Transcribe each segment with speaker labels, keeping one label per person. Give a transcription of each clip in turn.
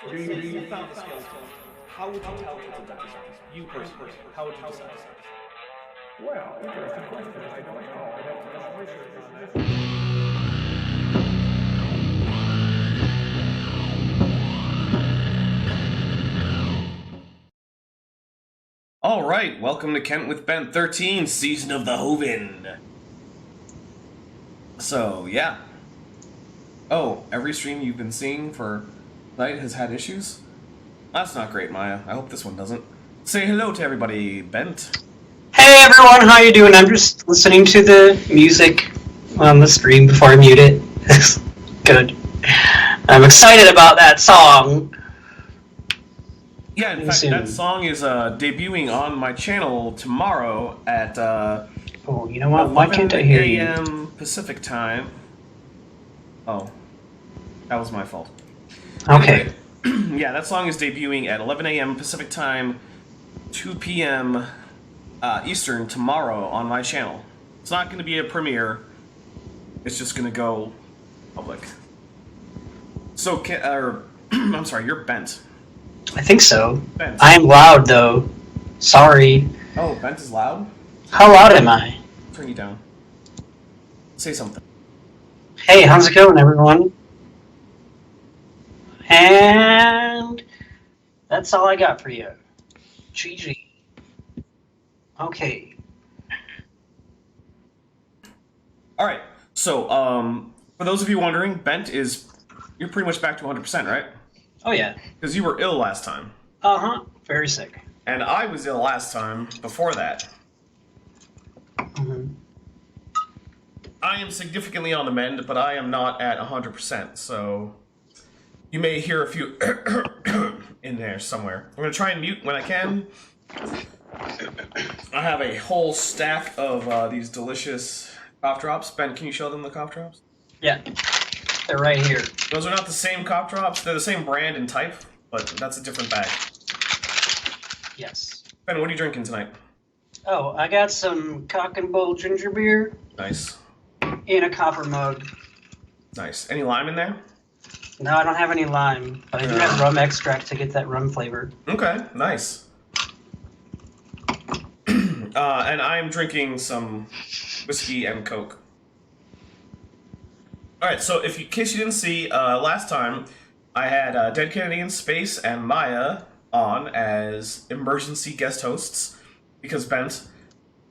Speaker 1: So let's say you found the skeleton. How would you tell it's a dinosaur? You personally, how would you decide?
Speaker 2: Well, interesting question. I don't know. I'd have to do some research on that.
Speaker 1: All right, welcome to Kent with Bent 13, Season of the Hovind. So, yeah. Oh, every stream you've been seeing for tonight has had issues? That's not great, Maya. I hope this one doesn't. Say hello to everybody, Bent.
Speaker 3: Hey everyone, how you doing? I'm just listening to the music on the stream before I mute it. Good. I'm excited about that song.
Speaker 1: Yeah, in fact, that song is debuting on my channel tomorrow at
Speaker 3: oh, you know what? Why can't I hear you?
Speaker 1: 11 a.m. Pacific time. Oh, that was my fault.
Speaker 3: Okay.
Speaker 1: Anyway, yeah, that song is debuting at 11 a.m. Pacific time, 2 p.m. Eastern tomorrow on my channel. It's not going to be a premiere. It's just going to go public. So, I'm sorry, you're Bent.
Speaker 3: I think so.
Speaker 1: Bent.
Speaker 3: I am loud though. Sorry.
Speaker 1: Oh, Bent is loud?
Speaker 3: How loud am I?
Speaker 1: Turn you down. Say something.
Speaker 3: Hey, how's it going, everyone? And that's all I got for you. GG. Okay.
Speaker 1: Alright, so, for those of you wondering, Bent you're pretty much back to 100%, right?
Speaker 3: Oh yeah.
Speaker 1: Because you were ill last time.
Speaker 3: Uh-huh. Very sick.
Speaker 1: And I was ill last time before that.
Speaker 3: Mm-hmm.
Speaker 1: I am significantly on the mend, but I am not at 100%, so you may hear a few in there somewhere. I'm going to try and mute when I can. I have a whole stack of these delicious cough drops. Ben, can you show them the cough drops?
Speaker 3: Yeah, they're right here.
Speaker 1: Those are not the same cough drops. They're the same brand and type, but that's a different bag.
Speaker 3: Yes.
Speaker 1: Ben, what are you drinking tonight?
Speaker 3: Oh, I got some cock and bull ginger beer.
Speaker 1: Nice.
Speaker 3: In a copper mug.
Speaker 1: Nice. Any lime in there?
Speaker 3: No, I don't have any lime, but I do have rum extract to get that rum flavor.
Speaker 1: Okay, nice. And I'm drinking some whiskey and Coke. Alright, so in case you didn't see, last time I had Dead Kennedy in Space and Maya on as emergency guest hosts because Bent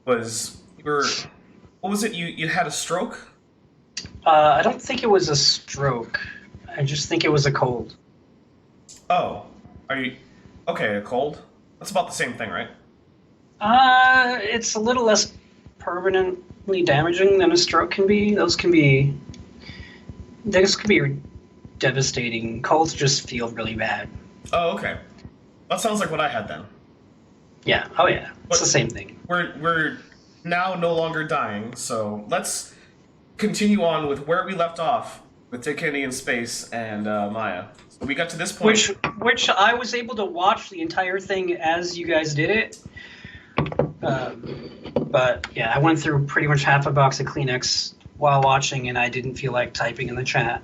Speaker 1: was... What was it? You had a stroke?
Speaker 3: I don't think it was a stroke. I just think it was a cold.
Speaker 1: Oh. Are you... Okay, a cold? That's about the same thing, right?
Speaker 3: It's a little less permanently damaging than a stroke can be. Those can be devastating. Colds just feel really bad.
Speaker 1: Oh, okay. That sounds like what I had then.
Speaker 3: Yeah, oh yeah. It's the same thing.
Speaker 1: We're now no longer dying, so let's continue on with where we left off with Dead Kennedy in Space and Maya. So we got to this point.
Speaker 3: Which I was able to watch the entire thing as you guys did it. But yeah, I went through pretty much half a box of Kleenex while watching, and I didn't feel like typing in the chat.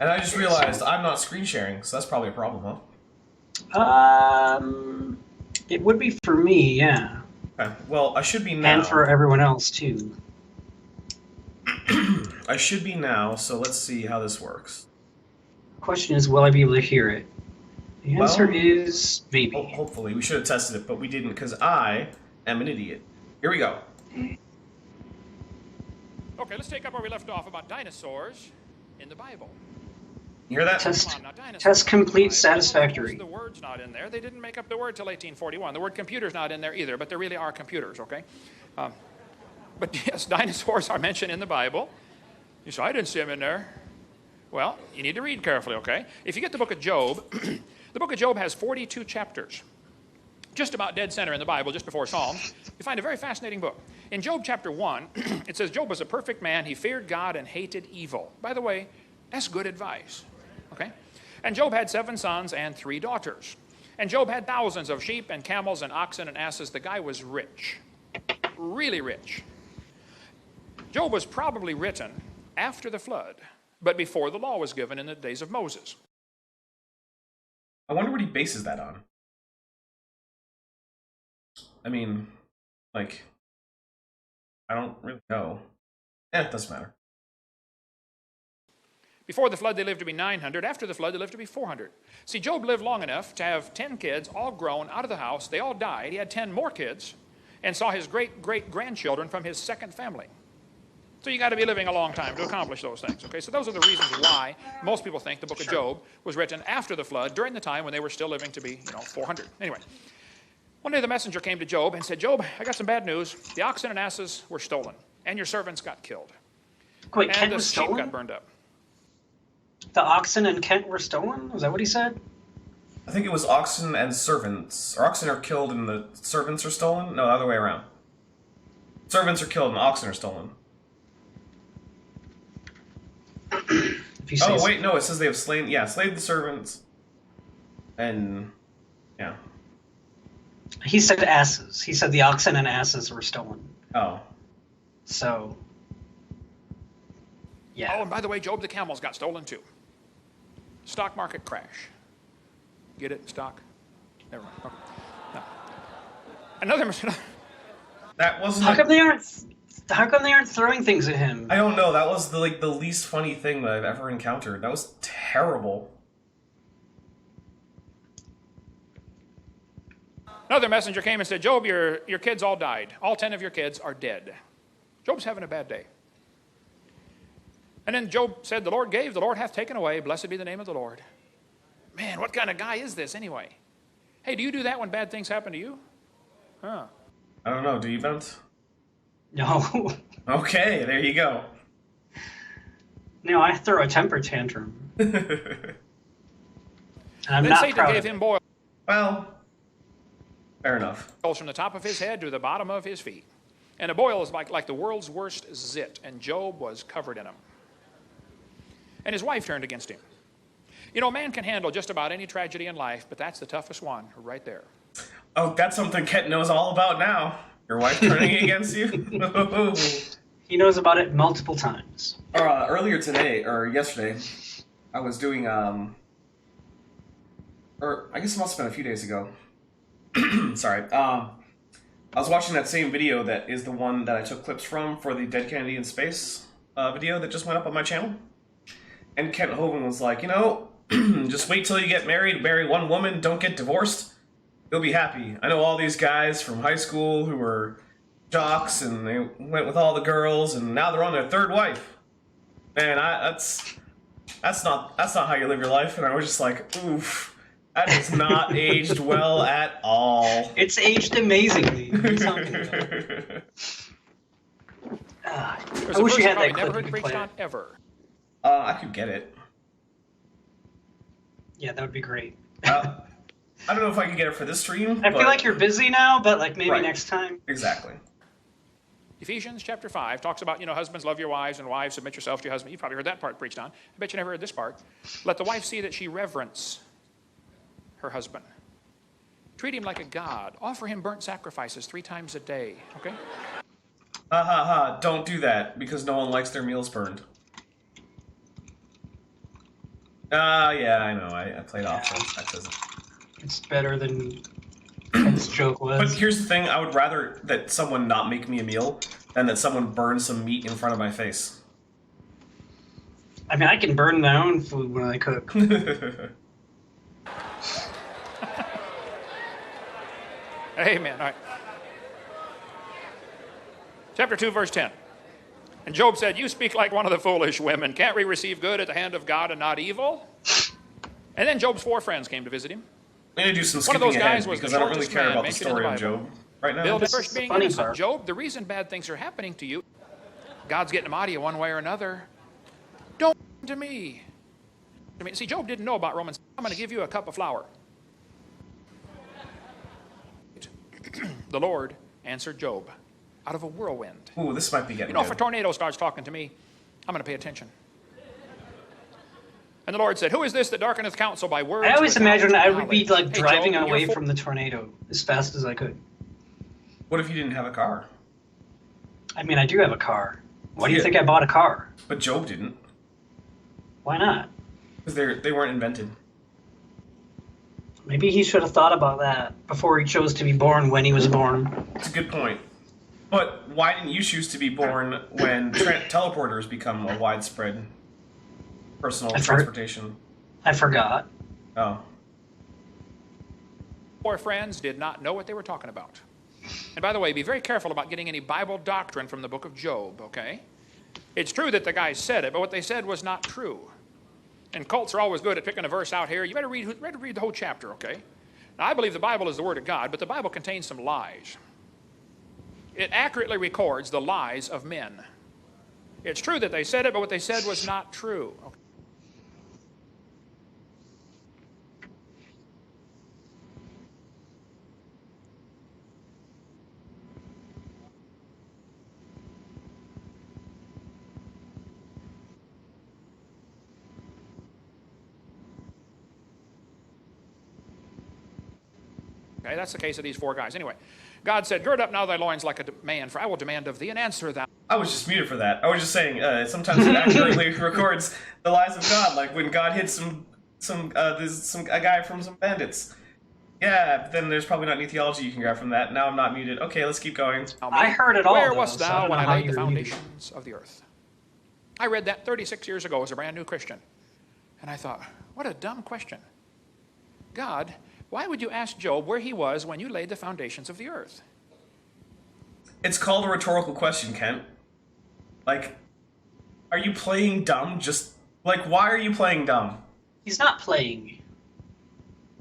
Speaker 1: And I just realized I'm not screen sharing, so that's probably a problem,
Speaker 3: huh? It would be for me, yeah.
Speaker 1: Okay. Well, I should be now.
Speaker 3: And for everyone else, too.
Speaker 1: I should be now, so let's see how this works.
Speaker 3: Question is, will I be able to hear it? The answer is maybe.
Speaker 1: Hopefully. We should have tested it, but we didn't because I am an idiot. Here we go.
Speaker 4: Okay, let's take up where we left off about dinosaurs in the Bible.
Speaker 1: You hear that?
Speaker 3: Test complete satisfactory.
Speaker 4: The word's not in there. They didn't make up the word till 1841. The word computer's not in there either, but there really are computers, okay? But yes, dinosaurs are mentioned in the Bible. You say, I didn't see them in there. Well, you need to read carefully, okay? If you get the book of Job, the book of Job has 42 chapters. Just about dead center in the Bible, just before Psalms. You find a very fascinating book. In Job chapter 1, it says, Job was a perfect man. He feared God and hated evil. By the way, that's good advice, okay? And Job had 7 sons and 3 daughters. And Job had thousands of sheep and camels and oxen and asses. The guy was rich, really rich. Job was probably written after the flood, but before the law was given in the days of Moses.
Speaker 1: I wonder what he bases that on. I mean, like, I don't really know. It doesn't matter.
Speaker 4: Before the flood, they lived to be 900. After the flood, they lived to be 400. See, Job lived long enough to have 10 kids, all grown, out of the house. They all died. He had 10 more kids and saw his great-great-grandchildren from his second family. So you got to be living a long time to accomplish those things. Okay, so those are the reasons why most people think the book of Job was written after the flood, during the time when they were still living to be, 400. Anyway, one day the messenger came to Job and said, Job, I got some bad news. The oxen and asses were stolen, and your servants got killed.
Speaker 3: Wait,
Speaker 4: And
Speaker 3: Kent
Speaker 4: the
Speaker 3: was
Speaker 4: sheep
Speaker 3: stolen?
Speaker 4: got burned up.
Speaker 3: The oxen and Kent were stolen? Was that what he said?
Speaker 1: I think it was oxen and servants. Or oxen are killed and the servants are stolen? No, the other way around. Servants are killed and oxen are stolen.
Speaker 3: If you say
Speaker 1: Oh,
Speaker 3: so.
Speaker 1: wait, no, it says they have slain the servants. And, yeah.
Speaker 3: He said asses. He said the oxen and asses were stolen.
Speaker 1: Oh.
Speaker 3: So, yeah.
Speaker 4: Oh, and by the way, Job, the camels got stolen too. Stock market crash. Get it? Stock? Never mind. Okay. No. Another.
Speaker 1: That wasn't...
Speaker 3: How come they aren't throwing things at him?
Speaker 1: I don't know, that was the least funny thing that I've ever encountered. That was terrible.
Speaker 4: Another messenger came and said, Job, your kids all died. All 10 of your kids are dead. Job's having a bad day. And then Job said, the Lord gave, the Lord hath taken away. Blessed be the name of the Lord. Man, what kind of guy is this anyway? Hey, do you do that when bad things happen to you? Huh.
Speaker 1: I don't know, do you, Vince?
Speaker 3: No.
Speaker 1: Okay, there you go.
Speaker 3: No, I throw a temper tantrum. And I'm
Speaker 4: Then
Speaker 3: not
Speaker 4: Satan
Speaker 3: proud
Speaker 4: gave
Speaker 3: of
Speaker 4: him
Speaker 3: it.
Speaker 4: boils
Speaker 1: Well, fair enough.
Speaker 4: from the top of his head to the bottom of his feet. And a boil is like the world's worst zit, and Job was covered in them. And his wife turned against him. You know, man can handle just about any tragedy in life, but that's the toughest one right there.
Speaker 1: Oh, that's something Kent knows all about now. Your wife turning against you?
Speaker 3: He knows about it multiple times.
Speaker 1: Earlier today, or yesterday, I was doing, or I guess it must have been a few days ago. Sorry. I was watching that same video that is the one that I took clips from for the Dead Kennedy in Space video that just went up on my channel. And Kent Hovind was like, just wait till you get married, marry one woman, don't get divorced. You'll be happy. I know all these guys from high school who were jocks and they went with all the girls and now they're on their third wife. Man, that's not how you live your life. And I was just like, oof, that is not aged well at all.
Speaker 3: It's aged amazingly. What are you talking about?
Speaker 4: There's
Speaker 3: I
Speaker 4: a
Speaker 3: wish you
Speaker 4: verse
Speaker 3: had
Speaker 4: I
Speaker 3: that
Speaker 4: probably
Speaker 3: clip.
Speaker 4: never
Speaker 3: You
Speaker 4: heard
Speaker 3: could
Speaker 4: preached
Speaker 3: play
Speaker 4: on
Speaker 3: it.
Speaker 4: ever.
Speaker 1: I could get it.
Speaker 3: Yeah, that would be great.
Speaker 1: I don't know if I can get it for this stream.
Speaker 3: I feel like you're busy now, but like maybe
Speaker 1: Right.
Speaker 3: next time.
Speaker 1: Exactly.
Speaker 4: Ephesians chapter 5 talks about, husbands, love your wives, and wives, submit yourself to your husband. You've probably heard that part preached on. I bet you never heard this part. Let the wife see that she reverence her husband. Treat him like a god. Offer him burnt sacrifices 3 times a day, okay?
Speaker 1: Ha ha ha, don't do that, because no one likes their meals burned. Yeah, I know, I played off sexism.
Speaker 3: It's better than Ken's joke
Speaker 1: But
Speaker 3: was.
Speaker 1: here's the thing, I would rather that someone not make me a meal than that someone burn some meat in front of my face.
Speaker 3: I mean, I can burn my own food when I cook.
Speaker 4: Amen. All right. Chapter 2, verse 10. And Job said, you speak like one of the foolish women. Can't we receive good at the hand of God and not evil? And then Job's 4 friends came to visit him.
Speaker 1: I'm gonna do some
Speaker 4: One of
Speaker 1: skipping
Speaker 4: those
Speaker 1: ahead
Speaker 4: guys was the
Speaker 1: because I don't really
Speaker 4: shortest
Speaker 1: care
Speaker 4: man
Speaker 1: about the
Speaker 4: mentioned in the
Speaker 1: story of
Speaker 4: Bible.
Speaker 1: Job right now.
Speaker 4: Billed
Speaker 3: This
Speaker 4: at
Speaker 3: is
Speaker 4: first
Speaker 3: the
Speaker 4: being
Speaker 3: funny
Speaker 4: innocent.
Speaker 3: part.
Speaker 4: Job, the reason bad things are happening to you, God's getting them out of you one way or another. Don't to me. See, Job didn't know about Romans. I'm going to give you a cup of flour. The Lord answered Job out of a whirlwind.
Speaker 1: Ooh, this might be getting
Speaker 4: If a
Speaker 1: good.
Speaker 4: tornado starts talking to me, I'm going to pay attention. And the Lord said, who is this that darkeneth counsel by words?
Speaker 3: I always
Speaker 4: without
Speaker 3: imagined I would be
Speaker 4: knowledge?
Speaker 3: like
Speaker 4: Hey,
Speaker 3: driving
Speaker 4: Job,
Speaker 3: away
Speaker 4: you're
Speaker 3: from the tornado as fast as I could.
Speaker 1: What if you didn't have a car?
Speaker 3: I mean, I do have a car. Why do you
Speaker 1: Yeah.
Speaker 3: think I bought a car?
Speaker 1: But Job didn't.
Speaker 3: Why not?
Speaker 1: Because they weren't invented.
Speaker 3: Maybe he should have thought about that before he chose to be born when he was born.
Speaker 1: It's a good point. But why didn't you choose to be born when teleporters become a widespread personal transportation?
Speaker 3: I forgot.
Speaker 1: Oh.
Speaker 4: Four friends did not know what they were talking about. And by the way, be very careful about getting any Bible doctrine from the book of Job, okay? It's true that the guys said it, but what they said was not true. And cults are always good at picking a verse out here. You better read the whole chapter, okay? Now, I believe the Bible is the Word of God, but the Bible contains some lies. It accurately records the lies of men. It's true that they said it, but what they said was not true. Okay? Okay, that's the case of these four guys. Anyway, God said, gird up now thy loins like a man, for I will demand of thee an answer thou.
Speaker 1: I was just muted for that. I was just saying, sometimes it accurately records the lies of God, like when God hits a guy from some bandits. Yeah, then there's probably not any theology you can grab from that. Now I'm not muted. Okay, let's keep going.
Speaker 3: I heard it all.
Speaker 4: Where
Speaker 3: though,
Speaker 4: wast
Speaker 3: so
Speaker 4: thou
Speaker 3: don't
Speaker 4: when
Speaker 3: know
Speaker 4: I
Speaker 3: how
Speaker 4: laid the
Speaker 3: you read it.
Speaker 4: foundations of the earth? I read that 36 years ago as a brand new Christian. And I thought, what a dumb question. God, why would you ask Job where he was when you laid the foundations of the earth?
Speaker 1: It's called a rhetorical question, Kent. Like, are you playing dumb? Why are you playing dumb?
Speaker 3: He's not playing.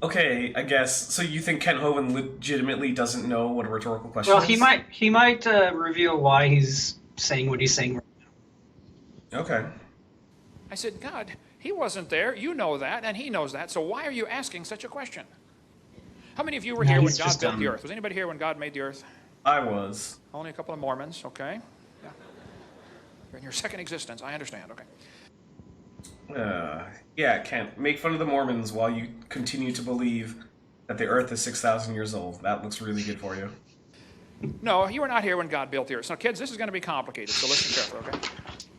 Speaker 1: Okay, I guess. So you think Kent Hovind legitimately doesn't know what a rhetorical question
Speaker 3: Well,
Speaker 1: is?
Speaker 3: he might reveal why he's saying what he's saying right now.
Speaker 1: Okay.
Speaker 4: I said, God, he wasn't there. You know that, and he knows that. So why are you asking such a question? How many of you were
Speaker 3: No,
Speaker 4: here when
Speaker 3: he's
Speaker 4: God
Speaker 3: just
Speaker 4: built
Speaker 3: dumb.
Speaker 4: the earth? Was anybody here when God made the earth?
Speaker 1: I was.
Speaker 4: Only a couple of Mormons, okay. Yeah. You're in your second existence, I understand, okay.
Speaker 1: Yeah, Kent. Make fun of the Mormons while you continue to believe that the earth is 6,000 years old. That looks really good for you.
Speaker 4: No, you were not here when God built the earth. Now, kids, this is going to be complicated, so listen carefully, okay?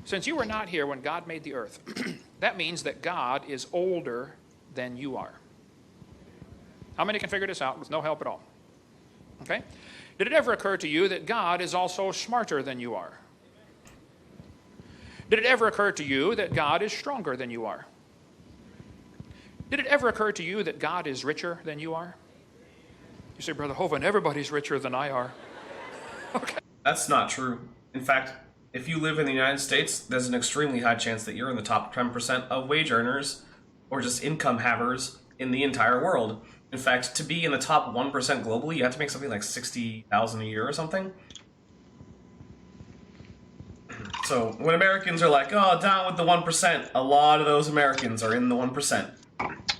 Speaker 4: Since you were not here when God made the earth, that means that God is older than you are. How many can figure this out with no help at all? Okay? Did it ever occur to you that God is also smarter than you are? Did it ever occur to you that God is stronger than you are? Did it ever occur to you that God is richer than you are? You say, Brother Hovind, everybody's richer than I are. Okay.
Speaker 1: That's not true. In fact, if you live in the United States, there's an extremely high chance that you're in the top 10% of wage earners or just income havers in the entire world. In fact, to be in the top 1% globally, you have to make something like $60,000 a year or something. So when Americans are like, oh, down with the 1%, a lot of those Americans are in the 1%.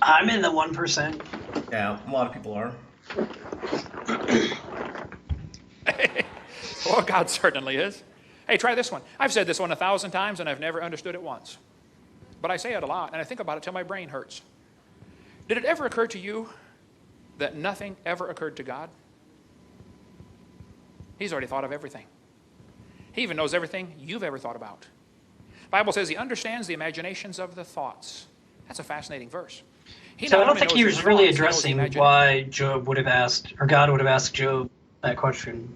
Speaker 3: I'm in the 1%.
Speaker 1: Yeah, a lot of people are.
Speaker 4: Well, God certainly is. Hey, try this one. I've said this one 1,000 times, and I've never understood it once. But I say it a lot, and I think about it till my brain hurts. Did it ever occur to you that nothing ever occurred to God? He's already thought of everything. He even knows everything you've ever thought about. The Bible says he understands the imaginations of the thoughts. That's a fascinating verse.
Speaker 3: So I don't
Speaker 4: only
Speaker 3: think
Speaker 4: knows
Speaker 3: he
Speaker 4: your
Speaker 3: was really
Speaker 4: thoughts, he knows the
Speaker 3: addressing
Speaker 4: imagination.
Speaker 3: why Job would have asked, or God would have asked Job that question.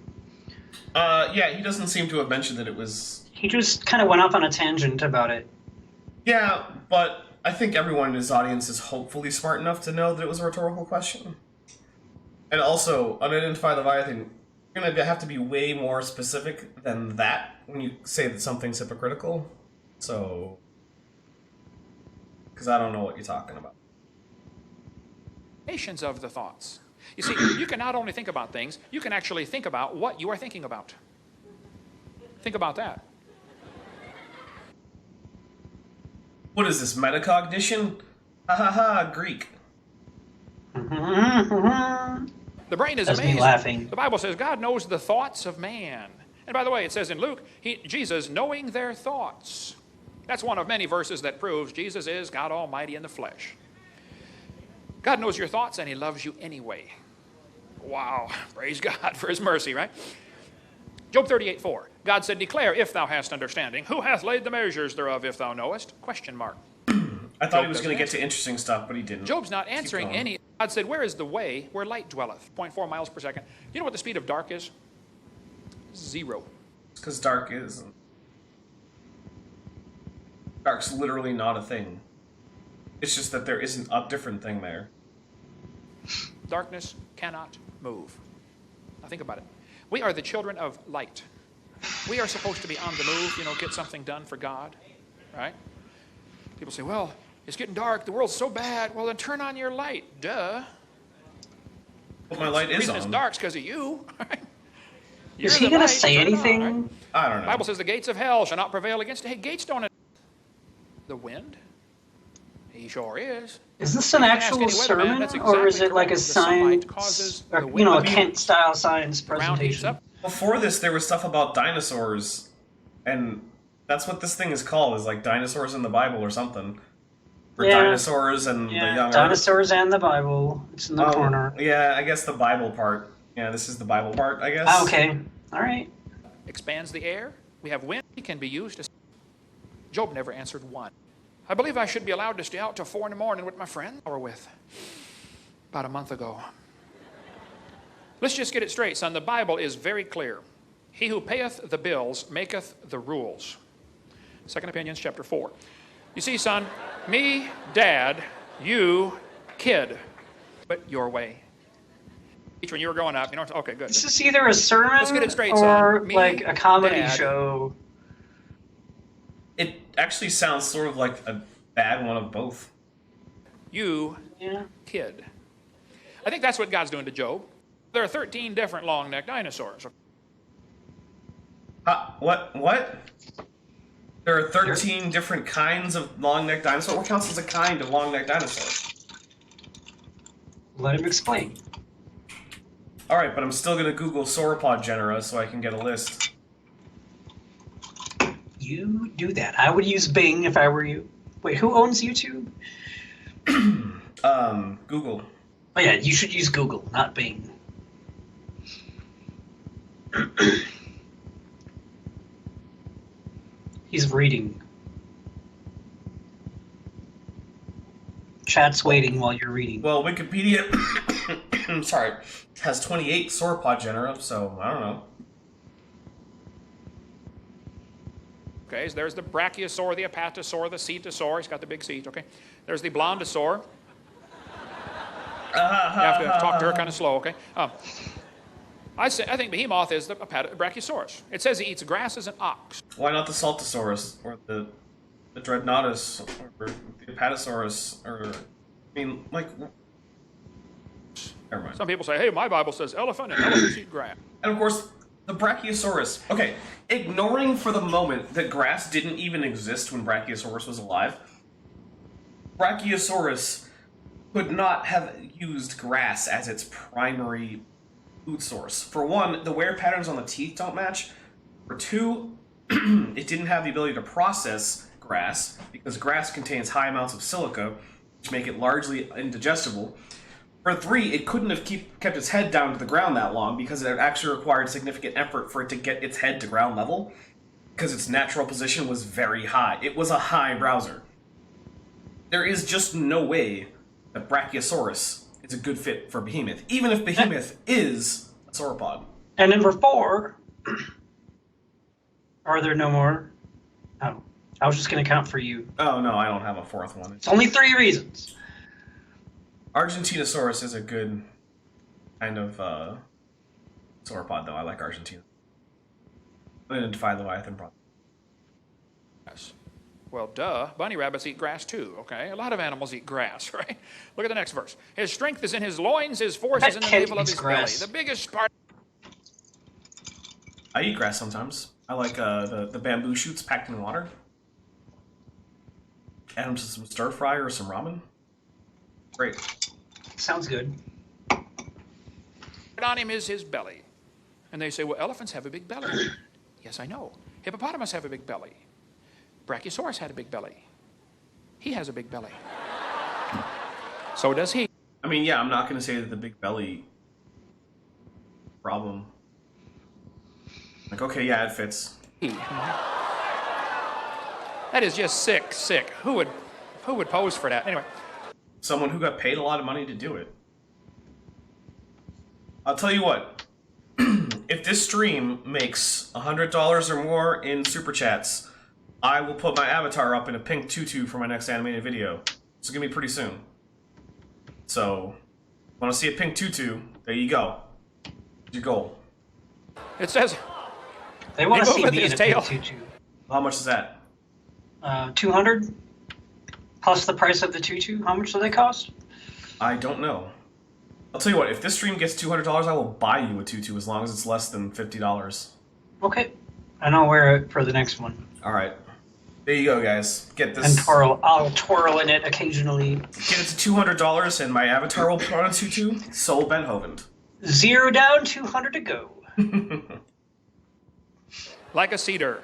Speaker 1: Yeah, he doesn't seem to have mentioned that it was...
Speaker 3: He just kind of went off on a tangent about it.
Speaker 1: Yeah, but I think everyone in his audience is hopefully smart enough to know that it was a rhetorical question. And also, unidentify Leviathan, you're going to have to be way more specific than that when you say that something's hypocritical. So... Because I don't know what you're talking about.
Speaker 4: Imaginations of the thoughts. You see, you can not only think about things, you can actually think about what you are thinking about. Think about that.
Speaker 1: What is this, metacognition? Ha ha ha, Greek.
Speaker 3: Mm-hmm.
Speaker 4: The brain is
Speaker 3: That's me
Speaker 4: amazing.
Speaker 3: laughing.
Speaker 4: The Bible says God knows the thoughts of man. And by the way, it says in Luke, Jesus knowing their thoughts. That's one of many verses that proves Jesus is God Almighty in the flesh. God knows your thoughts and he loves you anyway. Wow, praise God for his mercy, right? Job 38:4. God said, declare if thou hast understanding. Who hath laid the measures thereof if thought knowest? Question mark.
Speaker 1: I thought he was going to get to interesting stuff, but he didn't.
Speaker 4: Job's not
Speaker 1: Keep
Speaker 4: answering
Speaker 1: going.
Speaker 4: any. God said, where is the way where light dwelleth? 0.4 miles per second. You know what the speed of dark is? 0.
Speaker 1: It's because dark's literally not a thing. It's just that there isn't a different thing there.
Speaker 4: Darkness cannot move. Now think about it. We are the children of light. We are supposed to be on the move, get something done for God, right? People say, well, it's getting dark, the world's so bad. Well, then turn on your light. Duh.
Speaker 1: But my light
Speaker 4: The
Speaker 1: is
Speaker 4: reason
Speaker 1: on.
Speaker 4: it's dark is because of you. You're
Speaker 3: Is he
Speaker 4: the
Speaker 3: going to
Speaker 4: light,
Speaker 3: say
Speaker 4: turn it on,
Speaker 3: anything?
Speaker 4: right?
Speaker 1: I don't know.
Speaker 4: The Bible says the gates of hell shall not prevail against it. Hey, gates don't... The wind? He sure is.
Speaker 3: Is this an
Speaker 4: You can ask
Speaker 3: actual
Speaker 4: any weatherman,
Speaker 3: sermon,
Speaker 4: that's
Speaker 3: or is
Speaker 4: exactly
Speaker 3: it like a
Speaker 4: correct. The sunlight
Speaker 3: science,
Speaker 4: causes
Speaker 3: or,
Speaker 4: the
Speaker 3: a
Speaker 4: wind.
Speaker 3: Kent-style science
Speaker 4: The ground heats
Speaker 3: presentation?
Speaker 4: up.
Speaker 1: Before this, there was stuff about dinosaurs, and that's what this thing is called, is like dinosaurs in the Bible or something. Or
Speaker 3: Yeah.
Speaker 1: dinosaurs and the young Earth.
Speaker 3: Dinosaurs and the Bible. It's in the corner.
Speaker 1: Yeah, I guess the Bible part. Yeah, this is the Bible part, I guess.
Speaker 3: Ah, okay. All right.
Speaker 4: Expands the air. We have wind. It can be used to... Job never answered one. I believe I should be allowed to stay out till 4 in the morning with my friend or with about a month ago. Let's just get it straight, son. The Bible is very clear. He who payeth the bills maketh the rules. Second Opinions, chapter 4. You see, son, me, dad, you, kid, but your way. Each when you were growing up, okay, good.
Speaker 3: This is either a sermon
Speaker 4: Let's get it straight,
Speaker 3: or
Speaker 4: son. Me,
Speaker 3: like a comedy
Speaker 4: Dad.
Speaker 3: show.
Speaker 1: It actually sounds sort of like a bad one of both.
Speaker 4: You,
Speaker 3: Yeah.
Speaker 4: kid. I think that's what God's doing to Job. There are 13 different long-necked dinosaurs.
Speaker 1: What? There are 13 different kinds of long-necked dinosaur. What counts as a kind of long-necked dinosaur?
Speaker 3: Let him explain.
Speaker 1: Alright, but I'm still gonna Google sauropod genera so I can get a list.
Speaker 3: You do that. I would use Bing if I were you. Wait, who owns YouTube?
Speaker 1: Google.
Speaker 3: Oh yeah, you should use Google, not Bing. He's reading. Chat's waiting while you're reading.
Speaker 1: Well, Wikipedia, sorry, has 28 sauropod genera, so I don't know.
Speaker 4: Okay, so there's the brachiosaur, the apatosaur, the cetosaur. He's got the big seat, okay? There's the blondosaur. You have to talk to her kind of slow, okay? I think Behemoth is the brachiosaurus. It says he eats grass as an ox.
Speaker 1: Why not the Saltosaurus, or the Dreadnoughtus, or the Apatosaurus, or... I mean, like... Never mind.
Speaker 4: Some people say, hey, my Bible says elephant and elephants eat grass.
Speaker 1: And of course, the Brachiosaurus. Okay, ignoring for the moment that grass didn't even exist when Brachiosaurus was alive, Brachiosaurus could not have used grass as its primary food source. For one, the wear patterns on the teeth don't match. For two, it didn't have the ability to process grass, because grass contains high amounts of silica, which make it largely indigestible. For three, it couldn't have kept its head down to the ground that long, because it actually required significant effort for it to get its head to ground level, because its natural position was very high. It was a high browser. There is just no way that Brachiosaurus is a good fit for Behemoth, even if Behemoth is a sauropod.
Speaker 3: And number 4, are there no more? Oh, I was just going to count for you.
Speaker 1: Oh, no, I don't have a fourth one.
Speaker 3: It's only 3 reasons.
Speaker 1: Argentinosaurus is a good kind of sauropod, though. I like Argentina. I'm going to defy Leviathan problem.
Speaker 4: Well, duh. Bunny rabbits eat grass too, okay? A lot of animals eat grass, right? Look at the next verse. His strength is in his loins, his force is in the navel of his belly. The biggest part...
Speaker 1: I eat grass sometimes. I like the bamboo shoots packed in water. Add them to some stir fry or some ramen. Great.
Speaker 3: Sounds good.
Speaker 4: on him is his belly. And they say, well, elephants have a big belly. Yes, I know. Hippopotamus have a big belly. Brachiosaurus had a big belly. He has a big belly. So does he.
Speaker 1: I mean, yeah, I'm not going to say that the big belly problem. Like, okay, yeah, it fits.
Speaker 4: That is just sick. Who would pose for that? Anyway.
Speaker 1: Someone who got paid a lot of money to do it. I'll tell you what. If this stream makes $100 or more in super chats, I will put my avatar up in a pink tutu for my next animated video. It's gonna be pretty soon. So, want to see a pink tutu? There you go. Your goal.
Speaker 4: It says
Speaker 3: They want to see
Speaker 4: with
Speaker 3: me in
Speaker 4: his
Speaker 3: a
Speaker 4: tail.
Speaker 3: pink tutu.
Speaker 1: How much is that?
Speaker 3: 200 plus the price of the tutu. How much do they cost?
Speaker 1: I don't know. I'll tell you what, if this stream gets $200, I will buy you a tutu as long as it's less than $50.
Speaker 3: Okay, and I'll wear it for the next one.
Speaker 1: Alright. There you go, guys. Get this.
Speaker 3: And I'll twirl in it occasionally.
Speaker 1: Get it to $200 and my avatar will put on a tutu. Soul Ben Hovind.
Speaker 3: 0 down, 200 to go.
Speaker 4: like a cedar.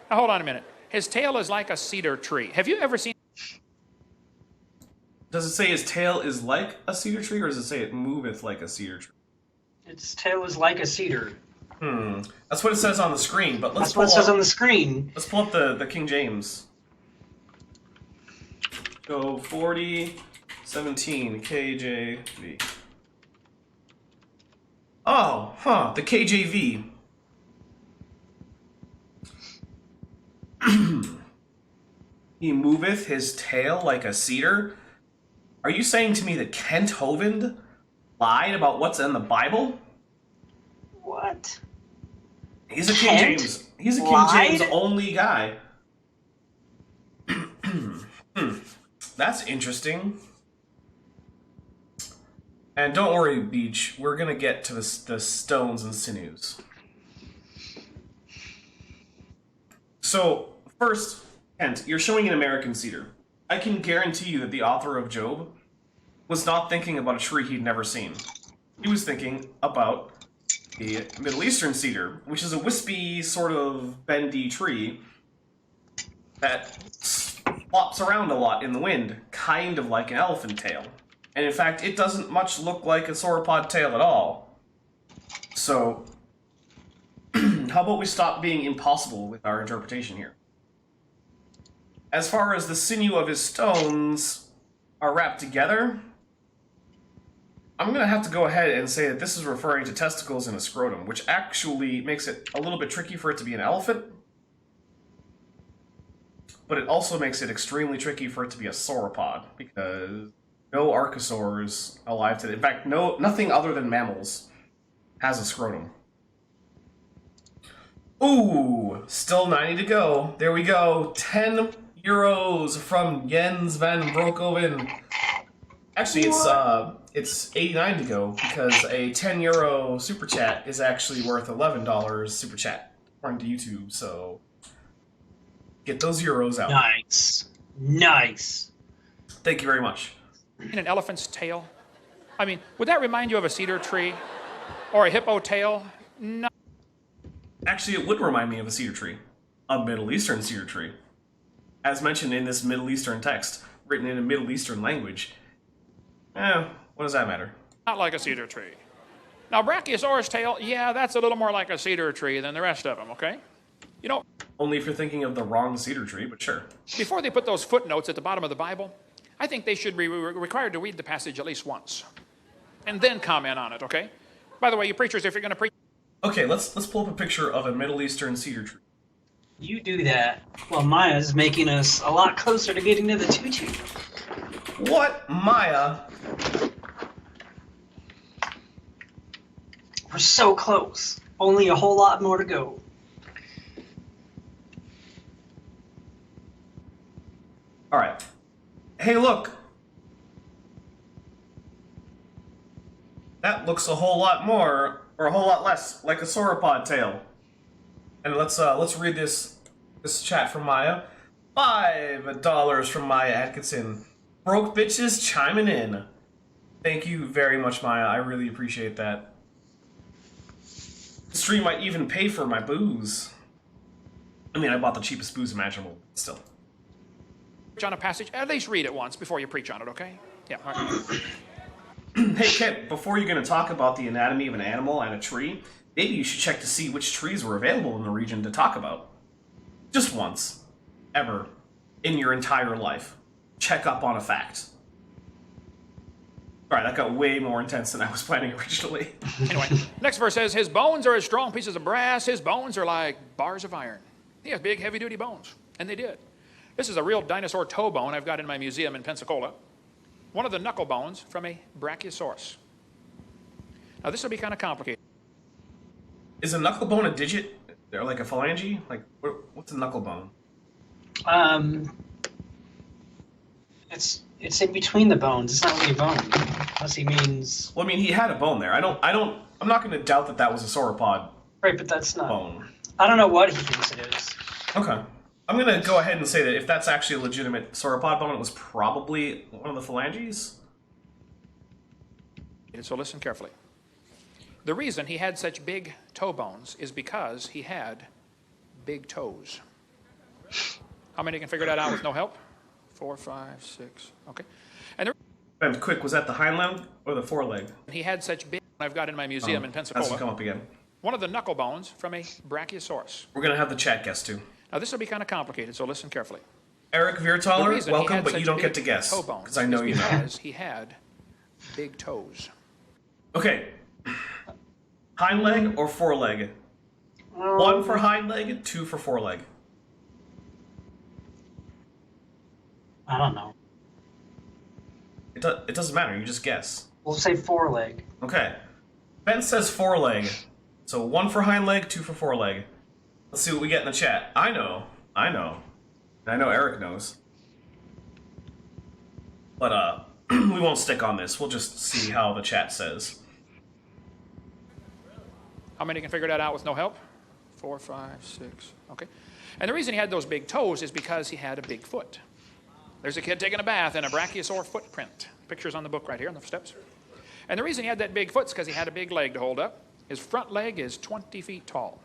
Speaker 4: Now hold on a minute. His tail is like a cedar tree. Have you ever seen?
Speaker 1: Does it say his tail is like a cedar tree, or does it say it moveth like a cedar tree?
Speaker 3: Its tail is like a cedar.
Speaker 1: That's what it says on the screen, but let's
Speaker 3: That's what it says on the screen.
Speaker 1: Let's pull up the King James. Go 4017 KJV. Oh, huh, the KJV. He moveth his tail like a cedar. Are you saying to me that Kent Hovind lied about what's in the Bible?
Speaker 3: What?
Speaker 1: He's a King
Speaker 3: Kent
Speaker 1: James. He's a King
Speaker 3: lied?
Speaker 1: James only guy. That's interesting. And don't worry, Beach. We're gonna get to the stones and sinews. So first, Kent, you're showing an American cedar. I can guarantee you that the author of Job was not thinking about a tree he'd never seen. He was thinking about a Middle Eastern cedar, which is a wispy, sort of bendy tree that flops around a lot in the wind, kind of like an elephant tail. And in fact, it doesn't much look like a sauropod tail at all. So, how about we stop being impossible with our interpretation here? As far as the sinew of his stones are wrapped together, I'm going to have to go ahead and say that this is referring to testicles and a scrotum, which actually makes it a little bit tricky for it to be an elephant, but it also makes it extremely tricky for it to be a sauropod, because no archosaurs alive today, in fact, nothing other than mammals has a scrotum. Ooh, still 90 to go. There we go. 10 euros from Jens van Broekhoven. Actually, it's 89 to go, because a 10 euro super chat is actually worth $11 super chat, according to YouTube, so get those euros out.
Speaker 3: Nice. Nice.
Speaker 1: Thank you very much.
Speaker 4: In an elephant's tail? I mean, would that remind you of a cedar tree? Or a hippo tail? No.
Speaker 1: Actually, it would remind me of a cedar tree. A Middle Eastern cedar tree. As mentioned in this Middle Eastern text, written in a Middle Eastern language. What does that matter?
Speaker 4: Not like a cedar tree. Now, Brachiosaurus tail, yeah, that's a little more like a cedar tree than the rest of them, okay? You know,
Speaker 1: Only if you're thinking of the wrong cedar tree, but sure.
Speaker 4: before they put those footnotes at the bottom of the Bible, I think they should be required to read the passage at least once. And then comment on it, okay? By the way, you preachers, if you're going to preach...
Speaker 1: Okay, let's pull up a picture of a Middle Eastern cedar tree.
Speaker 3: You do that while Maya's making us a lot closer to getting to the tutu.
Speaker 1: What? Maya?
Speaker 3: We're so close. Only a whole lot more to go.
Speaker 1: Alright. Hey, look! That looks a whole lot more, or a whole lot less, like a sauropod tail. And let's read this chat from Maya. $5 from Maya Atkinson. Broke bitches chiming in. Thank you very much, Maya. I really appreciate that. The stream might even pay for my booze. I mean, I bought the cheapest booze imaginable, but still.
Speaker 4: on a passage, at least read it once before you preach on it, okay? Yeah, all right.
Speaker 1: Hey, Kent, before you're going to talk about the anatomy of an animal and a tree, maybe you should check to see which trees were available in the region to talk about. Just once. Ever. In your entire life. Check up on a fact. All right, that got way more intense than I was planning originally.
Speaker 4: Anyway, next verse says, his bones are as strong pieces of brass. His bones are like bars of iron. He has big, heavy-duty bones. And they did. This is a real dinosaur toe bone I've got in my museum in Pensacola. One of the knuckle bones from a brachiosaurus. Now, this will be kind of complicated.
Speaker 1: Is a knuckle bone a digit? Or like a phalange? Like, what's a knuckle bone?
Speaker 3: It's in between the bones. It's not really a bone. Unless he means...
Speaker 1: Well, I mean, he had a bone there. I'm not going to doubt that that was a sauropod
Speaker 3: Right, but that's not...
Speaker 1: bone.
Speaker 3: I don't know what he thinks it is.
Speaker 1: Okay. I'm going to go ahead and say that if that's actually a legitimate sauropod bone, it was probably one of the phalanges.
Speaker 4: So listen carefully. The reason he had such big toe bones is because he had big toes. How many can figure that out with no help? 4, 5, 6. Okay.
Speaker 1: And quick, was that the hind limb or the foreleg?
Speaker 4: He had such big, I've got in my museum in
Speaker 1: That's
Speaker 4: Pensacola.
Speaker 1: come up again.
Speaker 4: One of the knuckle bones from a brachiosaurus.
Speaker 1: We're going to have the chat guess too.
Speaker 4: Now, this will be kind of complicated, so listen carefully.
Speaker 1: Eric
Speaker 4: The
Speaker 1: Viertaler,
Speaker 4: reason he
Speaker 1: welcome,
Speaker 4: had
Speaker 1: but you
Speaker 4: such
Speaker 1: don't
Speaker 4: big
Speaker 1: get to guess.
Speaker 4: toe bones
Speaker 1: Because I know
Speaker 4: is
Speaker 1: you know.
Speaker 4: because he had big toes.
Speaker 1: Okay. Hind leg or foreleg? 1 for hind leg, 2 for foreleg.
Speaker 3: I don't know.
Speaker 1: It doesn't matter, you just guess.
Speaker 3: We'll say foreleg.
Speaker 1: Okay. Ben says foreleg. So 1 for hind leg, 2 for foreleg. Let's see what we get in the chat. I know. And I know Eric knows. But we won't stick on this. We'll just see how the chat says.
Speaker 4: How many can figure that out with no help? 4, 5, 6. Okay. And the reason he had those big toes is because he had a big foot. There's a kid taking a bath in a brachiosaur footprint. Pictures on the book right here on the steps. And the reason he had that big foot is because he had a big leg to hold up. His front leg is 20 feet tall.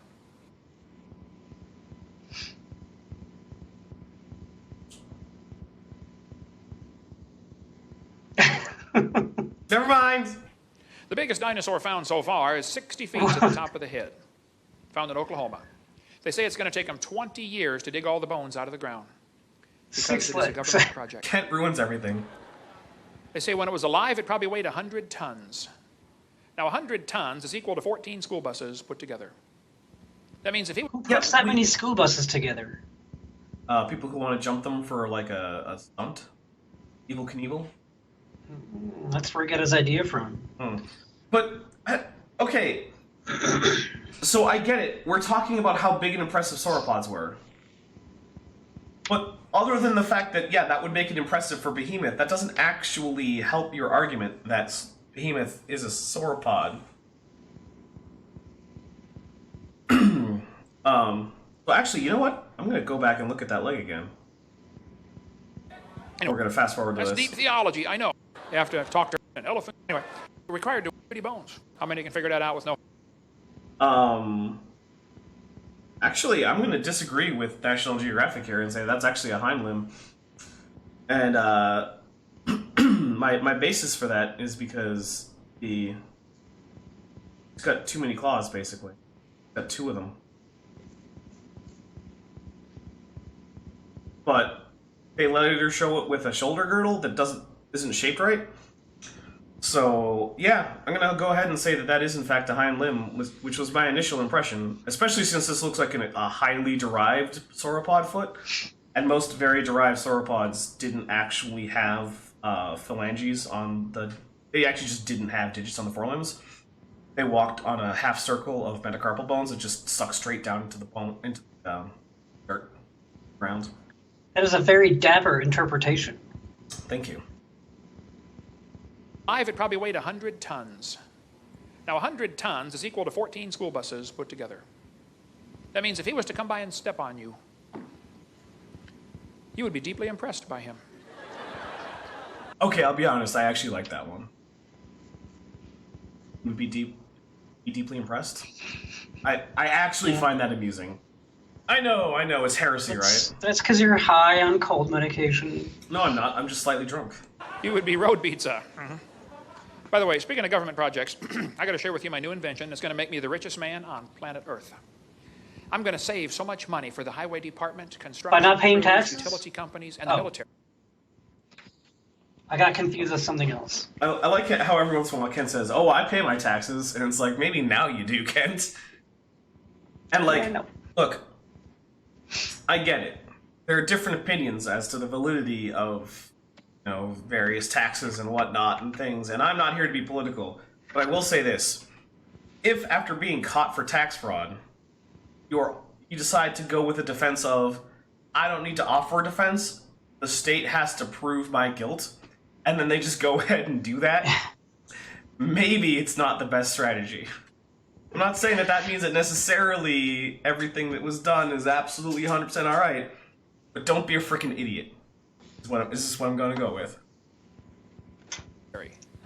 Speaker 1: Never mind.
Speaker 4: The biggest dinosaur found so far is 60 feet to the top of the head, found in Oklahoma. They say it's going to take them 20 years to dig all the bones out of the ground because
Speaker 3: 6
Speaker 4: it is a
Speaker 3: legs.
Speaker 4: government project.
Speaker 1: Kent ruins everything.
Speaker 4: They say when it was alive, it probably weighed 100 tons. Now, 100 tons is equal to 14 school buses put together. That means if he...
Speaker 3: Who puts that many school buses together?
Speaker 1: People who want to jump them for like a stunt. Evil Knievel.
Speaker 3: That's where he got his idea from.
Speaker 1: But, okay. So I get it. We're talking about how big and impressive sauropods were. But other than the fact that, yeah, that would make it impressive for Behemoth, that doesn't actually help your argument that Behemoth is a sauropod. Well, actually, you know what? I'm going to go back and look at that leg again.
Speaker 4: Anyway,
Speaker 1: We're going to fast forward to
Speaker 4: that's
Speaker 1: this.
Speaker 4: deep theology, I know. You have to talk to an elephant. Anyway, we're required to weigh bones. How many can figure that out with no...
Speaker 1: Actually, I'm going to disagree with National Geographic here and say that's actually a hind limb. And my basis for that is because he's got too many claws, basically. Got 2 of them. But they later show it with a shoulder girdle that isn't shaped right. So, yeah, I'm going to go ahead and say that that is, in fact, a hind limb, which was my initial impression, especially since this looks like a highly derived sauropod foot, and most very derived sauropods didn't actually have phalanges on the... They actually just didn't have digits on the forelimbs. They walked on a half circle of metacarpal bones that just suck straight down into the dirt ground.
Speaker 3: That is a very dapper interpretation.
Speaker 1: Thank you.
Speaker 4: Live, it probably weighed 100 tons. Now, 100 tons is equal to 14 school buses put together. That means if he was to come by and step on you, you would be deeply impressed by him.
Speaker 1: Okay, I'll be honest, I actually like that one. Would be deeply impressed? I actually find that amusing. I know, it's heresy, right?
Speaker 3: That's because you're high on cold medication.
Speaker 1: No, I'm not. I'm just slightly drunk.
Speaker 4: You would be road pizza. By the way, speaking of government projects, I got to share with you my new invention that's going to make me the richest man on planet Earth. I'm going to save so much money for the highway department, construction,
Speaker 3: By not paying
Speaker 4: crews,
Speaker 3: taxes?
Speaker 4: utility companies, and the military.
Speaker 3: I got confused with something else.
Speaker 1: I like how every once in a while Kent says, "Oh, I pay my taxes," and it's like maybe now you do, Kent. And like,
Speaker 3: Yeah, I know.
Speaker 1: look, I get it. There are different opinions as to the validity of, various taxes and whatnot and things, and I'm not here to be political, but I will say this: if after being caught for tax fraud, you decide to go with a defense of, I don't need to offer a defense, the state has to prove my guilt, and then they just go ahead and do that, maybe it's not the best strategy. I'm not saying that means that necessarily everything that was done is absolutely 100% alright, but don't be a freaking idiot. This is what I'm going to go with.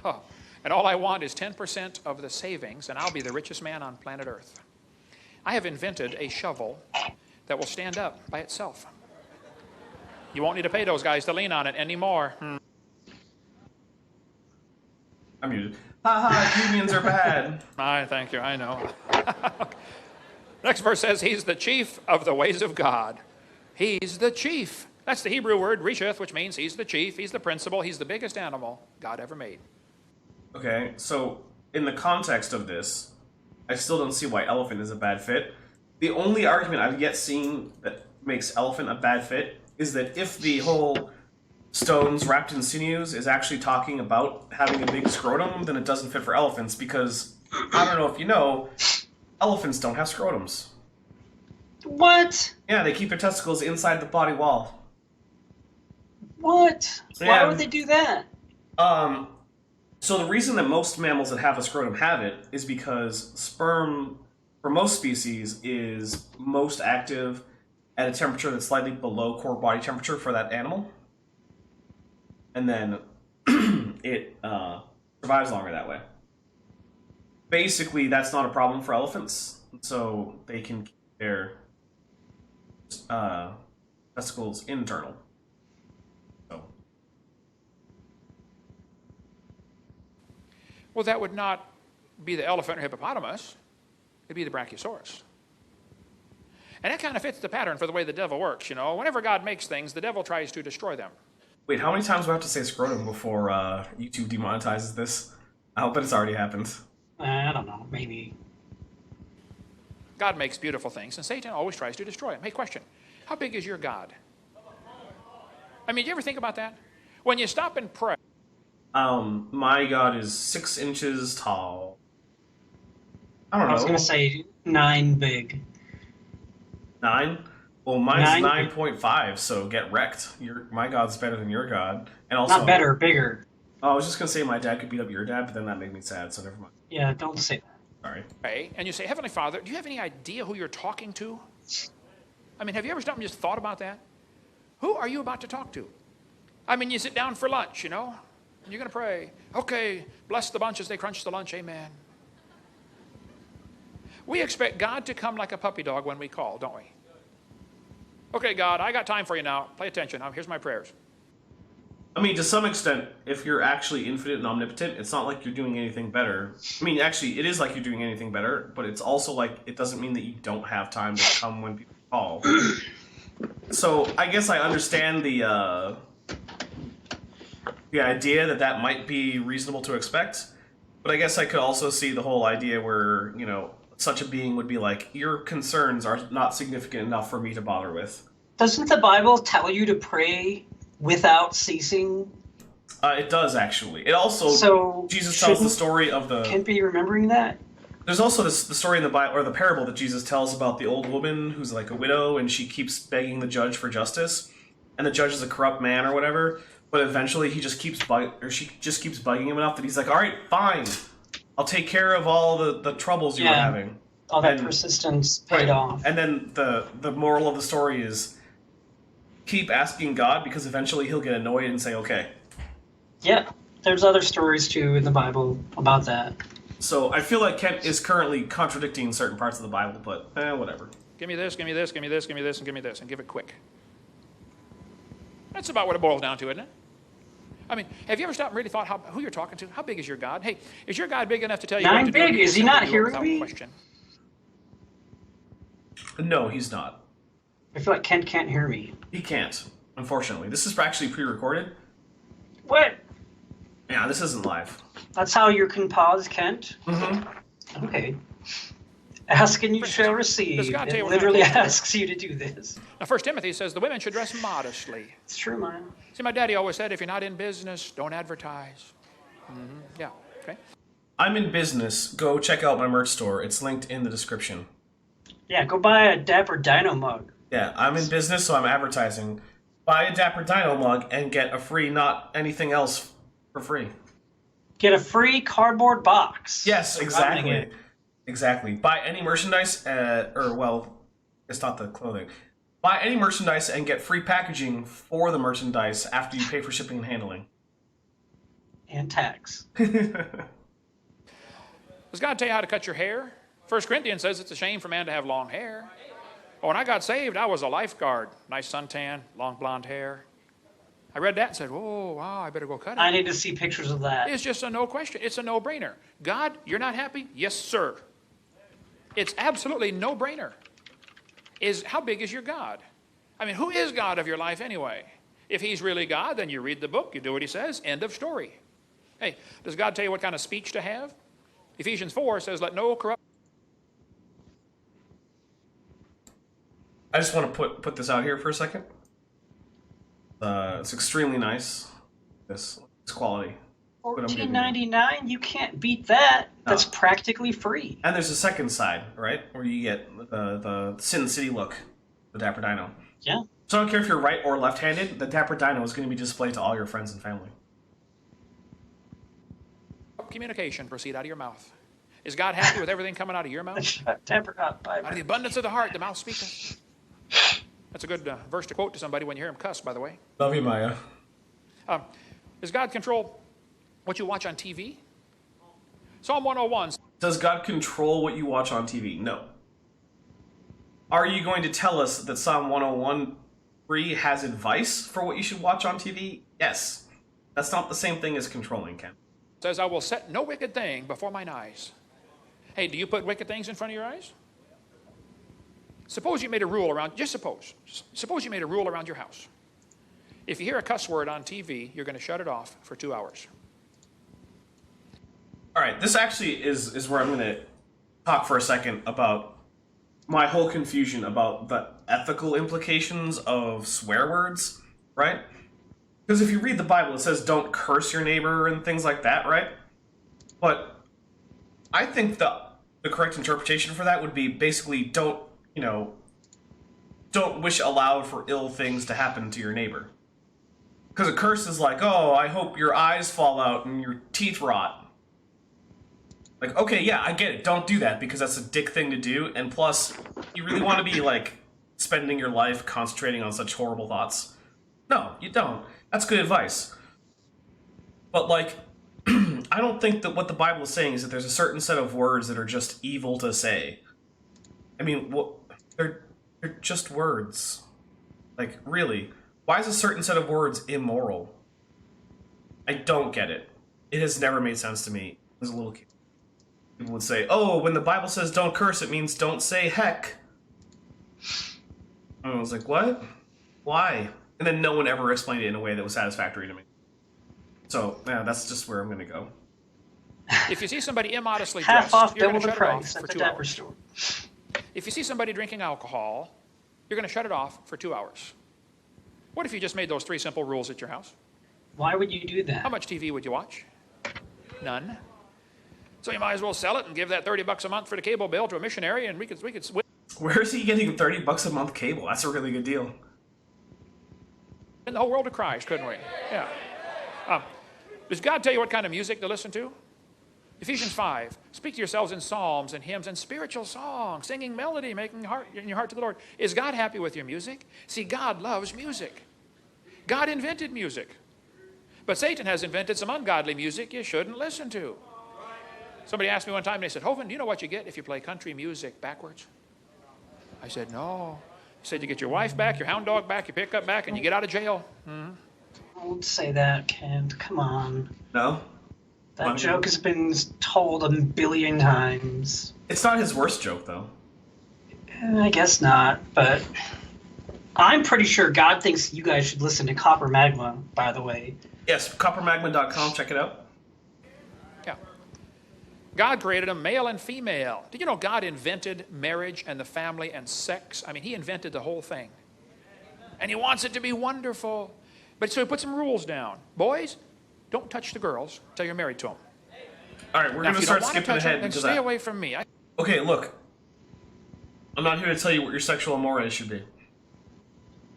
Speaker 4: Oh, and all I want is 10% of the savings, and I'll be the richest man on planet Earth. I have invented a shovel that will stand up by itself. You won't need to pay those guys to lean on it anymore.
Speaker 1: I'm muted. Haha, unions are bad.
Speaker 4: Thank you, I know. Next verse says, he's the chief of the ways of God. He's the chief. That's the Hebrew word, risheth, which means he's the chief, he's the principal, he's the biggest animal God ever made.
Speaker 1: Okay, so in the context of this, I still don't see why elephant is a bad fit. The only argument I've yet seen that makes elephant a bad fit is that if the whole stones wrapped in sinews is actually talking about having a big scrotum, then it doesn't fit for elephants because, I don't know if you know, elephants don't have scrotums.
Speaker 3: What?
Speaker 1: Yeah, they keep their testicles inside the body wall.
Speaker 3: What? Why
Speaker 1: Yeah.
Speaker 3: would they do that?
Speaker 1: So the reason that most mammals that have a scrotum have it is because sperm, for most species, is most active at a temperature that's slightly below core body temperature for that animal. And then it survives longer that way. Basically, that's not a problem for elephants, so they can keep their testicles internal. So.
Speaker 4: Well, that would not be the elephant or hippopotamus. It'd be the Brachiosaurus. And that kind of fits the pattern for the way the devil works, you know. Whenever God makes things, the devil tries to destroy them.
Speaker 1: Wait, how many times do I have to say scrotum before YouTube demonetizes this? I'll bet it's already happened.
Speaker 3: I don't know, maybe.
Speaker 4: God makes beautiful things, and Satan always tries to destroy them. Hey, question. How big is your God? I mean, do you ever think about that? When you stop and pray.
Speaker 1: My God is 6 inches tall. I don't know.
Speaker 3: I was going to say 9 big.
Speaker 1: 9? Well, mine's
Speaker 3: 9?
Speaker 1: 9.5, so get wrecked. My God's better than your God. And also,
Speaker 3: Not better, bigger.
Speaker 1: Oh, I was just going to say my dad could beat up your dad, but then that made me sad, so never mind.
Speaker 3: Yeah, don't say that.
Speaker 1: Sorry.
Speaker 4: Pray, and you say, Heavenly Father, do you have any idea who you're talking to? I mean, have you ever stopped and just thought about that? Who are you about to talk to? I mean, you sit down for lunch, you know, and you're going to pray. Okay, bless the bunch as they crunch the lunch, amen. We expect God to come like a puppy dog when we call, don't we? Okay, God, I got time for you now. Pay attention. Now, here's my prayers.
Speaker 1: I mean, to some extent, if you're actually infinite and omnipotent, it's not like you're doing anything better. I mean, actually, it is like you're doing anything better, but it's also like it doesn't mean that you don't have time to come when people call. So I guess I understand the idea that might be reasonable to expect, but I guess I could also see the whole idea where, you know, such a being would be like, your concerns are not significant enough for me to bother with.
Speaker 3: Doesn't the Bible tell you to pray without ceasing?
Speaker 1: It does, actually. It also,
Speaker 3: So
Speaker 1: Jesus tells the story of the...
Speaker 3: Can't be remembering that?
Speaker 1: There's also the story in the Bible, or the parable that Jesus tells about the old woman who's like a widow, and she keeps begging the judge for justice, and the judge is a corrupt man or whatever, but eventually she just keeps bugging him enough that he's like, all right, fine, I'll take care of all the troubles you were having.
Speaker 3: All that persistence paid off.
Speaker 1: And then the moral of the story is keep asking God, because eventually he'll get annoyed and say, okay.
Speaker 3: Yeah, there's other stories too in the Bible about that.
Speaker 1: So I feel like Kent is currently contradicting certain parts of the Bible, but whatever.
Speaker 4: Give me this, give me this, give me this, give me this, and give me this, and give it quick. That's about what it boils down to, isn't it? I mean, have you ever stopped and really thought who you're talking to? How big is your God? Hey, is your God big enough to tell you what to do?
Speaker 3: Big? Is he not hearing me?
Speaker 4: Question?
Speaker 1: No, he's not.
Speaker 3: I feel like Kent can't hear me.
Speaker 1: He can't, unfortunately. This is actually pre-recorded.
Speaker 3: What?
Speaker 1: Yeah, this isn't live.
Speaker 3: That's how you can pause, Kent?
Speaker 1: Mm-hmm.
Speaker 3: Okay. Ask and you shall receive.
Speaker 4: Does God tell
Speaker 3: It
Speaker 4: you what
Speaker 3: literally
Speaker 4: kind of-
Speaker 3: asks you to do this.
Speaker 4: Now, 1 Timothy says the women should dress modestly.
Speaker 3: It's true, man.
Speaker 4: See, my daddy always said, if you're not in business, don't advertise. Yeah, okay.
Speaker 1: I'm in business. Go check out my merch store. It's linked in the description.
Speaker 3: Yeah, go buy a Dapper Dino mug.
Speaker 1: Yeah, I'm in business, so I'm advertising. Buy a Dapper Dino mug and get a free not anything else for free.
Speaker 3: Get a free cardboard box.
Speaker 1: Yes,
Speaker 3: for running
Speaker 1: exactly.
Speaker 3: it.
Speaker 1: Exactly. Buy any merchandise, it's not the clothing. Buy any merchandise and get free packaging for the merchandise after you pay for shipping and handling.
Speaker 3: And tax.
Speaker 4: Does God tell you how to cut your hair? 1 Corinthians says it's a shame for man to have long hair. Oh, when I got saved, I was a lifeguard. Nice suntan, long blonde hair. I read that and said, oh, wow, I better go cut it.
Speaker 3: I need to see pictures of that.
Speaker 4: It's just a no question. It's a no-brainer. God, you're not happy? Yes, sir. It's absolutely no-brainer. How big is your God? I mean, who is God of your life anyway? If he's really God, then you read the book, you do what he says, end of story. Hey, does God tell you what kind of speech to have? Ephesians 4 says, let no corrupt...
Speaker 1: I just want to put this out here for a second. It's extremely nice. This quality.
Speaker 3: $14.99. You can't beat that. That's practically free.
Speaker 1: And there's a second side, right, where you get the Sin City look, the Dapper Dino.
Speaker 3: Yeah.
Speaker 1: So I don't care if you're right or left-handed. The Dapper Dino is going to be displayed to all your friends and family.
Speaker 4: Communication proceed out of your mouth. Is God happy with everything coming out of your mouth?
Speaker 3: Dapper up.
Speaker 4: Out of the abundance of the heart, the mouth speaketh. That's a good verse to quote to somebody when you hear him cuss, by the way.
Speaker 1: Love you, Maya.
Speaker 4: Does God control what you watch on TV? Psalm 101.
Speaker 1: Does God control what you watch on TV? No. Are you going to tell us that Psalm 101:3 has advice for what you should watch on TV? Yes. That's not the same thing as controlling, Ken.
Speaker 4: Says, I will set no wicked thing before mine eyes. Hey, do you put wicked things in front of your eyes? Suppose you made a rule around, just suppose you made a rule around your house. If you hear a cuss word on TV, you're going to shut it off for 2 hours.
Speaker 1: All right, this actually is where I'm going to talk for a second about my whole confusion about the ethical implications of swear words, right? Because if you read the Bible, it says don't curse your neighbor and things like that, right? But I think the correct interpretation for that would be basically don't wish aloud for ill things to happen to your neighbor. Because a curse is like, oh, I hope your eyes fall out and your teeth rot. Like, okay, yeah, I get it. Don't do that because that's a dick thing to do. And plus, you really want to be, like, spending your life concentrating on such horrible thoughts? No, you don't. That's good advice. But, like, I don't think that what the Bible is saying is that there's a certain set of words that are just evil to say. I mean, they're just words. Like, really? Why is a certain set of words immoral? I don't get it. It has never made sense to me as a little kid. People would say, oh, when the Bible says don't curse, it means don't say heck. And I was like, what? Why? And then no one ever explained it in a way that was satisfactory to me. So, yeah, that's just where I'm going to go.
Speaker 4: If you see somebody immodestly
Speaker 3: Half
Speaker 4: dressed,
Speaker 3: off
Speaker 4: you're going
Speaker 3: double
Speaker 4: to
Speaker 3: the
Speaker 4: shut it off
Speaker 3: price at
Speaker 4: for
Speaker 3: the
Speaker 4: 2
Speaker 3: Dapper
Speaker 4: hours.
Speaker 3: store.
Speaker 4: If you see somebody drinking alcohol, you're going to shut it off for 2 hours. What if you just made those 3 simple rules at your house?
Speaker 3: Why would you do that?
Speaker 4: How much TV would you watch? None. So you might as well sell it and give that $30 a month for the cable bill to a missionary, and we could
Speaker 1: Where is he getting $30 a month cable? That's a really good deal.
Speaker 4: in the whole world of Christ, couldn't we? Yeah. Does God tell you what kind of music to listen to? Ephesians 5, speak to yourselves in psalms and hymns and spiritual songs, singing melody, making in your heart to the Lord. Is God happy with your music? See, God loves music. God invented music. But Satan has invented some ungodly music you shouldn't listen to. Somebody asked me one time, and they said, Hovind, do you know what you get if you play country music backwards? I said, no. He said, you get your wife back, your hound dog back, your pickup back, and you get out of jail.
Speaker 3: Don't say that, Kent. Come on.
Speaker 1: No?
Speaker 3: That joke has been told a billion times.
Speaker 1: It's not his worst joke, though.
Speaker 3: I guess not, but I'm pretty sure God thinks you guys should listen to Copper Magma, by the way.
Speaker 1: Yes, coppermagma.com. Check it out.
Speaker 4: Yeah. God created them male and female. Did you know God invented marriage and the family and sex? I mean, he invented the whole thing. And he wants it to be wonderful. But so he put some rules down. Boys, don't touch the girls until you're married to them.
Speaker 1: All right, we're going to start skipping ahead
Speaker 4: then
Speaker 1: because
Speaker 4: stay away from me.
Speaker 1: Okay, look. I'm not here to tell you what your sexual mores should be.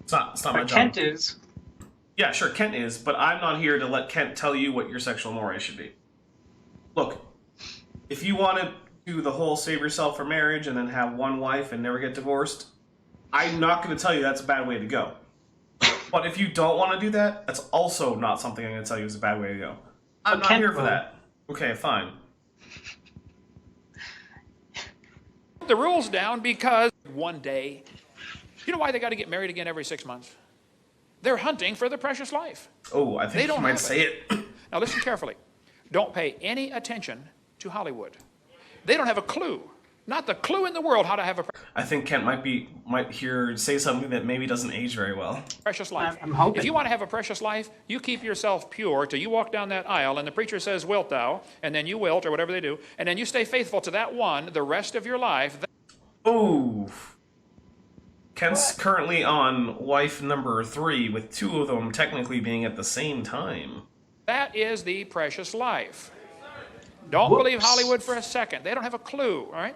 Speaker 1: It's not my job.
Speaker 3: Kent is.
Speaker 1: Yeah, sure, Kent is, but I'm not here to let Kent tell you what your sexual mores should be. Look, if you want to do the whole save yourself for marriage and then have one wife and never get divorced, I'm not going to tell you that's a bad way to go. But if you don't want to do that, that's also not something I'm going to tell you is a bad way to go. I'm not here for that. Okay, fine.
Speaker 4: The rules down because one day, you know why they got to get married again every 6 months? They're hunting for the precious life.
Speaker 1: Oh, I think you might say it.
Speaker 4: Now listen carefully. Don't pay any attention to Hollywood. They don't have a clue, not the clue in the world how to have a
Speaker 1: I think Kent might say something that maybe doesn't age very well.
Speaker 4: precious life.
Speaker 3: I'm hoping.
Speaker 4: If you want to have a precious life, you keep yourself pure till you walk down that aisle and the preacher says, wilt thou, and then you wilt, or whatever they do, and then you stay faithful to that one the rest of your life.
Speaker 1: Oh. Kent's currently on wife number 3, with 2 of them technically being at the same time.
Speaker 4: That is the precious life. Don't believe Hollywood for a second. They don't have a clue, all right?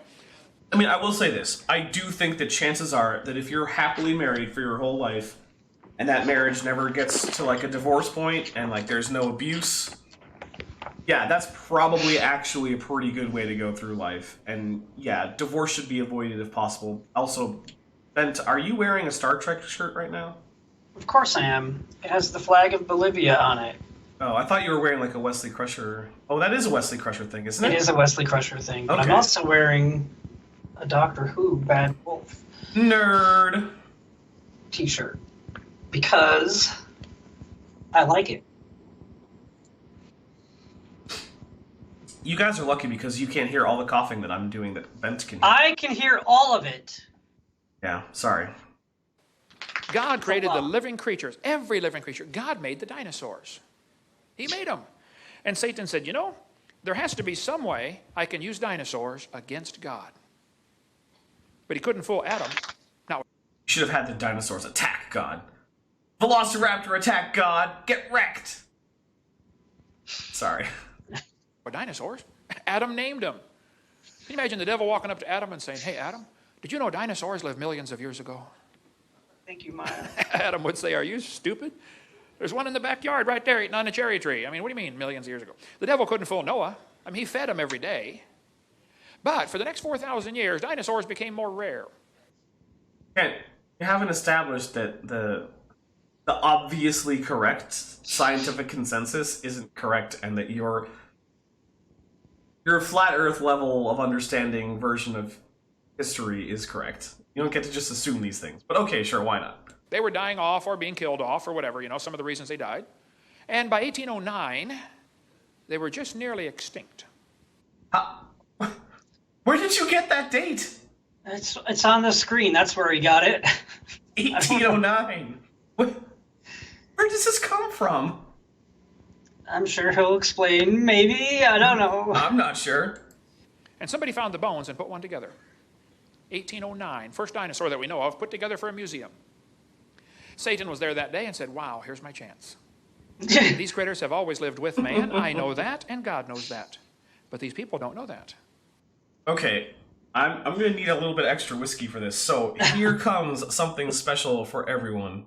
Speaker 1: I mean, I will say this. I do think that chances are that if you're happily married for your whole life, and that marriage never gets to, like, a divorce point, and, like, there's no abuse, yeah, that's probably actually a pretty good way to go through life. And, yeah, divorce should be avoided if possible. Also, Bent, are you wearing a Star Trek shirt right now?
Speaker 3: Of course I am. It has the flag of Bolivia on it.
Speaker 1: Oh, I thought you were wearing like a Wesley Crusher. Oh, that is a Wesley Crusher thing, isn't it?
Speaker 3: It is a Wesley Crusher thing. But
Speaker 1: Okay.
Speaker 3: I'm also wearing a Doctor Who Bad Wolf
Speaker 1: Nerd.
Speaker 3: t-shirt. Because I like it.
Speaker 1: You guys are lucky because you can't hear all the coughing that I'm doing that Bent can hear.
Speaker 3: I can hear all of it.
Speaker 1: Yeah, sorry.
Speaker 4: God created the living creatures, every living creature. God made the dinosaurs. He made them. And Satan said, you know, there has to be some way I can use dinosaurs against God. But he couldn't fool Adam. Now,
Speaker 1: You should have had the dinosaurs attack God. Velociraptor attack God. Get wrecked. Sorry.
Speaker 4: what dinosaurs? Adam named them. Can you imagine the devil walking up to Adam and saying, hey, Adam, did you know dinosaurs lived millions of years ago?
Speaker 3: Thank you, Maya.
Speaker 4: Adam would say, are you stupid? There's one in the backyard right there eating on a cherry tree. I mean, what do you mean millions of years ago? The devil couldn't fool Noah. I mean, he fed him every day. But for the next 4,000 years, dinosaurs became more rare.
Speaker 1: Kent, you haven't established that the obviously correct scientific consensus isn't correct, and that your flat Earth level of understanding version of history is correct. You don't get to just assume these things. But okay, sure, why not?
Speaker 4: They were dying off or being killed off or whatever, you know, some of the reasons they died. And by 1809, they were just nearly extinct.
Speaker 1: Where did you get that date?
Speaker 3: It's on the screen. That's where he got it.
Speaker 1: 1809. Where does this come from?
Speaker 3: I'm sure he'll explain. Maybe. I don't know.
Speaker 1: I'm not sure.
Speaker 4: And somebody found the bones and put one together. 1809, first dinosaur that we know of, put together for a museum. Satan was there that day and said, wow, here's my chance. These critters have always lived with man. I know that, and God knows that. But these people don't know that.
Speaker 1: Okay, I'm going to need a little bit extra whiskey for this. So here comes something special for everyone.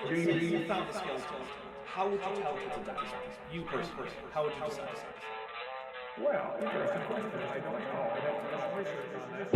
Speaker 5: You found the skeleton. How would you tell it's a dinosaur? You personally, how would you decide?
Speaker 2: Well, interesting question. I don't know. I'd have to do some research on that.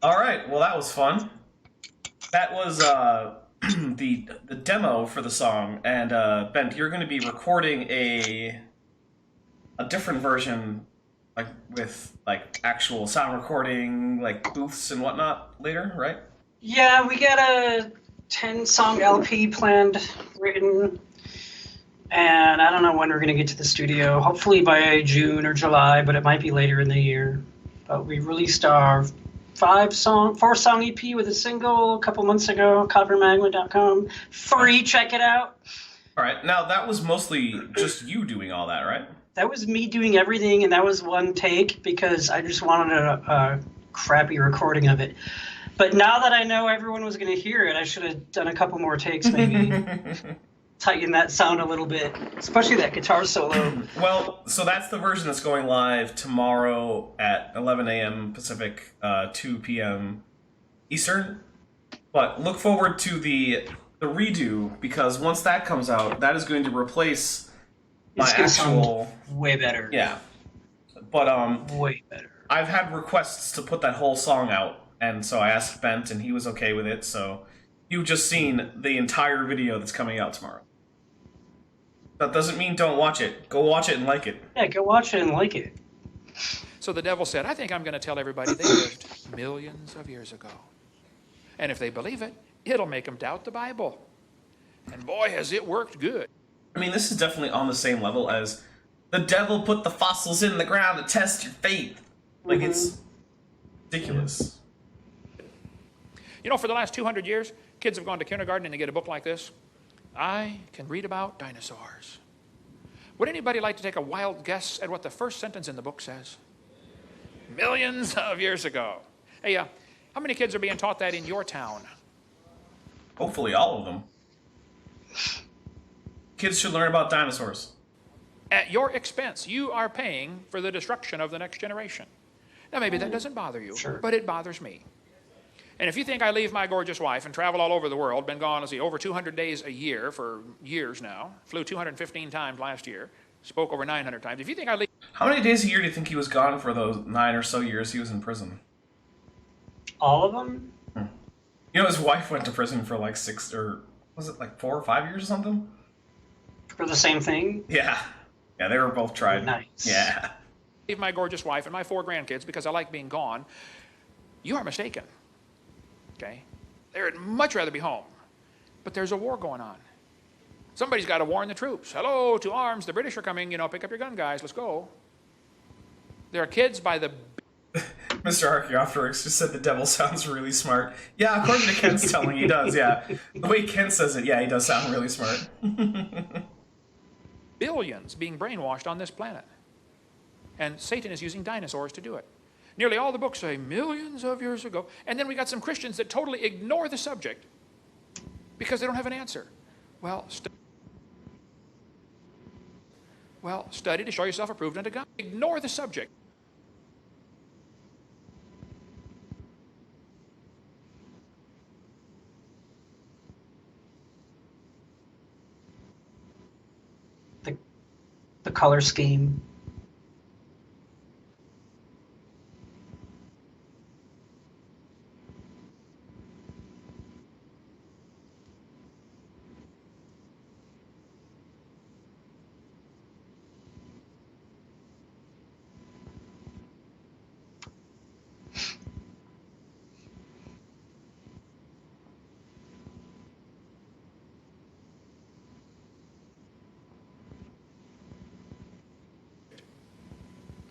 Speaker 1: All right. Well, that was fun. That was the demo for the song, and Ben, you're going to be recording a different version, like with like actual sound recording, like booths and whatnot later, right?
Speaker 3: Yeah, we got a 10-song LP planned, written, and I don't know when we're going to get to the studio. Hopefully by June or July, but it might be later in the year. But we released our 4-song EP with a single a couple months ago, coppermagma.com. Free, check it out.
Speaker 1: All right. Now, that was mostly just you doing all that, right?
Speaker 3: That was me doing everything, and that was one take because I just wanted a crappy recording of it. But now that I know everyone was going to hear it, I should have done a couple more takes, maybe. Tighten that sound a little bit, especially that guitar solo.
Speaker 1: Well, so that's the version that's going live tomorrow at 11 a.m. Pacific, 2 p.m. Eastern. But look forward to the redo, because once that comes out, that is going to replace my actual...
Speaker 3: way better.
Speaker 1: Yeah. But,
Speaker 3: way better.
Speaker 1: I've had requests to put that whole song out, and so I asked Bent, and he was okay with it, so you've just seen the entire video that's coming out tomorrow. That doesn't mean don't watch it. Go watch it and like it.
Speaker 3: Yeah, go watch it and like it.
Speaker 4: So the devil said, I think I'm going to tell everybody they lived millions of years ago. And if they believe it, it'll make them doubt the Bible. And boy, has it worked good.
Speaker 1: I mean, this is definitely on the same level as the devil put the fossils in the ground to test your faith. Like, it's ridiculous.
Speaker 4: You know, for the last 200 years, kids have gone to kindergarten and they get a book like this. I can read about dinosaurs. Would anybody like to take a wild guess at what the first sentence in the book says? Millions of years ago. Hey, how many kids are being taught that in your town?
Speaker 1: Hopefully all of them. Kids should learn about dinosaurs.
Speaker 4: At your expense, you are paying for the destruction of the next generation. Now, maybe that doesn't bother you, but it bothers me. And if you think I leave my gorgeous wife and travel all over the world, been gone, over 200 days a year for years now, flew 215 times last year, spoke over 900 times. If you think I leave...
Speaker 1: How many days a year do you think he was gone for those 9 or so years he was in prison?
Speaker 3: All of them?
Speaker 1: You know, his wife went to prison for like 6 or... was it like 4 or 5 years or something?
Speaker 3: For the same thing?
Speaker 1: Yeah. Yeah, they were both tried.
Speaker 3: Nice.
Speaker 1: Yeah.
Speaker 4: Leave my gorgeous wife and my 4 grandkids because I like being gone. You are mistaken. Okay? They'd much rather be home. But there's a war going on. Somebody's got to warn the troops. Hello, to arms. The British are coming. You know, pick up your gun, guys. Let's go. There are kids by the...
Speaker 1: Mr. Archaeopteryx just said the devil sounds really smart. Yeah, according to Ken's telling, he does, yeah. The way Ken says it, yeah, he does sound really smart.
Speaker 4: billions being brainwashed on this planet. And Satan is using dinosaurs to do it. Nearly all the books say millions of years ago. And then we got some Christians that totally ignore the subject because they don't have an answer. Well, study to show yourself approved unto God. Ignore the subject.
Speaker 3: The color scheme.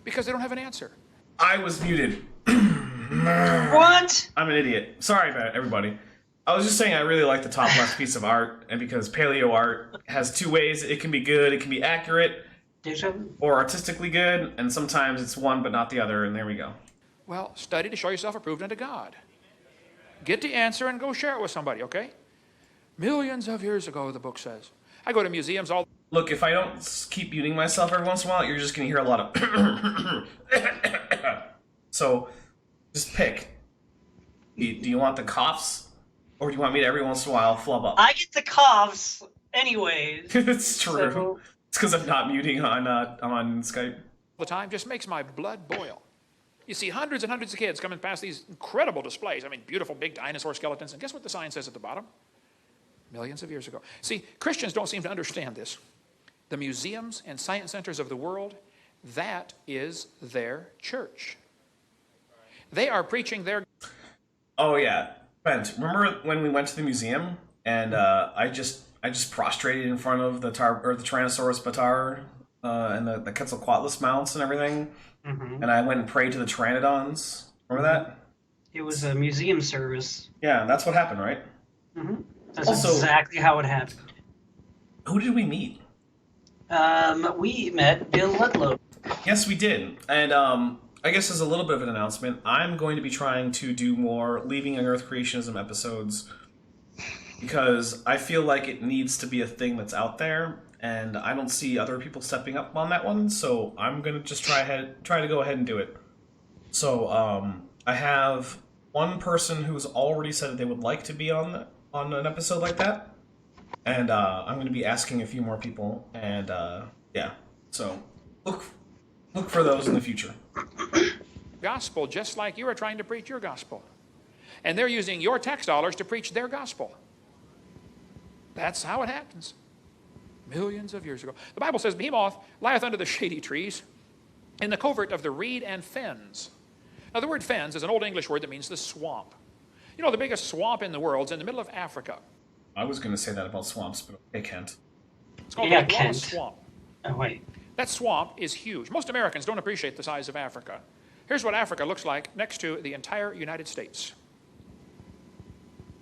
Speaker 4: Because they don't have an answer.
Speaker 1: I was muted.
Speaker 3: What?
Speaker 1: I'm an idiot. Sorry about it, everybody. I was just saying I really like the top left piece of art, and because paleo art has two ways. It can be good, it can be accurate, or artistically good, and sometimes it's one but not the other, and there we go.
Speaker 4: Well, study to show yourself approved unto God. Get the answer and go share it with somebody, okay? Millions of years ago, the book says. I go to museums all...
Speaker 1: Look, if I don't keep muting myself every once in a while, you're just going to hear a lot of... So, just pick. Do you want the coughs? Or do you want me to every once in a while flub up?
Speaker 3: I get the coughs anyways.
Speaker 1: It's true.
Speaker 3: So...
Speaker 1: It's because I'm not muting on Skype.
Speaker 4: the time just makes my blood boil. You see hundreds and hundreds of kids coming past these incredible displays. I mean, beautiful big dinosaur skeletons. And guess what the sign says at the bottom? Millions of years ago. See, Christians don't seem to understand this. The museums and science centers of the world, that is their church. They are preaching their...
Speaker 1: Oh yeah, Bent. Remember when we went to the museum and I just prostrated in front of the Tyrannosaurus Bataar and the Quetzalcoatlus mounts and everything, and I went and prayed to the Pteranodons. Remember that?
Speaker 3: It was a museum service.
Speaker 1: Yeah, that's what happened, right?
Speaker 3: That's
Speaker 1: Also-
Speaker 3: exactly how it happened.
Speaker 1: Who did we meet?
Speaker 3: We met Bill Ludlow.
Speaker 1: Yes, we did. And I guess as a little bit of an announcement, I'm going to be trying to do more Leaving on Earth creationism episodes because I feel like it needs to be a thing that's out there, and I don't see other people stepping up on that one, so I'm going to just try to go ahead and do it. So I have one person who's already said that they would like to be on an episode like that, and I'm going to be asking a few more people, and yeah, so look for those in the future.
Speaker 4: gospel just like you are trying to preach your gospel. And they're using your tax dollars to preach their gospel. That's how it happens. Millions of years ago. The Bible says, Behemoth lieth under the shady trees in the covert of the reed and fens. Now the word fens is an old English word that means the swamp. You know, the biggest swamp in the world is in the middle of Africa.
Speaker 1: I was going to say that about swamps, but okay, Kent.
Speaker 4: It's called
Speaker 3: Yeah,
Speaker 4: the Loch
Speaker 3: Kent.
Speaker 4: Ness Swamp.
Speaker 3: Oh, wait.
Speaker 4: That swamp is huge. Most Americans don't appreciate the size of Africa. Here's what Africa looks like next to the entire United States.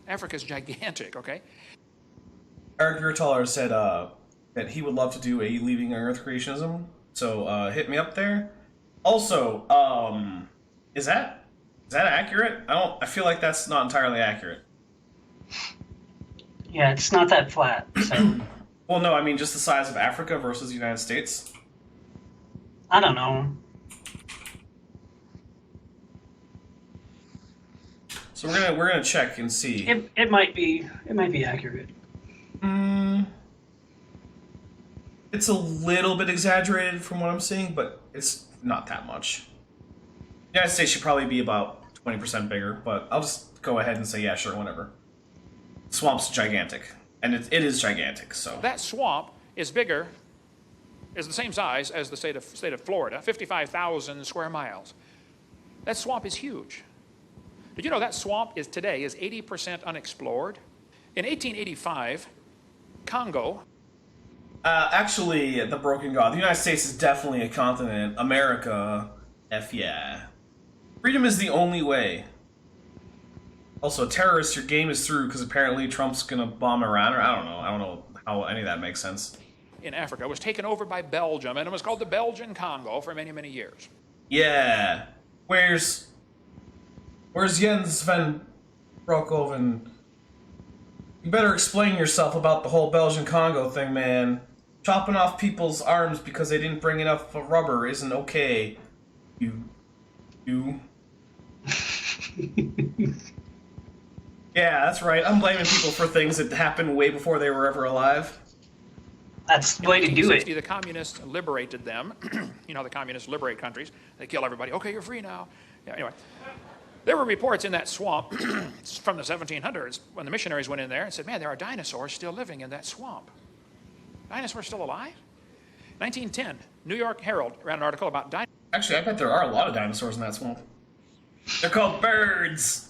Speaker 4: Africa's gigantic, okay?
Speaker 1: Eric Viertaler said that he would love to do a Leaving on Earth creationism, so hit me up there. Also, is that accurate? I feel like that's not entirely accurate.
Speaker 3: Yeah, it's not that flat. So
Speaker 1: Well, no, I mean just the size of Africa versus the United States.
Speaker 3: I don't know.
Speaker 1: So we're gonna check and see.
Speaker 3: It might be accurate.
Speaker 1: It's a little bit exaggerated from what I'm seeing, but it's not that much. The United States should probably be about 20% bigger, but I'll just go ahead and say, yeah, sure, whatever. Swamp's gigantic, and it is gigantic, so...
Speaker 4: That swamp is bigger, is the same size as the state of Florida, 55,000 square miles. That swamp is huge. Did you know that swamp today is 80% unexplored? In 1885, Congo...
Speaker 1: actually, the Broken God. The United States is definitely a continent. America, F yeah. Freedom is the only way. Also, terrorists, your game is through because apparently Trump's gonna bomb Iran, or I don't know how any of that makes sense.
Speaker 4: in Africa was taken over by Belgium, and it was called the Belgian Congo for many, many years.
Speaker 1: Yeah. Where's Jens van Broekhoven? You better explain yourself about the whole Belgian Congo thing, man. Chopping off people's arms because they didn't bring enough rubber isn't okay. You. Yeah, that's right. I'm blaming people for things that happened way before they were ever alive.
Speaker 3: That's the way to do it.
Speaker 4: The communists liberated them. You know, the communists liberate countries. They kill everybody. Okay, you're free now. Yeah, anyway. There were reports in that swamp from the 1700s when the missionaries went in there and said, man, there are dinosaurs still living in that swamp. Dinosaurs still alive? 1910, New York Herald ran an article about dinosaurs.
Speaker 1: Actually, I bet there are a lot of dinosaurs in that swamp. They're called birds.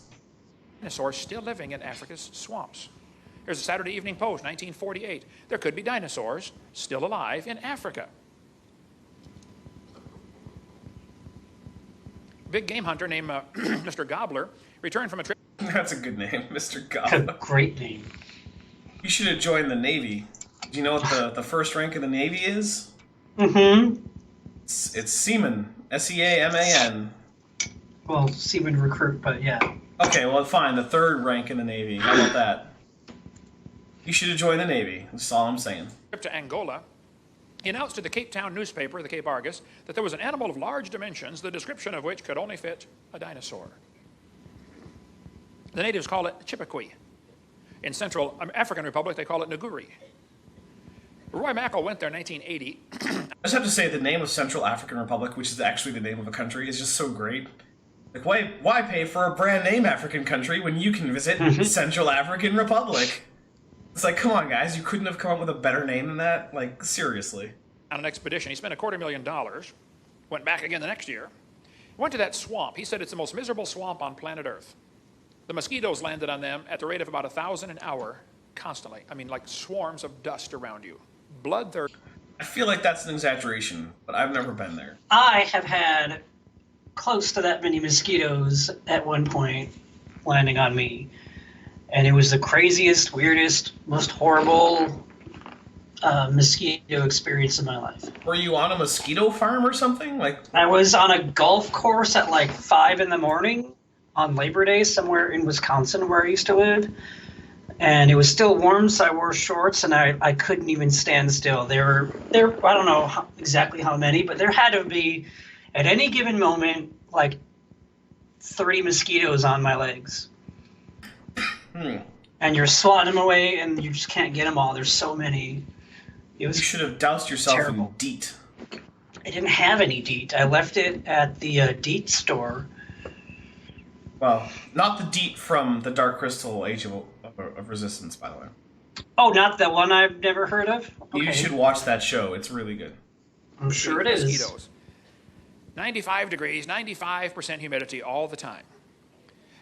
Speaker 4: Dinosaurs still living in Africa's swamps. Here's a Saturday Evening Post, 1948. There could be dinosaurs still alive in Africa. Big game hunter named Mr. Gobbler returned from a trip.
Speaker 1: That's a good name, Mr.
Speaker 3: A
Speaker 1: Gobb.
Speaker 3: great name.
Speaker 1: You should have joined the Navy. Do you know what the first rank of the Navy is?
Speaker 3: Mm-hmm.
Speaker 1: It's Seaman. S-E-A-M-A-N.
Speaker 3: Well, seaman recruit, but yeah.
Speaker 1: Okay, well, fine. The third rank in the Navy. How about that? You should have joined the Navy. That's all I'm saying.
Speaker 4: To Angola, he announced to the Cape Town newspaper, the Cape Argus, that there was an animal of large dimensions, the description of which could only fit a dinosaur. The natives call it Chippequi. In Central African Republic, they call it Nguri. Roy Mackal went there in 1980.
Speaker 1: I just have to say the name of Central African Republic, which is actually the name of a country, is just so great. Like, why pay for a brand name African country when you can visit Central African Republic? It's like, come on, guys, you couldn't have come up with a better name than that? Like, seriously.
Speaker 4: On an expedition. He spent $250,000, went back again the next year, went to that swamp. He said it's the most miserable swamp on planet Earth. The mosquitoes landed on them at the rate of about 1,000 an hour constantly. I mean, like swarms of dust around you. Bloodthirst.
Speaker 1: I feel like that's an exaggeration, but I've never been there.
Speaker 3: I have had close to that many mosquitoes at one point landing on me. And it was the craziest, weirdest, most horrible mosquito experience of my life.
Speaker 1: Were you on a mosquito farm or something? Like,
Speaker 3: I was on a golf course at like 5 in the morning on Labor Day somewhere in Wisconsin where I used to live. And it was still warm, so I wore shorts, and I couldn't even stand still. There, I don't know exactly how many, but there had to be, at any given moment, like 30 mosquitoes on my legs. And you're swatting them away, and you just can't get them all. There's so many. It was
Speaker 1: you should have doused yourself
Speaker 3: terrible.
Speaker 1: in DEET.
Speaker 3: I didn't have any DEET. I left it at the DEET store.
Speaker 1: Well, not the DEET from the Dark Crystal Age of Resistance, by the way.
Speaker 3: Oh, not the one I've never heard of? Okay.
Speaker 1: You should watch that show. It's really good.
Speaker 3: I'm sure it is.
Speaker 4: Mosquitoes. 95 degrees, 95% humidity all the time.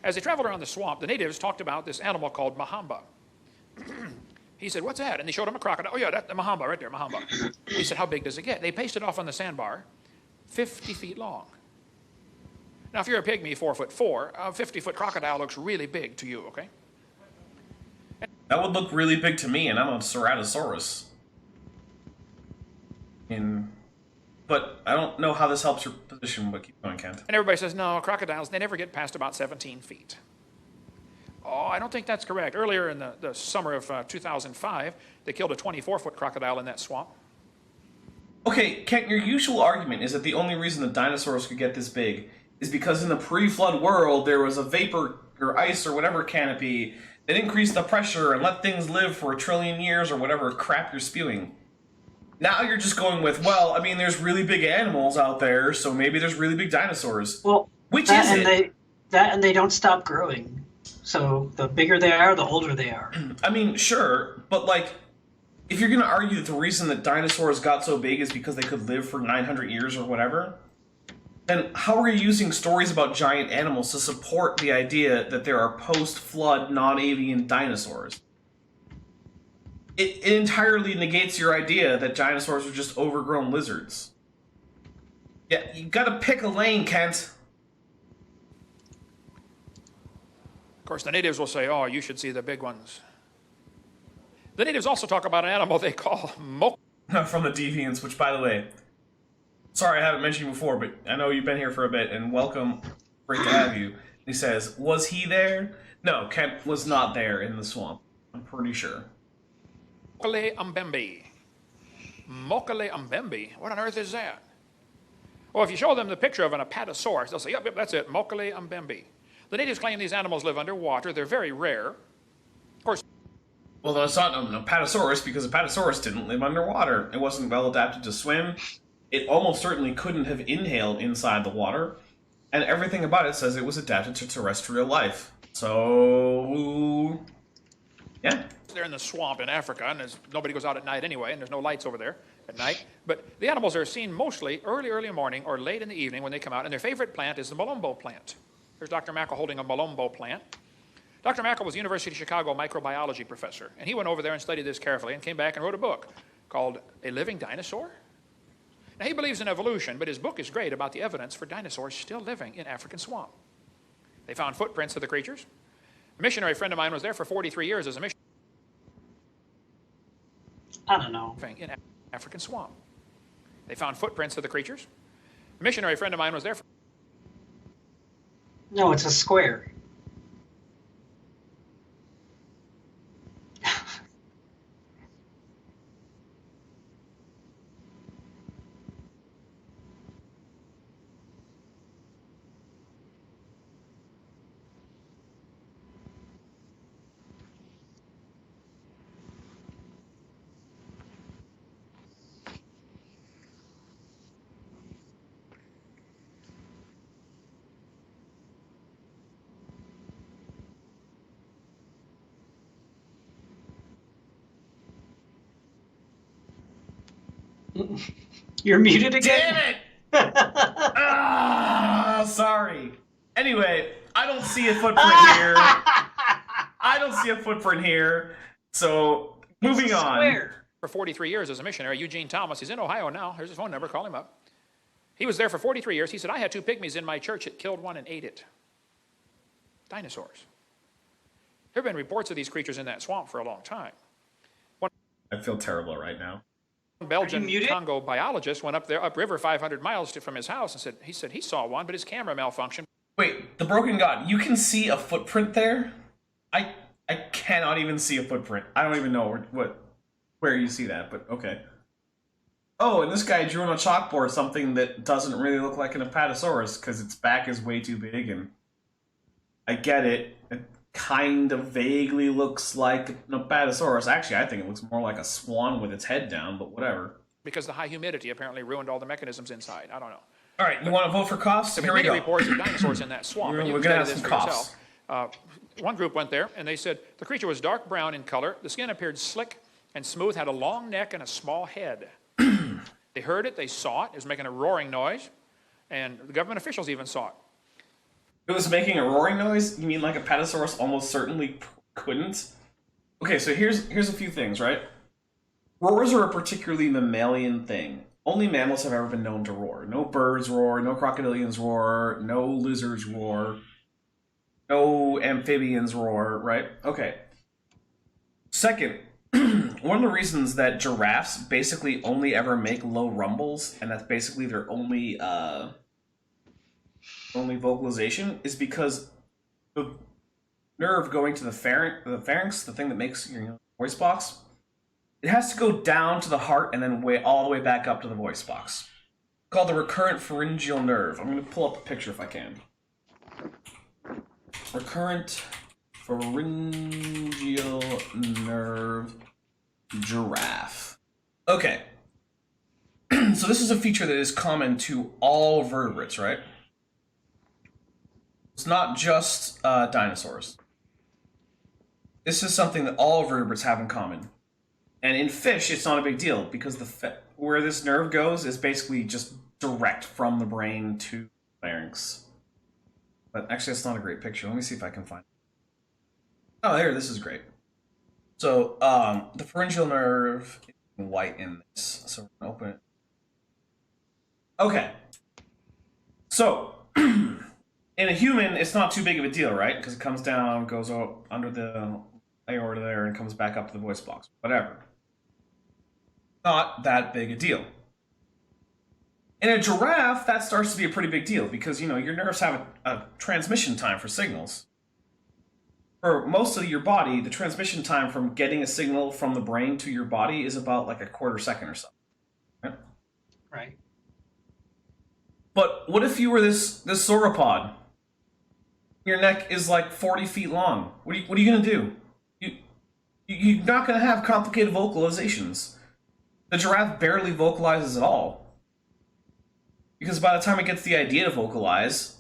Speaker 4: As they traveled around the swamp, the natives talked about this animal called Mahamba. He said, "What's that?" And they showed him a crocodile. "Oh, yeah, that's the Mahamba right there, Mahamba." He said, "How big does it get?" They pasted off on the sandbar, 50 feet long. Now, if you're a pygmy, 4'4", a 50-foot crocodile looks really big to you, okay?
Speaker 1: That would look really big to me, and I'm a Ceratosaurus. But I don't know how this helps your position, but keep going, Kent.
Speaker 4: And everybody says, no, crocodiles, they never get past about 17 feet. Oh, I don't think that's correct. Earlier in the summer of 2005, they killed a 24-foot crocodile in that swamp.
Speaker 1: Okay, Kent, your usual argument is that the only reason the dinosaurs could get this big is because in the pre-flood world there was a vapor or ice or whatever canopy that increased the pressure and let things live for 1 trillion years or whatever crap you're spewing. Now you're just going with, well, I mean, there's really big animals out there, so maybe there's really big dinosaurs.
Speaker 3: Well,
Speaker 1: which is it?
Speaker 3: And they don't stop growing. So the bigger they are, the older they are.
Speaker 1: I mean, sure, but like, if you're going to argue that the reason that dinosaurs got so big is because they could live for 900 years or whatever, then how are you using stories about giant animals to support the idea that there are post-flood non-avian dinosaurs? It entirely negates your idea that dinosaurs are just overgrown lizards. Yeah, you gotta pick a lane, Kent.
Speaker 4: Of course, the natives will say, oh, you should see the big ones. The natives also talk about an animal they call
Speaker 1: From the Deviants, which, by the way, sorry I haven't mentioned you before, but I know you've been here for a bit, and welcome. Great to have you. He says, was he there? No, Kent was not there in the swamp. I'm pretty sure.
Speaker 4: Mokele Mbembe. Mokele Mbembe? What on earth is that? Well, if you show them the picture of an apatosaurus, they'll say, yep, that's it, Mokele Mbembe. The natives claim these animals live underwater. They're very rare. Of course.
Speaker 1: Well, it's not an apatosaurus because apatosaurus didn't live underwater. It wasn't well adapted to swim. It almost certainly couldn't have inhaled inside the water. And everything about it says it was adapted to terrestrial life. So, yeah.
Speaker 4: They're in the swamp in Africa, and nobody goes out at night anyway, and there's no lights over there at night. But the animals are seen mostly early morning or late in the evening when they come out, and their favorite plant is the Malombo plant. There's Dr. Mackal holding a Malombo plant. Dr. Mackal was a University of Chicago microbiology professor, and he went over there and studied this carefully and came back and wrote a book called A Living Dinosaur. Now, he believes in evolution, but his book is great about the evidence for dinosaurs still living in African swamp. They found footprints of the creatures. A missionary friend of mine was there for 43 years as a missionary.
Speaker 3: I don't know.
Speaker 4: In African swamp. They found footprints of the creatures. A missionary friend of mine was there for...
Speaker 3: No, it's a square. You're muted
Speaker 1: Damn
Speaker 3: again?
Speaker 1: it! Sorry. Anyway, I don't see a footprint here. I don't see a footprint here. So, moving on.
Speaker 3: Square.
Speaker 4: For 43 years as a missionary, Eugene Thomas, he's in Ohio now. Here's his phone number, call him up. He was there for 43 years. He said, I had 2 pygmies in my church that killed one and ate it. Dinosaurs. There have been reports of these creatures in that swamp for a long time.
Speaker 1: I feel terrible right now.
Speaker 4: One Belgian Congo biologist went up there, upriver 500 miles from his house and said he saw one, but his camera malfunctioned.
Speaker 1: Wait, the Broken God, you can see a footprint there? I cannot even see a footprint. I don't even know where you see that, but okay. Oh, and this guy drew on a chalkboard something that doesn't really look like an Apatosaurus because its back is way too big, and I get it. It kind of vaguely looks like an Apatosaurus. Actually, I think it looks more like a swan with its head down, but whatever.
Speaker 4: Because the high humidity apparently ruined all the mechanisms inside. I don't know.
Speaker 1: All right, you want to vote for coughs? Here we go.
Speaker 4: Reports of dinosaurs in that swamp.
Speaker 1: We're going to have some coughs.
Speaker 4: One group went there, and they said the creature was dark brown in color. The skin appeared slick and smooth, had a long neck and a small head. They heard it, they saw it. It was making a roaring noise, and the government officials even saw it.
Speaker 1: It was making a roaring noise? You mean like a Apatosaurus almost certainly couldn't? Okay, so here's a few things, right? Roars are a particularly mammalian thing. Only mammals have ever been known to roar. No birds roar, no crocodilians roar, no lizards roar, no amphibians roar, right? Okay. Second, one of the reasons that giraffes basically only ever make low rumbles, and that's basically their only vocalization, is because the nerve going to the pharynx, the thing that makes your voice box, it has to go down to the heart and then all the way back up to the voice box. Called the recurrent pharyngeal nerve. I'm going to pull up a picture if I can. Recurrent pharyngeal nerve giraffe. Okay. So this is a feature that is common to all vertebrates, right? It's not just dinosaurs. This is something that all vertebrates have in common. And in fish, it's not a big deal because where this nerve goes is basically just direct from the brain to the pharynx. But actually, that's not a great picture. Let me see if I can find it. Oh, there, this is great. So, the pharyngeal nerve is white in this. So, we're going to open it. Okay. So, in a human, it's not too big of a deal, right? Because it comes down, goes under the aorta there, and comes back up to the voice box. Whatever. Not that big a deal. In a giraffe, that starts to be a pretty big deal because, your nerves have a transmission time for signals. For most of your body, the transmission time from getting a signal from the brain to your body is about like a quarter second or so.
Speaker 3: Right.
Speaker 1: But what if you were this sauropod? Your neck is like 40 feet long. What are you going to do? You're not going to have complicated vocalizations. The giraffe barely vocalizes at all. Because by the time it gets the idea to vocalize,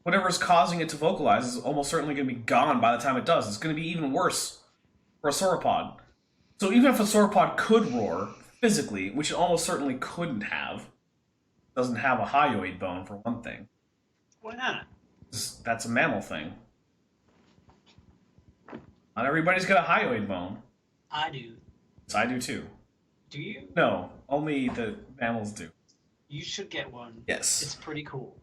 Speaker 1: whatever's causing it to vocalize is almost certainly going to be gone by the time it does. It's going to be even worse for a sauropod. So even if a sauropod could roar physically, which it almost certainly couldn't have, it doesn't have a hyoid bone for one thing.
Speaker 3: Why not?
Speaker 1: That's a mammal thing. Not everybody's got a hyoid bone.
Speaker 3: I do.
Speaker 1: Yes, I do too.
Speaker 3: Do you?
Speaker 1: No, only the mammals do.
Speaker 3: You should get one.
Speaker 1: Yes.
Speaker 3: It's pretty cool.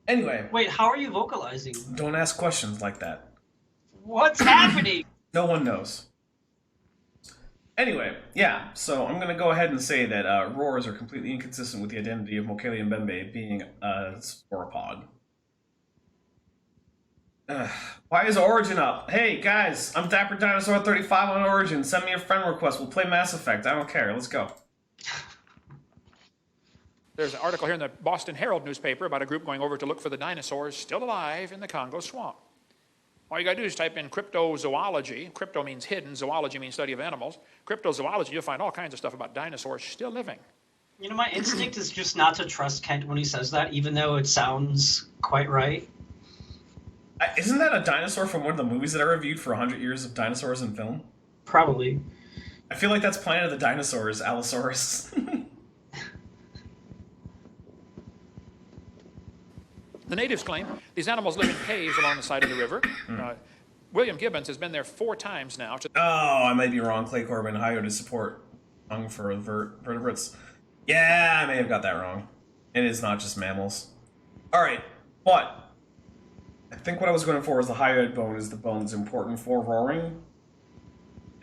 Speaker 1: Anyway.
Speaker 3: Wait, how are you vocalizing?
Speaker 1: Don't ask questions like that.
Speaker 3: What's happening?
Speaker 1: No one knows. Anyway, yeah, so I'm going to go ahead and say that roars are completely inconsistent with the identity of Mokele Mbembe being a sauropod. Why is Origin up? Hey, guys, I'm Dapper Dinosaur 35 on Origin. Send me a friend request. We'll play Mass Effect. I don't care. Let's go.
Speaker 4: There's an article here in the Boston Herald newspaper about a group going over to look for the dinosaurs still alive in the Congo swamp. All you got to do is type in cryptozoology. Crypto means hidden. Zoology means study of animals. Cryptozoology, you'll find all kinds of stuff about dinosaurs still living.
Speaker 3: My instinct is just not to trust Kent when he says that, even though it sounds quite right.
Speaker 1: Isn't that a dinosaur from one of the movies that I reviewed for 100 years of dinosaurs in film?
Speaker 3: Probably.
Speaker 1: I feel like that's Planet of the Dinosaurs, Allosaurus.
Speaker 4: The natives claim these animals live in caves along the side of the river. William Gibbons has been there 4 times now.
Speaker 1: Oh, I might be wrong. Clay Corbin, higher to support hung for vertebrates. Yeah, I may have got that wrong. It is not just mammals. Alright, but I think what I was going for was the hyoid bone is the bone that's important for roaring.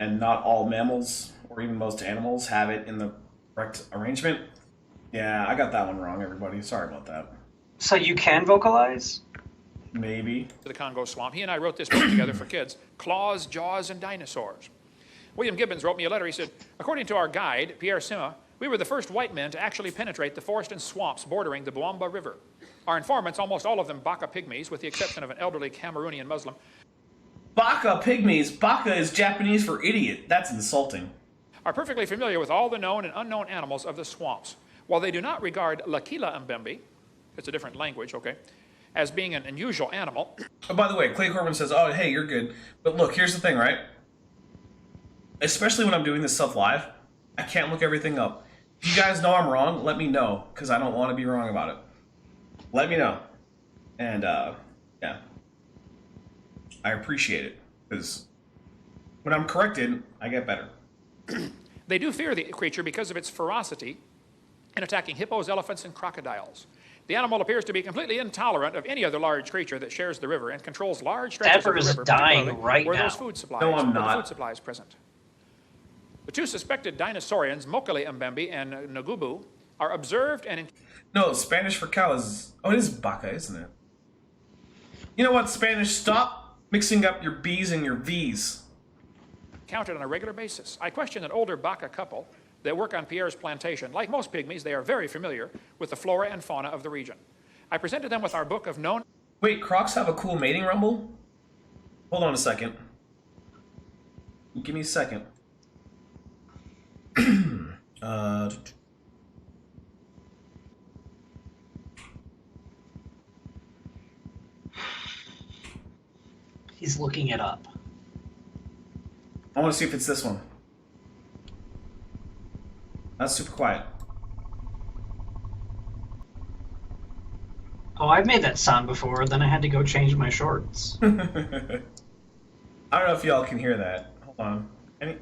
Speaker 1: And not all mammals, or even most animals, have it in the correct arrangement. Yeah, I got that one wrong, everybody. Sorry about that.
Speaker 3: So you can vocalize?
Speaker 1: Maybe.
Speaker 4: To the Congo swamp. He and I wrote this book together for kids, Claws, Jaws, and Dinosaurs. William Gibbons wrote me a letter. He said, according to our guide, Pierre Sima, we were the first white men to actually penetrate the forest and swamps bordering the Boamba River. Our informants, almost all of them Baka pygmies, with the exception of an elderly Cameroonian Muslim.
Speaker 1: Baka pygmies. Baka is Japanese for idiot. That's insulting.
Speaker 4: Are perfectly familiar with all the known and unknown animals of the swamps. While they do not regard Lakila Mbembe, it's a different language, okay, as being an unusual animal.
Speaker 1: Oh, by the way, Clay Corbin says, oh, hey, you're good. But look, here's the thing, right? Especially when I'm doing this stuff live, I can't look everything up. If you guys know I'm wrong, let me know, because I don't want to be wrong about it. Let me know. And, yeah. I appreciate it, because when I'm corrected, I get better.
Speaker 4: They do fear the creature because of its ferocity in attacking hippos, elephants, and crocodiles. The animal appears to be completely intolerant of any other large creature that shares the river and controls large stretches of the river,
Speaker 3: dying
Speaker 4: particularly
Speaker 3: right
Speaker 4: where
Speaker 3: now.
Speaker 4: those food supplies,
Speaker 1: No, I'm
Speaker 4: where the
Speaker 1: not.
Speaker 4: food supply is present. The 2 suspected dinosaurians, Mokele Mbembe and Ngubu, are observed and
Speaker 1: No, Spanish for cow is... Oh, it is Baka, isn't it? You know what, Spanish? Stop mixing up your B's and your V's.
Speaker 4: counted on a regular basis. I question an older Baka couple that work on Pierre's plantation. Like most pygmies, they are very familiar with the flora and fauna of the region. I presented them with our book of known...
Speaker 1: Wait, crocs have a cool mating rumble? Hold on a second. Give me a second.
Speaker 3: He's looking it up.
Speaker 1: I want to see if it's this one. That's super quiet.
Speaker 3: Oh, I've made that sound before, then I had to go change my shorts.
Speaker 1: I don't know if y'all can hear that. Hold on.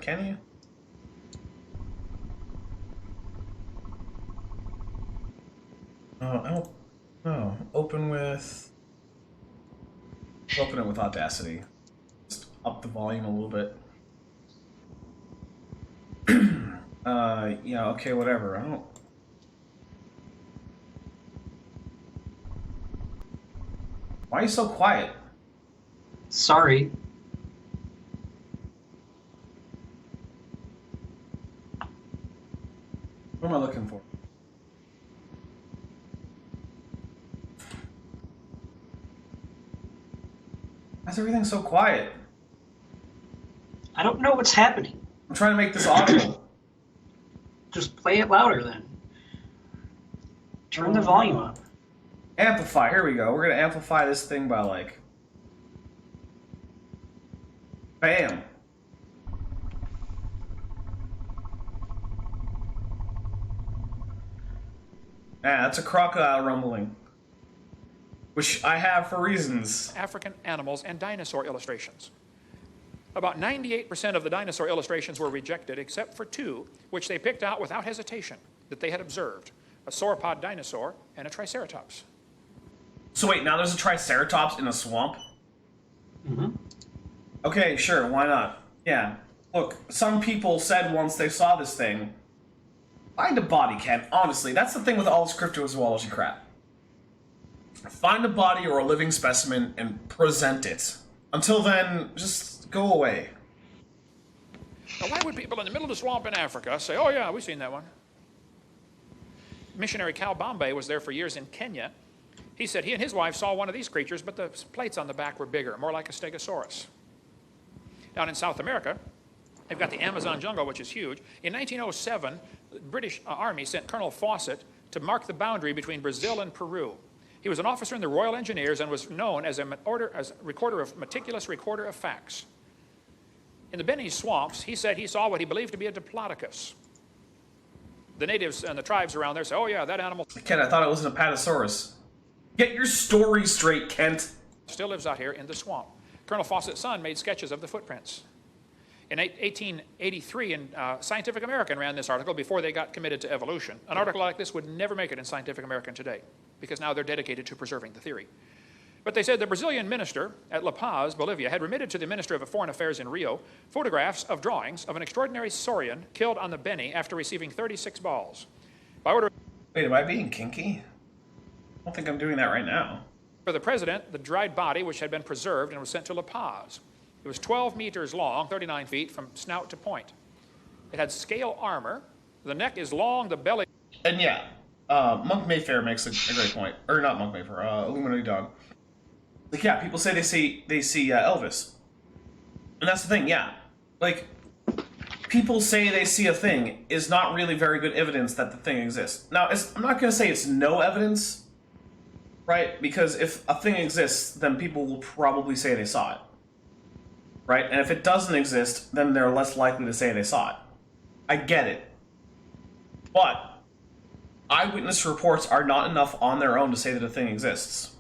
Speaker 1: Can you? Oh, I don't know. Open it with Audacity. Just up the volume a little bit. Yeah, okay, whatever. I don't... Why are you so quiet?
Speaker 3: Sorry.
Speaker 1: What am I looking for? Why is everything so quiet?
Speaker 3: I don't know what's happening.
Speaker 1: I'm trying to make this audible.
Speaker 3: Just play it louder then. Turn the volume up.
Speaker 1: Amplify, here we go. We're gonna amplify this thing by like... Bam! Ah, that's a crocodile rumbling. Which I have for reasons.
Speaker 4: African animals and dinosaur illustrations. About 98% of the dinosaur illustrations were rejected, except for 2, which they picked out without hesitation, that they had observed. A sauropod dinosaur and a triceratops.
Speaker 1: So wait, now there's a triceratops in a swamp?
Speaker 3: Mm-hmm.
Speaker 1: Okay, sure, why not? Yeah. Look, some people said once they saw this thing, find a body, Ken. Honestly, that's the thing with all this cryptozoology crap. Find a body or a living specimen and present it. Until then, just go away.
Speaker 4: Now, why would people in the middle of the swamp in Africa say, oh yeah, we've seen that one? Missionary Cal Bombay was there for years in Kenya. He said he and his wife saw one of these creatures, but the plates on the back were bigger, more like a stegosaurus. Down in South America, they've got the Amazon jungle, which is huge. In 1907, the British Army sent Colonel Fawcett to mark the boundary between Brazil and Peru. He was an officer in the Royal Engineers and was known as a meticulous recorder of facts. In the Beni swamps, he said he saw what he believed to be a diplodocus. The natives and the tribes around there say, oh yeah, that animal
Speaker 1: Ken, I thought it was an Apatosaurus. Get your story straight, Kent.
Speaker 4: still lives out here in the swamp. Colonel Fawcett's son made sketches of the footprints. In 1883, in Scientific American ran this article before they got committed to evolution. An article like this would never make it in Scientific American today, because now they're dedicated to preserving the theory. But they said the Brazilian minister at La Paz, Bolivia, had remitted to the Minister of Foreign Affairs in Rio photographs of drawings of an extraordinary saurian killed on the Beni after receiving 36 balls. By order
Speaker 1: Wait, am I being kinky? I don't think I'm doing that right now.
Speaker 4: for the president, the dried body, which had been preserved and was sent to La Paz. It was 12 meters long, 39 feet, from snout to point. It had scale armor. The neck is long, the belly...
Speaker 1: And yeah, Monk Mayfair makes a great point. Or not Monk Mayfair, Illuminati Dog. Like, yeah, people say they see Elvis. And that's the thing, yeah. Like, people say they see a thing is not really very good evidence that the thing exists. Now, I'm not going to say it's no evidence, right? Because if a thing exists, then people will probably say they saw it. Right? And if it doesn't exist, then they're less likely to say they saw it. I get it. But eyewitness reports are not enough on their own to say that a thing exists.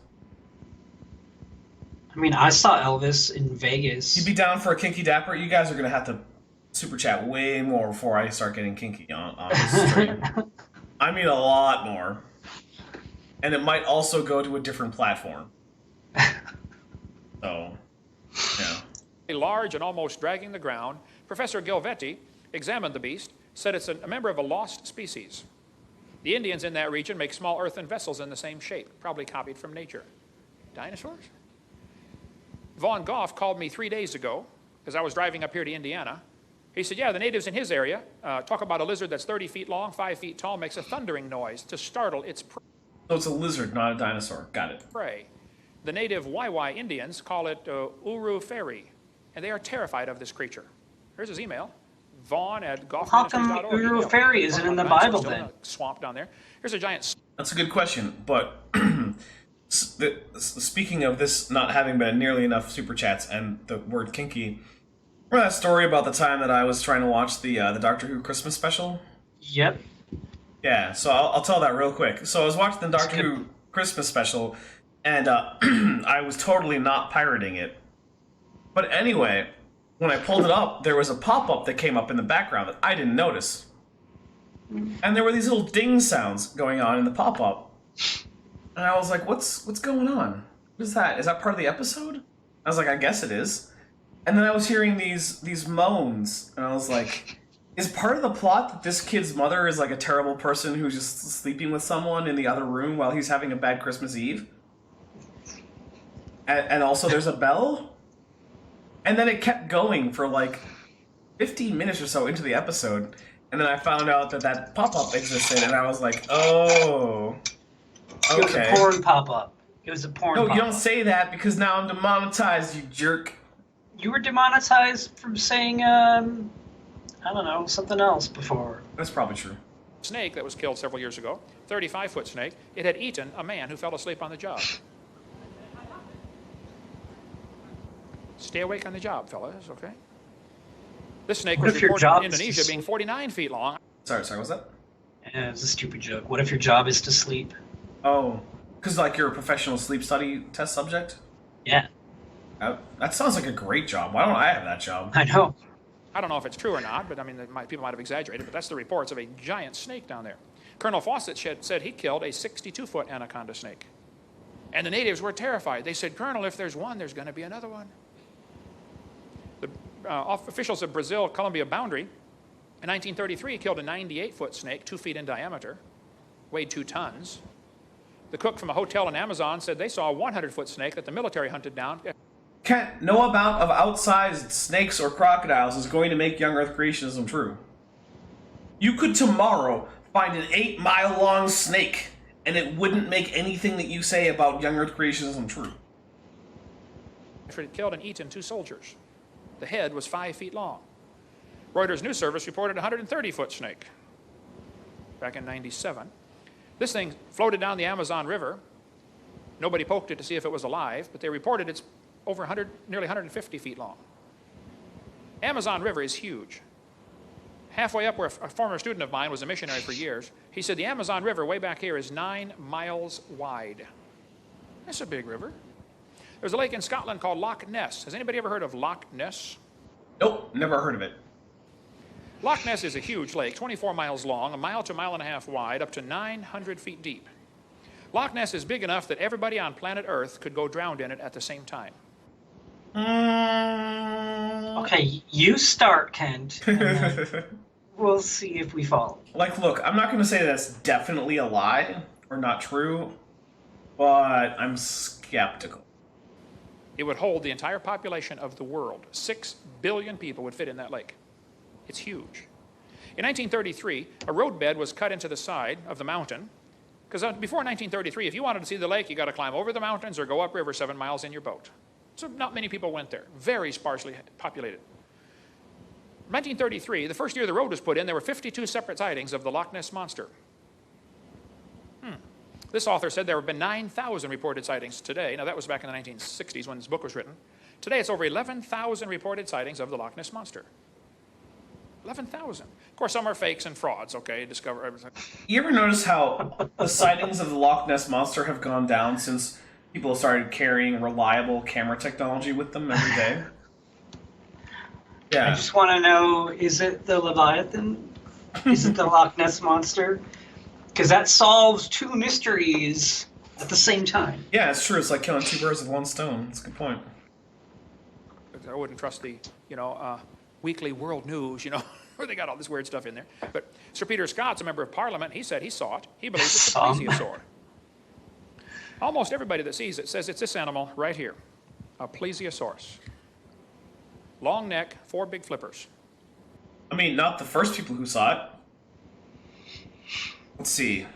Speaker 3: I mean, I saw Elvis in Vegas.
Speaker 1: You'd be down for a kinky dapper? You guys are going to have to super chat way more before I start getting kinky on this stream. I mean a lot more. And it might also go to a different platform. So, yeah.
Speaker 4: large and almost dragging the ground. Professor Gilvetti examined the beast, said it's a member of a lost species. The Indians in that region make small earthen vessels in the same shape, probably copied from nature. Dinosaurs? Vaughn Goff called me 3 days ago, as I was driving up here to Indiana. He said, yeah, the natives in his area talk about a lizard that's 30 feet long, 5 feet tall, makes a thundering noise to startle its
Speaker 1: So it's a lizard, not a dinosaur. Got it.
Speaker 4: prey. The native Wai Indians call it Uru Fairy, and they are terrified of this creature. Here's his email, Vaughn at
Speaker 3: How come
Speaker 4: golfministries.org.
Speaker 3: Uru
Speaker 4: Email.
Speaker 3: Fairy isn't in the Bible then?
Speaker 4: Swamp down there. Here's a giant
Speaker 1: That's a good question, but speaking of this not having been nearly enough super chats and the word kinky, remember that story about the time that I was trying to watch the Doctor Who Christmas special?
Speaker 3: Yep.
Speaker 1: Yeah, so I'll tell that real quick. So I was watching the Doctor Who Christmas special, and I was totally not pirating it. But anyway, when I pulled it up, there was a pop-up that came up in the background that I didn't notice. And there were these little ding sounds going on in the pop-up. And I was like, what's going on? What is that? Is that part of the episode? I was like, I guess it is. And then I was hearing these moans, and I was like, is part of the plot that this kid's mother is like a terrible person who's just sleeping with someone in the other room while he's having a bad Christmas Eve? And also there's a bell? And then it kept going for like 15 minutes or so into the episode, and then I found out that pop-up existed, and I was like, oh, okay.
Speaker 3: It was a porn pop-up. It was a porn
Speaker 1: No,
Speaker 3: pop-up.
Speaker 1: you don't say that, because now I'm demonetized, you jerk.
Speaker 3: You were demonetized from saying, I don't know, something else before.
Speaker 1: That's probably true.
Speaker 4: snake that was killed several years ago, 35-foot snake. It had eaten a man who fell asleep on the job. Stay awake on the job, fellas, okay? This snake was reported in Indonesia being 49 feet long.
Speaker 1: Sorry, what's that?
Speaker 3: Yeah, it's a stupid joke. What if your job is to sleep?
Speaker 1: Oh, because like you're a professional sleep study test subject?
Speaker 3: Yeah.
Speaker 1: That sounds like a great job. Why don't I have that job?
Speaker 3: I know.
Speaker 4: I don't know if it's true or not, but I mean, people might have exaggerated, but that's the reports of a giant snake down there. Colonel Fawcett said he killed a 62-foot anaconda snake. And the natives were terrified. They said, Colonel, if there's one, there's going to be another one. The officials of Brazil-Colombia boundary in 1933 killed a 98-foot snake, 2 feet in diameter, weighed 2 tons. The cook from a hotel in Amazon said they saw a 100-foot snake that the military hunted down.
Speaker 1: Kent, no amount of outsized snakes or crocodiles is going to make young Earth creationism true. You could tomorrow find an 8-mile-long snake, and it wouldn't make anything that you say about young Earth creationism true.
Speaker 4: It killed and eaten 2 soldiers. The head was 5 feet long. Reuters News Service reported a 130-foot snake back in '97. This thing floated down the Amazon River. Nobody poked it to see if it was alive, but they reported it's over nearly 150 feet long. Amazon River is huge. Halfway up where a former student of mine was a missionary for years, he said the Amazon River way back here is 9 miles wide. That's a big river. There's a lake in Scotland called Loch Ness. Has anybody ever heard of Loch Ness?
Speaker 1: Nope, never heard of it.
Speaker 4: Loch Ness is a huge lake, 24 miles long, a mile to a mile and a half wide, up to 900 feet deep. Loch Ness is big enough that everybody on planet Earth could go drowned in it at the same time.
Speaker 3: Okay, you start, Kent. And then we'll see if we follow.
Speaker 1: Like, look, I'm not going to say that's definitely a lie or not true, but I'm skeptical.
Speaker 4: It would hold the entire population of the world. 6 billion people would fit in that lake. It's huge. In 1933, a roadbed was cut into the side of the mountain, because before 1933, if you wanted to see the lake, you got to climb over the mountains or go upriver 7 miles in your boat. So not many people went there. Very sparsely populated. 1933, the first year the road was put in, there were 52 separate sightings of the Loch Ness Monster. This author said there have been 9,000 reported sightings today. Now, that was back in the 1960s when this book was written. Today, it's over 11,000 reported sightings of the Loch Ness Monster. 11,000. Of course, some are fakes and frauds, okay?
Speaker 1: You ever notice how the sightings of the Loch Ness Monster have gone down since people started carrying reliable camera technology with them every day? Yeah.
Speaker 3: I just want to know, is it the Leviathan? Is it the Loch Ness Monster? Because that solves two mysteries at the same time.
Speaker 1: Yeah, it's true. It's like killing two birds with one stone. That's a good point.
Speaker 4: I wouldn't trust the, Weekly World News, where they got all this weird stuff in there. But Sir Peter Scott's a member of Parliament. He said he saw it. He believes it's a plesiosaur. Almost everybody that sees it says it's this animal right here, a plesiosaurus. Long neck, 4 big flippers.
Speaker 1: I mean, not the first people who saw it. Let's see.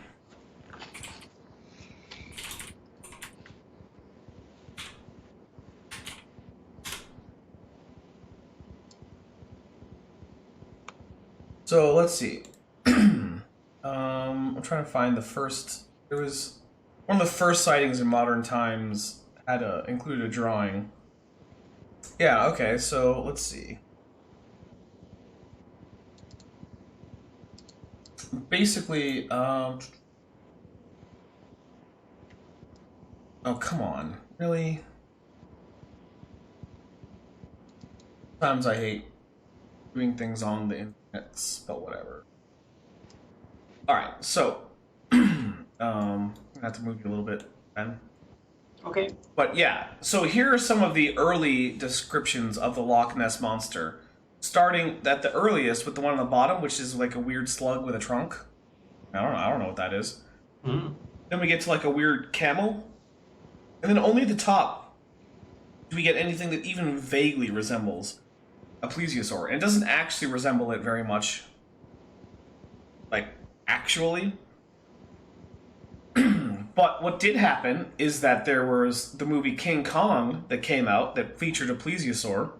Speaker 1: So let's see. I'm trying to find the first. There was one of the first sightings in modern times had included a drawing. Yeah. Okay. So let's see. Basically, oh come on, really? Sometimes I hate doing things on the internet, but whatever. Alright, so, I have to move you a little bit, Ben.
Speaker 3: Okay.
Speaker 1: But yeah, so here are some of the early descriptions of the Loch Ness Monster. Starting at the earliest with the one on the bottom, which is like a weird slug with a trunk. I don't know what that is.
Speaker 3: Mm.
Speaker 1: Then we get to like a weird camel. And then only at the top do we get anything that even vaguely resembles a plesiosaur. And it doesn't actually resemble it very much. Like, actually. But what did happen is that there was the movie King Kong that came out that featured a plesiosaur.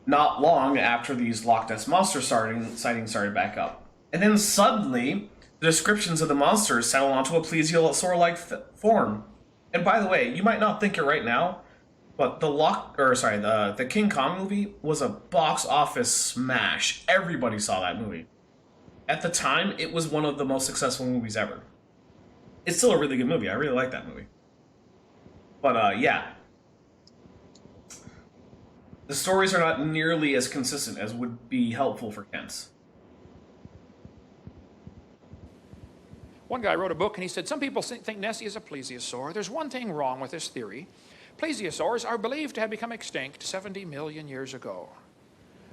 Speaker 1: Not long after these Loch Ness Monster sightings started back up. And then suddenly, the descriptions of the monsters settle onto a plesiosaur-like form. And by the way, you might not think it right now, but the King Kong movie was a box office smash. Everybody saw that movie. At the time, it was one of the most successful movies ever. It's still a really good movie. I really like that movie. But, yeah. The stories are not nearly as consistent as would be helpful for Kent.
Speaker 4: One guy wrote a book and he said, some people think Nessie is a plesiosaur. There's one thing wrong with this theory. Plesiosaurs are believed to have become extinct 70 million years ago.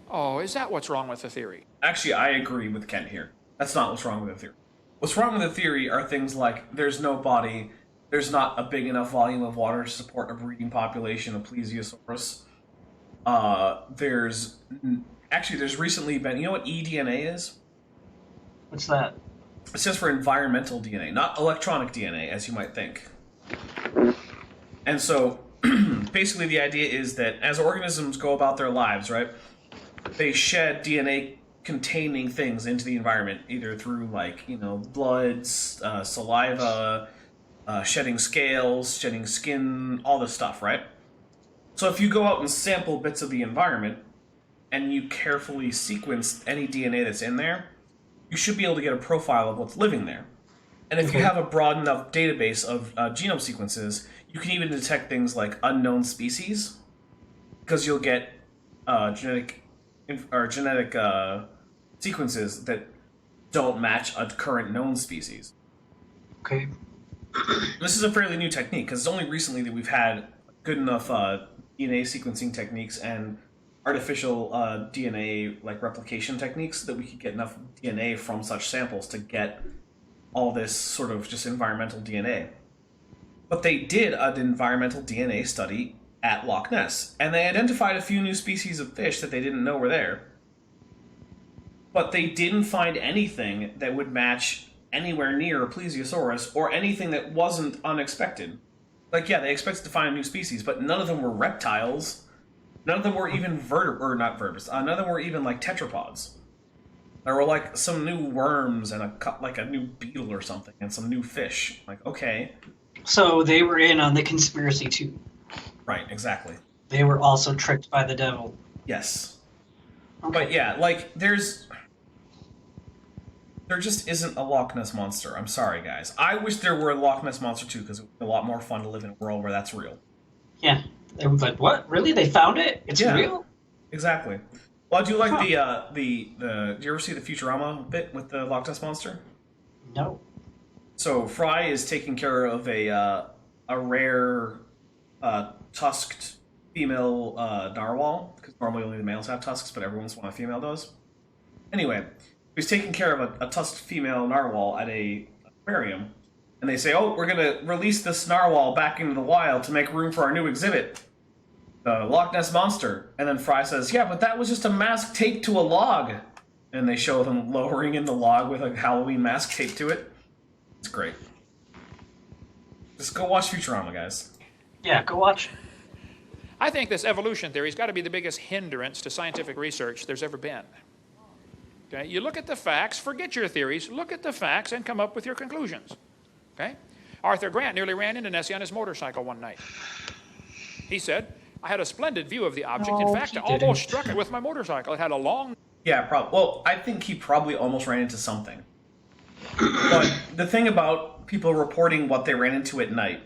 Speaker 4: Oh, is that what's wrong with the theory?
Speaker 1: Actually, I agree with Kent here. That's not what's wrong with the theory. What's wrong with the theory are things like there's no body, there's not a big enough volume of water to support a breeding population of plesiosaurus. There's recently been, you know what eDNA is?
Speaker 3: What's that?
Speaker 1: It stands for environmental DNA, not electronic DNA, as you might think. And so, basically the idea is that as organisms go about their lives, right, they shed DNA-containing things into the environment, either through, blood, saliva, shedding scales, shedding skin, all this stuff, right? So if you go out and sample bits of the environment, and you carefully sequence any DNA that's in there, you should be able to get a profile of what's living there. And if you have a broad enough database of genome sequences, you can even detect things like unknown species, because you'll get genetic sequences that don't match a current known species.
Speaker 3: Okay.
Speaker 1: This is a fairly new technique, because it's only recently that we've had good enough DNA sequencing techniques and artificial DNA like replication techniques that we could get enough DNA from such samples to get all this sort of just environmental DNA. But they did an environmental DNA study at Loch Ness, and they identified a few new species of fish that they didn't know were there. But they didn't find anything that would match anywhere near a plesiosaurus or anything that wasn't unexpected. Like, yeah, they expected to find a new species, but none of them were reptiles. None of them were even none of them were even like tetrapods. There were like some new worms and a new beetle or something and some new fish. Like, okay.
Speaker 3: So they were in on the conspiracy too.
Speaker 1: Right, exactly.
Speaker 3: They were also tricked by the devil.
Speaker 1: Yes.
Speaker 3: Okay.
Speaker 1: But yeah, like, there just isn't a Loch Ness Monster. I'm sorry, guys. I wish there were a Loch Ness Monster too, because it would be a lot more fun to live in a world where that's real.
Speaker 3: Yeah. They were like, what? Really? They found it? It's real?
Speaker 1: Exactly. Well, I do like the do you ever see the Futurama bit with the Loch Ness Monster?
Speaker 3: No.
Speaker 1: So Fry is taking care of a rare tusked female narwhal, because normally only the males have tusks, but every once in a while a female does. Anyway, he's taking care of a tusked female narwhal at a aquarium, and they say, "Oh, we're gonna release this narwhal back into the wild to make room for our new exhibit, the Loch Ness Monster." And then Fry says, "Yeah, but that was just a mask taped to a log." And they show them lowering in the log with a Halloween mask taped to it. It's great. Just go watch Futurama, guys.
Speaker 3: Yeah, go watch it.
Speaker 4: I think this evolution theory has got to be the biggest hindrance to scientific research there's ever been. Okay? You look at the facts, forget your theories, look at the facts and come up with your conclusions. Okay? Arthur Grant nearly ran into Nessie on his motorcycle one night. He said, "I had a splendid view of the object.
Speaker 3: No,
Speaker 4: in fact,
Speaker 3: he
Speaker 4: I almost
Speaker 3: didn't.
Speaker 4: struck it with my motorcycle. It had a long..."
Speaker 1: Yeah, probably. Well, I think he probably almost ran into something. But the thing about people reporting what they ran into at night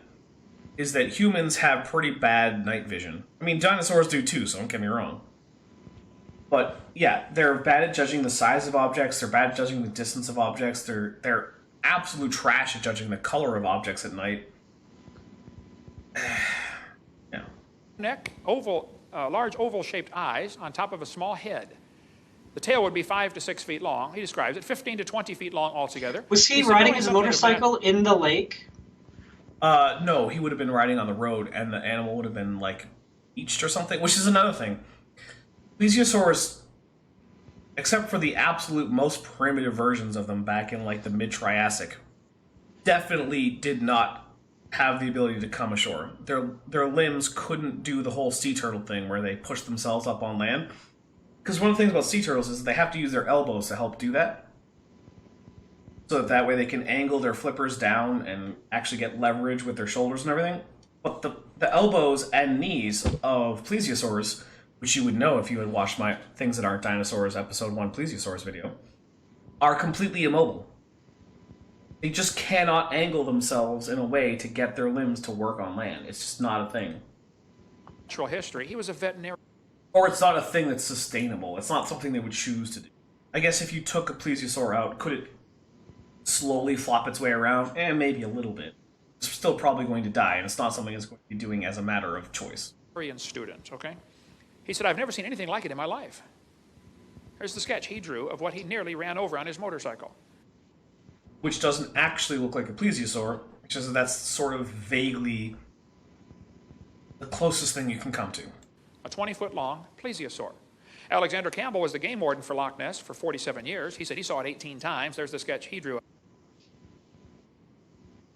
Speaker 1: is that humans have pretty bad night vision. I mean, dinosaurs do too, so don't get me wrong. But yeah, they're bad at judging the size of objects, they're bad at judging the distance of objects, they're absolute trash at judging the color of objects at night. Yeah.
Speaker 4: Neck, large oval-shaped eyes on top of a small head. The tail would be 5 to 6 feet long. He describes it 15 to 20 feet long altogether.
Speaker 3: Was he
Speaker 4: said,
Speaker 3: riding
Speaker 4: "Knowing
Speaker 3: his
Speaker 4: something of
Speaker 3: motorcycle in the lake?
Speaker 1: No, he would have been riding on the road, and the animal would have been, like, beached or something, which is another thing. Plesiosaurs, except for the absolute most primitive versions of them back in, like, the mid-Triassic, definitely did not have the ability to come ashore. Their limbs couldn't do the whole sea turtle thing where they push themselves up on land. Because one of the things about sea turtles is they have to use their elbows to help do that. So that way they can angle their flippers down and actually get leverage with their shoulders and everything. But the elbows and knees of plesiosaurs, which you would know if you had watched my Things That Aren't Dinosaurs episode 1 plesiosaurs video, are completely immobile. They just cannot angle themselves in a way to get their limbs to work on land. It's just not a thing.
Speaker 4: natural history. He was a veterinarian.
Speaker 1: Or it's not a thing that's sustainable. It's not something they would choose to do. I guess if you took a plesiosaur out, could it slowly flop its way around? Maybe a little bit. It's still probably going to die, and it's not something it's going to be doing as a matter of choice.
Speaker 4: Student, okay? He said, "I've never seen anything like it in my life." Here's the sketch he drew of what he nearly ran over on his motorcycle.
Speaker 1: Which doesn't actually look like a plesiosaur, which is that's sort of vaguely the closest thing you can come to.
Speaker 4: A 20-foot-long plesiosaur. Alexander Campbell was the game warden for Loch Ness for 47 years. He said he saw it 18 times. There's the sketch he drew.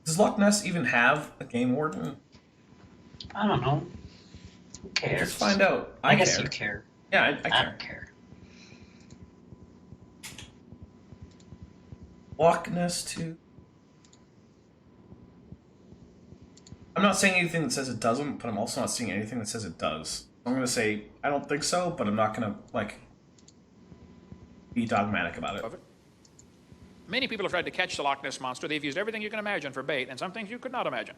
Speaker 1: Does Loch Ness even have a game warden?
Speaker 3: I don't know. Who cares?
Speaker 1: Let's find out.
Speaker 3: I guess you care.
Speaker 1: Yeah, I
Speaker 3: I
Speaker 1: care.
Speaker 3: don't care.
Speaker 1: Loch Ness 2. I'm not saying anything that says it doesn't, but I'm also not seeing anything that says it does. I'm gonna say I don't think so, but I'm not gonna like be dogmatic about it.
Speaker 4: of it. Many people have tried to catch the Loch Ness monster. They've used everything you can imagine for bait, and some things you could not imagine.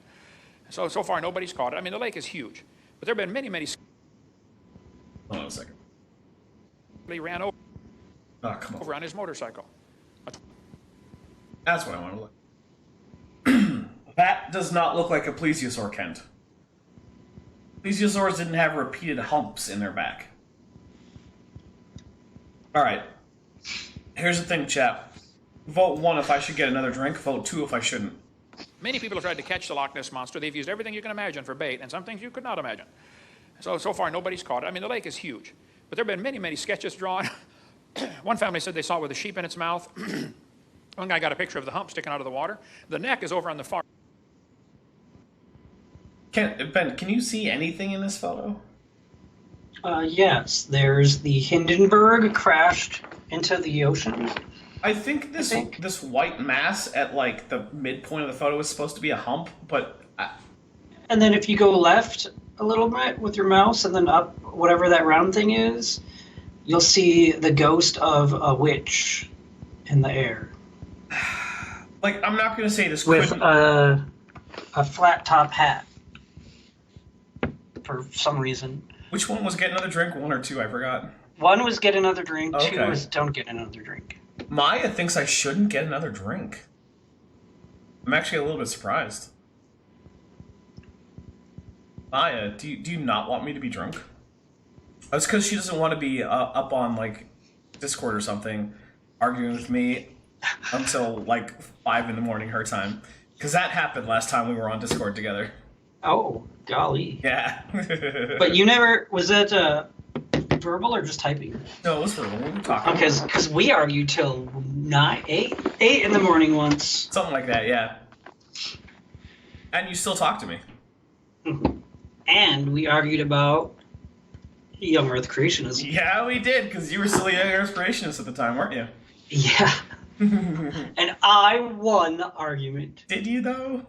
Speaker 4: So far, nobody's caught it. I mean, the lake is huge, but there have been many
Speaker 1: Hold on a second.
Speaker 4: he ran over
Speaker 1: Oh, come on.
Speaker 4: on his motorcycle.
Speaker 1: That's what I want to look. That does not look like a plesiosaur, Kent. Plesiosaurs didn't have repeated humps in their back. Alright. Here's the thing, chap. Vote 1 if I should get another drink, vote 2 if I shouldn't.
Speaker 4: Many people have tried to catch the Loch Ness monster. They've used everything you can imagine for bait, and some things you could not imagine. So far, nobody's caught it. I mean, the lake is huge, but there have been many sketches drawn. One family said they saw it with a sheep in its mouth. One guy got a picture of the hump sticking out of the water. The neck is over on the far.
Speaker 1: Ben, can you see anything in this photo?
Speaker 3: Yes, there's the Hindenburg crashed into the ocean.
Speaker 1: I think this white mass at like the midpoint of the photo is supposed to be a hump, but
Speaker 3: And then if you go left a little bit with your mouse and then up whatever that round thing is, you'll see the ghost of a witch in the air.
Speaker 1: like I'm not going to say this
Speaker 3: With
Speaker 1: couldn't.
Speaker 3: a flat top hat. For some reason.
Speaker 1: Which one was get another drink, 1 or 2? I forgot.
Speaker 3: 1 was get another drink, 2
Speaker 1: Okay.
Speaker 3: was don't get another drink.
Speaker 1: Maya thinks I shouldn't get another drink. I'm actually a little bit surprised. Maya, do you not want me to be drunk? That's because she doesn't want to be up on like Discord or something, arguing with me until like 5 in the morning her time. Because that happened last time we were on Discord together.
Speaker 3: Oh, golly.
Speaker 1: Yeah.
Speaker 3: But you never, was that verbal or just typing?
Speaker 1: No, it was verbal. We were talking.
Speaker 3: Because we argued till 8 in the morning once.
Speaker 1: Something like that, yeah. And you still talk to me.
Speaker 3: And we argued about young Earth creationism.
Speaker 1: Yeah, we did, because you were still a young Earth creationist at the time, weren't you?
Speaker 3: Yeah. And I won the argument.
Speaker 1: Did you, though?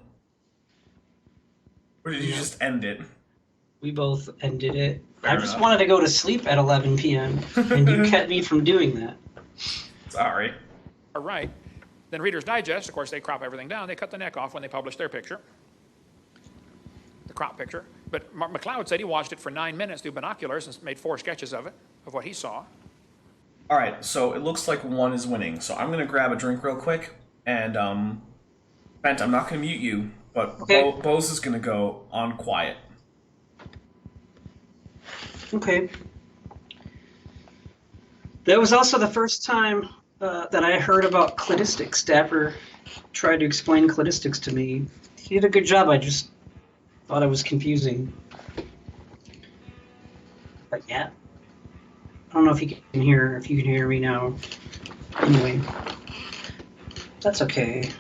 Speaker 1: Or did you just end it?
Speaker 3: We both ended it.
Speaker 1: Fair
Speaker 3: I just
Speaker 1: enough.
Speaker 3: wanted to go to sleep at 11 p.m. and you kept me from doing that.
Speaker 1: Sorry.
Speaker 4: Right. Then Reader's Digest, of course, they crop everything down. They cut the neck off when they publish their picture, the crop picture. But McLeod said he watched it for 9 minutes through binoculars and made 4 sketches of it, of what he saw.
Speaker 1: Alright, so it looks like 1 is winning. So I'm going to grab a drink real quick. And, Bent, I'm not going to mute you, but
Speaker 3: Okay.
Speaker 1: Bose is going to go on quiet.
Speaker 3: Okay. That was also the first time that I heard about cladistics. Dapper tried to explain cladistics to me. He did a good job. I just thought it was confusing. But yeah. I don't know if you can hear me now. Anyway. That's okay.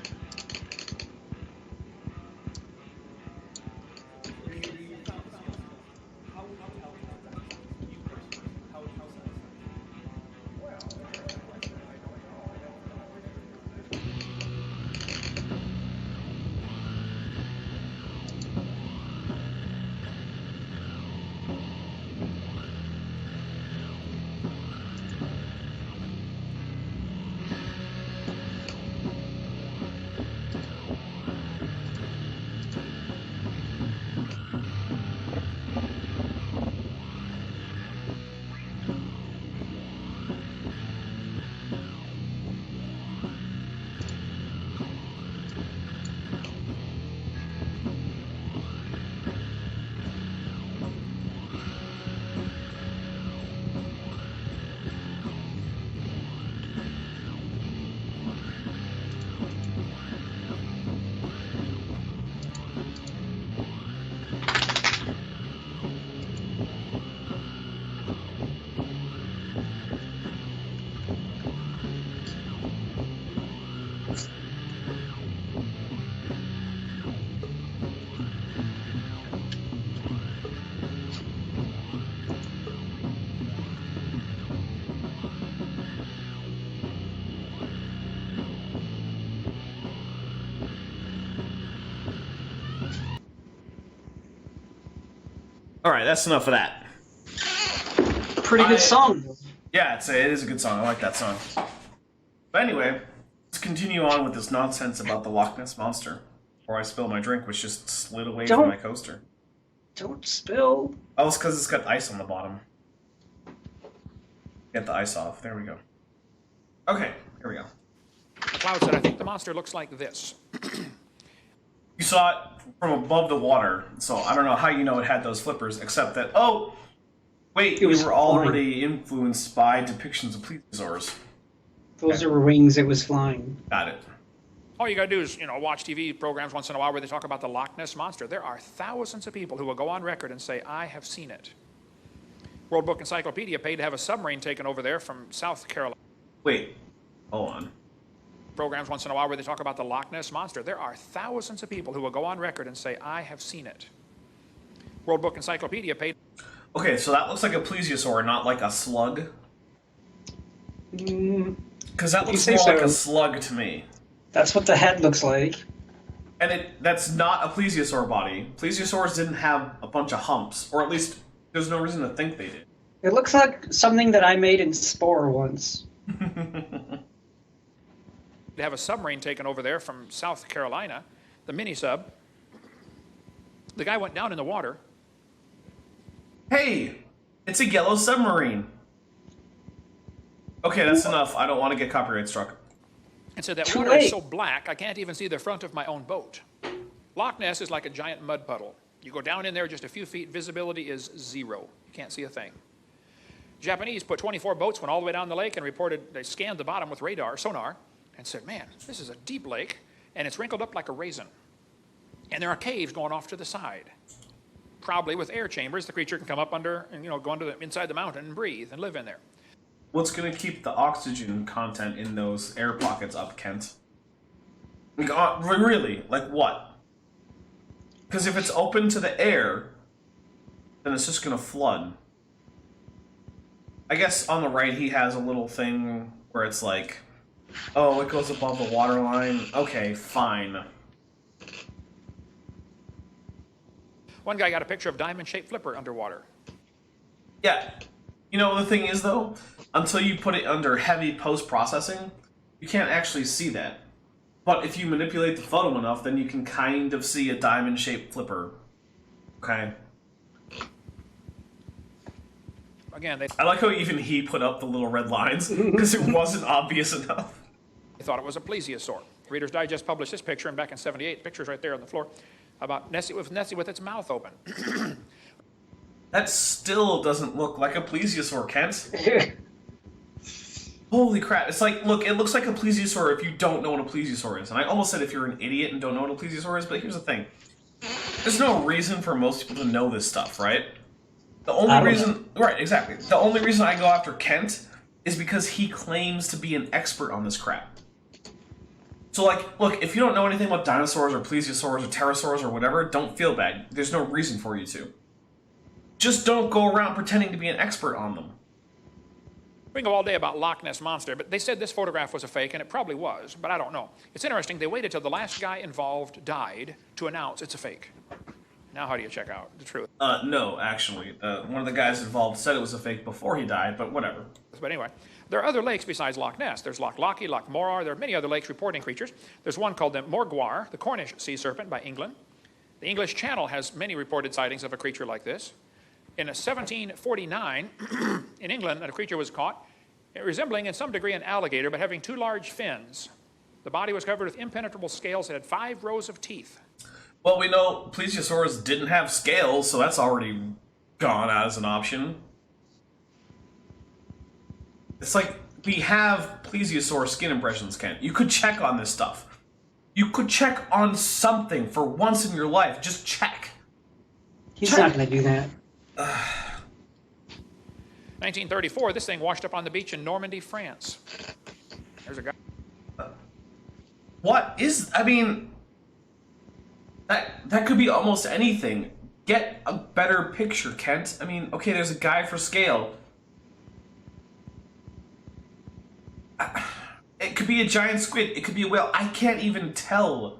Speaker 1: Alright, that's enough of that.
Speaker 3: pretty good song.
Speaker 1: Yeah, it is a good song. I like that song. But anyway, let's continue on with this nonsense about the Loch Ness Monster. Before I spill my drink, which just slid away from my coaster.
Speaker 3: Don't spill.
Speaker 1: Oh, it's because it's got ice on the bottom. Get the ice off. There we go. Okay, here we go.
Speaker 4: Cloud said, I think the monster looks like this.
Speaker 1: You saw it from above the water, so I don't know how you know it had those flippers, except that, oh, wait, we were already influenced by depictions of plesiosaurs.
Speaker 3: Those are wings, it was flying.
Speaker 1: Got it.
Speaker 4: All you got to do is, watch TV programs once in a while where they talk about the Loch Ness Monster. There are thousands of people who will go on record and say, I have seen it. World Book Encyclopedia paid to have a submarine taken over there from South Carolina.
Speaker 1: Wait, hold on.
Speaker 4: Programs once in a while where they talk about the Loch Ness Monster. There are thousands of people who will go on record and say, I have seen it. World Book Encyclopedia paid...
Speaker 1: Okay, so that looks like a plesiosaur, not like a slug? Because that looks more like a slug to me.
Speaker 3: That's what the head looks like.
Speaker 1: And that's not a plesiosaur body. Plesiosaurs didn't have a bunch of humps, or at least there's no reason to think they did.
Speaker 3: It looks like something that I made in Spore once.
Speaker 4: They have a submarine taken over there from South Carolina, the mini-sub. The guy went down in the water.
Speaker 1: Hey, it's a yellow submarine. Okay, that's enough. I don't want to get copyright struck.
Speaker 4: And said that water is so black, I can't even see the front of my own boat. Loch Ness is like a giant mud puddle. You go down in there just a few feet, visibility is zero. You can't see a thing. Japanese put 24 boats, went all the way down the lake and reported they scanned the bottom with sonar, and said, man, this is a deep lake, and it's wrinkled up like a raisin. And there are caves going off to the side. Probably with air chambers, the creature can come up under and, go under inside the mountain and breathe and live in there.
Speaker 1: What's going to keep the oxygen content in those air pockets up, Kent? Like, really? Like what? Because if it's open to the air, then it's just going to flood. I guess on the right he has a little thing where it's like, oh, it goes above the water line. Okay, fine.
Speaker 4: One guy got a picture of diamond-shaped flipper underwater.
Speaker 1: Yeah. You know, the thing is, though, until you put it under heavy post-processing, you can't actually see that. But if you manipulate the photo enough, then you can kind of see a diamond-shaped flipper. Okay?
Speaker 4: Again,
Speaker 1: I like how even he put up the little red lines, because it wasn't obvious enough.
Speaker 4: They thought it was a plesiosaur. Reader's Digest published this picture, and back in '78, picture's right there on the floor, about Nessie with its mouth open.
Speaker 1: That still doesn't look like a plesiosaur, Kent. Holy crap. It's like, look, it looks like a plesiosaur if you don't know what a plesiosaur is. And I almost said if you're an idiot and don't know what a plesiosaur is, but here's the thing. There's no reason for most people to know this stuff, right? The only reason... Right, exactly. The only reason I go after Kent is because he claims to be an expert on this crap. So, like, look, if you don't know anything about dinosaurs or plesiosaurs or pterosaurs or whatever, don't feel bad. There's no reason for you to. Just don't go around pretending to be an expert on them.
Speaker 4: We can go all day about Loch Ness Monster, but they said this photograph was a fake, and it probably was, but I don't know. It's interesting, they waited till the last guy involved died to announce it's a fake. Now how do you check out the truth?
Speaker 1: No, actually. One of the guys involved said it was a fake before he died, but whatever.
Speaker 4: But anyway, there are other lakes besides Loch Ness. There's Loch Lochy, Loch Morar. There are many other lakes reporting creatures. There's one called the Morgwar, the Cornish sea serpent by England. The English Channel has many reported sightings of a creature like this. In 1749, in England, a creature was caught resembling in some degree an alligator, but having two large fins. The body was covered with impenetrable scales that had 5 rows of teeth.
Speaker 1: Well, we know plesiosaurs didn't have scales, so that's already gone as an option. It's like, we have plesiosaur skin impressions, Kent. You could check on this stuff. You could check on something for once in your life. Just check.
Speaker 3: He's not going to do that.
Speaker 4: 1934, this thing washed up on the beach in Normandy, France. There's a guy.
Speaker 1: What is... I mean... That could be almost anything. Get a better picture, Kent. I mean, okay, there's a guy for scale. It could be a giant squid. It could be a whale. I can't even tell.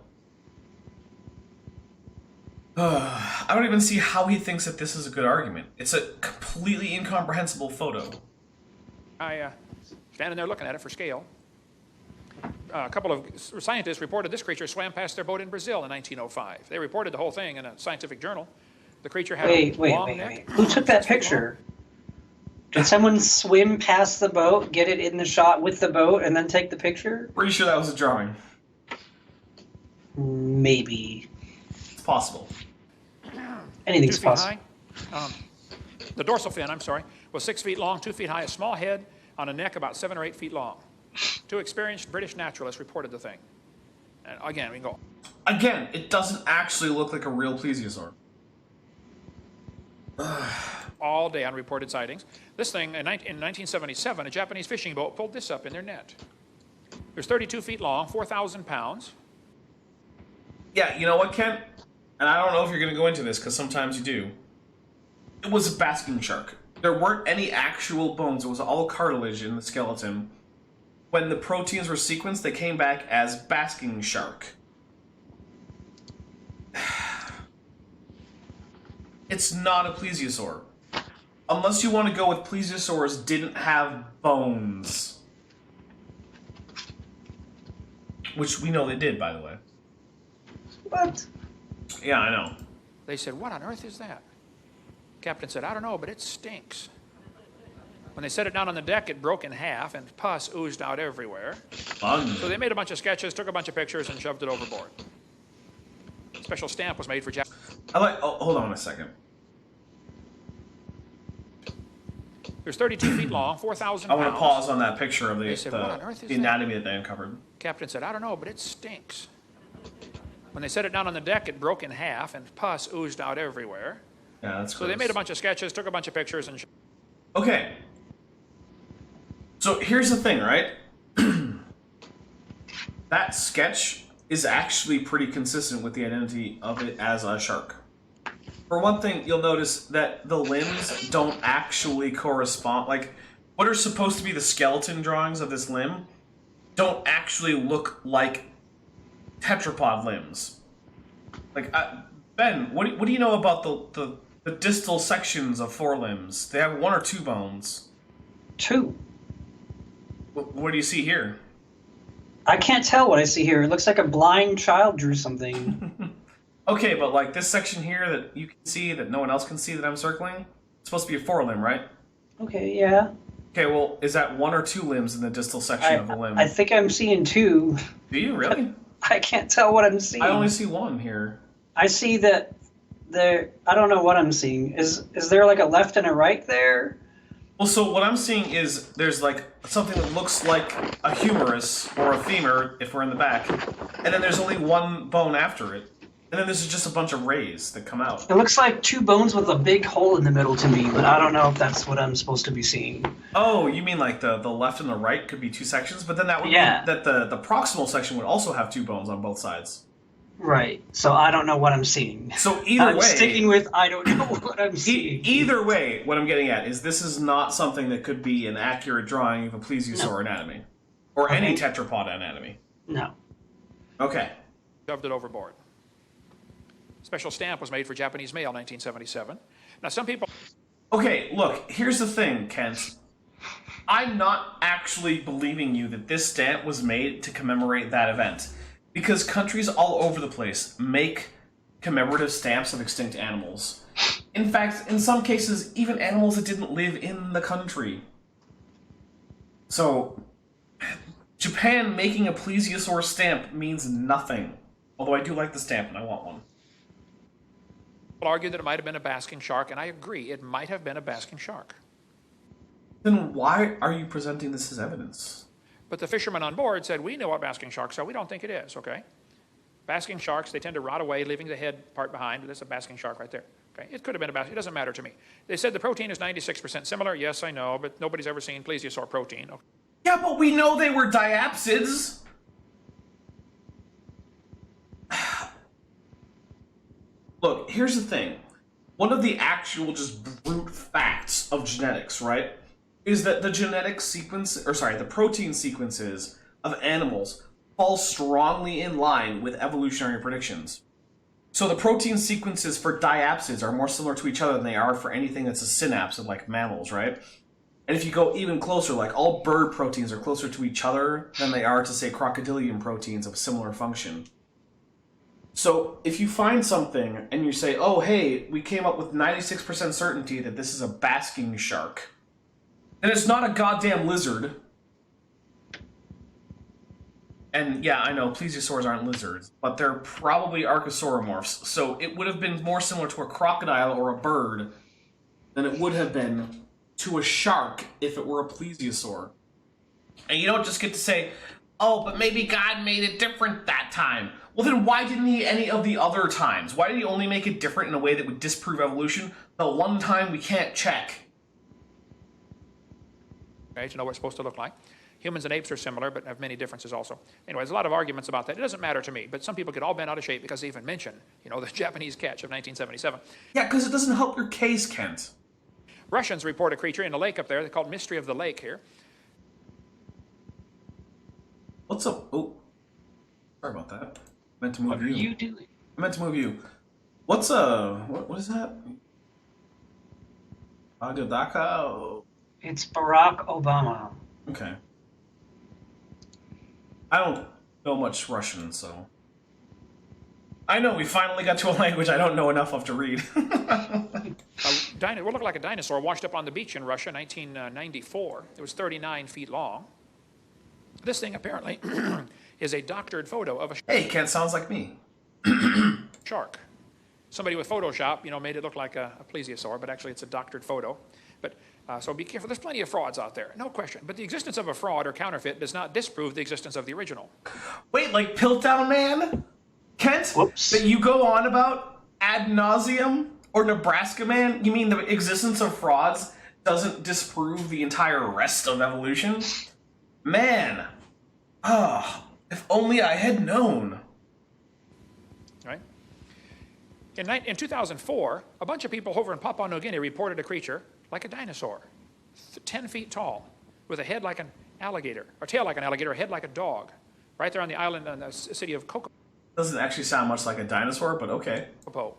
Speaker 1: I don't even see how he thinks that this is a good argument. It's a completely incomprehensible photo.
Speaker 4: Standing there looking at it for scale. A couple of scientists reported this creature swam past their boat in Brazil in 1905. They reported the whole thing in a scientific journal. The creature had a long neck.
Speaker 3: Who took that picture? Did someone swim past the boat, get it in the shot with the boat, and then take the picture?
Speaker 1: Pretty sure that was a drawing.
Speaker 3: Maybe.
Speaker 1: It's possible.
Speaker 3: Anything's
Speaker 4: 2 feet
Speaker 3: possible.
Speaker 4: high. The dorsal fin, was 6 feet long, 2 feet high, a small head on a neck about 7 or 8 feet long. 2 experienced British naturalists reported the thing. And again, we can go.
Speaker 1: Again, it doesn't actually look like a real plesiosaur.
Speaker 4: All day on reported sightings. This thing, in 1977, a Japanese fishing boat pulled this up in their net. It was 32 feet long, 4,000 pounds.
Speaker 1: Yeah, you know what, Kent? And I don't know if you're going to go into this, because sometimes you do. It was a basking shark. There weren't any actual bones. It was all cartilage in the skeleton. When the proteins were sequenced, they came back as basking shark. It's not a plesiosaur. Unless you want to go with plesiosaurs didn't have bones. Which we know they did, by the way.
Speaker 3: What?
Speaker 1: Yeah, I know.
Speaker 4: They said, what on earth is that? Captain said, I don't know, but it stinks. When they set it down on the deck, it broke in half, and pus oozed out everywhere.
Speaker 1: Fun.
Speaker 4: So they made a bunch of sketches, took a bunch of pictures, and shoved it overboard. A special stamp was made for Jack.
Speaker 1: Oh, hold on a second.
Speaker 4: It was 32 feet long, 4,000
Speaker 1: I
Speaker 4: pounds.
Speaker 1: want to pause on that picture of
Speaker 4: They said, what on earth is
Speaker 1: the anatomy that they uncovered.
Speaker 4: Captain said, I don't know, but it stinks. When they set it down on the deck, it broke in half, and pus oozed out everywhere.
Speaker 1: Yeah, that's
Speaker 4: So they made a bunch of sketches, took a bunch of pictures, and...
Speaker 1: Okay. So here's the thing, right? That sketch is actually pretty consistent with the identity of it as a shark. For one thing, you'll notice that the limbs don't actually correspond. Like, what are supposed to be the skeleton drawings of this limb don't actually look like tetrapod limbs. Like, Ben, what do you know about the distal sections of forelimbs? They have 1 or 2 bones.
Speaker 3: 2.
Speaker 1: What do you see here?
Speaker 3: I can't tell what I see here. It looks like a blind child drew something.
Speaker 1: Okay, but like this section here that you can see that no one else can see that I'm circling, it's supposed to be a forelimb, right?
Speaker 3: Okay, yeah.
Speaker 1: Okay, well, is that 1 or 2 limbs in the distal section of the limb?
Speaker 3: I think I'm seeing 2.
Speaker 1: Do you really?
Speaker 3: I can't tell what I'm seeing.
Speaker 1: I only see 1 here.
Speaker 3: I see that there. I don't know what I'm seeing. Is there like a left and a right there?
Speaker 1: Well, so what I'm seeing is there's like something that looks like a humerus or a femur if we're in the back, and then there's only 1 bone after it, and then this is just a bunch of rays that come out.
Speaker 3: It looks like 2 bones with a big hole in the middle to me, but I don't know if that's what I'm supposed to be seeing.
Speaker 1: Oh, you mean like the left and the right could be 2 sections, but then that would mean that the proximal section would also have 2 bones on both sides.
Speaker 3: Right. So I don't know what I'm seeing.
Speaker 1: So either
Speaker 3: I'm
Speaker 1: way,
Speaker 3: sticking with I don't know what I'm seeing.
Speaker 1: Either way, what I'm getting at is this is not something that could be an accurate drawing of a plesiosaur anatomy or any tetrapod anatomy.
Speaker 3: No.
Speaker 1: Okay.
Speaker 4: Shoved it overboard. Special stamp was made for Japanese mail, 1977. Now, some people...
Speaker 1: Okay, look, here's the thing, Kent. I'm not actually believing you that this stamp was made to commemorate that event. Because countries all over the place make commemorative stamps of extinct animals. In fact, in some cases, even animals that didn't live in the country. So, Japan making a plesiosaur stamp means nothing. Although I do like the stamp and I want one.
Speaker 4: argue that it might have been a basking shark, and I agree, it might have been a basking shark.
Speaker 1: Then why are you presenting this as evidence?
Speaker 4: But the fishermen on board said, we know what basking sharks are, we don't think it is, okay? Basking sharks, they tend to rot away, leaving the head part behind. There's a basking shark right there. Okay? It could have been a basking, it doesn't matter to me. They said the protein is 96% similar. Yes, I know, but nobody's ever seen plesiosaur protein. Okay.
Speaker 1: Yeah, but we know they were diapsids. Look, here's the thing. One of the actual just brute facts of genetics, right, is that the genetic sequence, or sorry, the protein sequences of animals fall strongly in line with evolutionary predictions. So the protein sequences for diapsids are more similar to each other than they are for anything that's a synapsid, like mammals, right? And if you go even closer, like all bird proteins are closer to each other than they are to, say, crocodilian proteins of similar function. So if you find something and you say, oh, hey, we came up with 96% certainty that this is a basking shark, and it's not a goddamn lizard. And yeah, I know, plesiosaurs aren't lizards, but they're probably archosauromorphs. So it would have been more similar to a crocodile or a bird than it would have been to a shark if it were a plesiosaur. And you don't just get to say, oh, but maybe God made it different that time. Well, then why didn't he any of the other times? Why did he only make it different in a way that would disprove evolution the one time we can't check?
Speaker 4: Okay, to know what it's supposed to look like. Humans and apes are similar, but have many differences also. Anyway, there's a lot of arguments about that. It doesn't matter to me, but some people get all bent out of shape because they even mention, the Japanese catch of 1977.
Speaker 1: Yeah, because it doesn't help your case, Kent.
Speaker 4: Russians report a creature in a lake up there. They call it Mystery of the Lake here.
Speaker 1: What's up? Oh, sorry about that. I meant to move
Speaker 3: What are you doing?
Speaker 1: I meant to move you. What's what is that? Agadaka?
Speaker 3: It's Barack Obama.
Speaker 1: Okay. I don't know much Russian, so... I know, we finally got to a language I don't know enough of to read.
Speaker 4: What looked like a dinosaur washed up on the beach in Russia in 1994. It was 39 feet long. This thing apparently is a doctored photo of a
Speaker 1: Hey, Kent sounds like me.
Speaker 4: shark. Somebody with Photoshop, made it look like a plesiosaur, but actually it's a doctored photo. But so be careful. There's plenty of frauds out there, no question. But the existence of a fraud or counterfeit does not disprove the existence of the original.
Speaker 1: Wait, like Piltdown Man? Kent?
Speaker 3: Whoops.
Speaker 1: That you go on about ad nauseum? Or Nebraska Man? You mean the existence of frauds doesn't disprove the entire rest of evolution? Man. If only I had known.
Speaker 4: Right? In 2004, a bunch of people over in Papua New Guinea reported a creature like a dinosaur, 10 feet tall, with a head like an alligator, or tail like an alligator, a head like a dog, right there on the island in the city of
Speaker 1: Doesn't actually sound much like a dinosaur, but okay.
Speaker 4: Kokopo.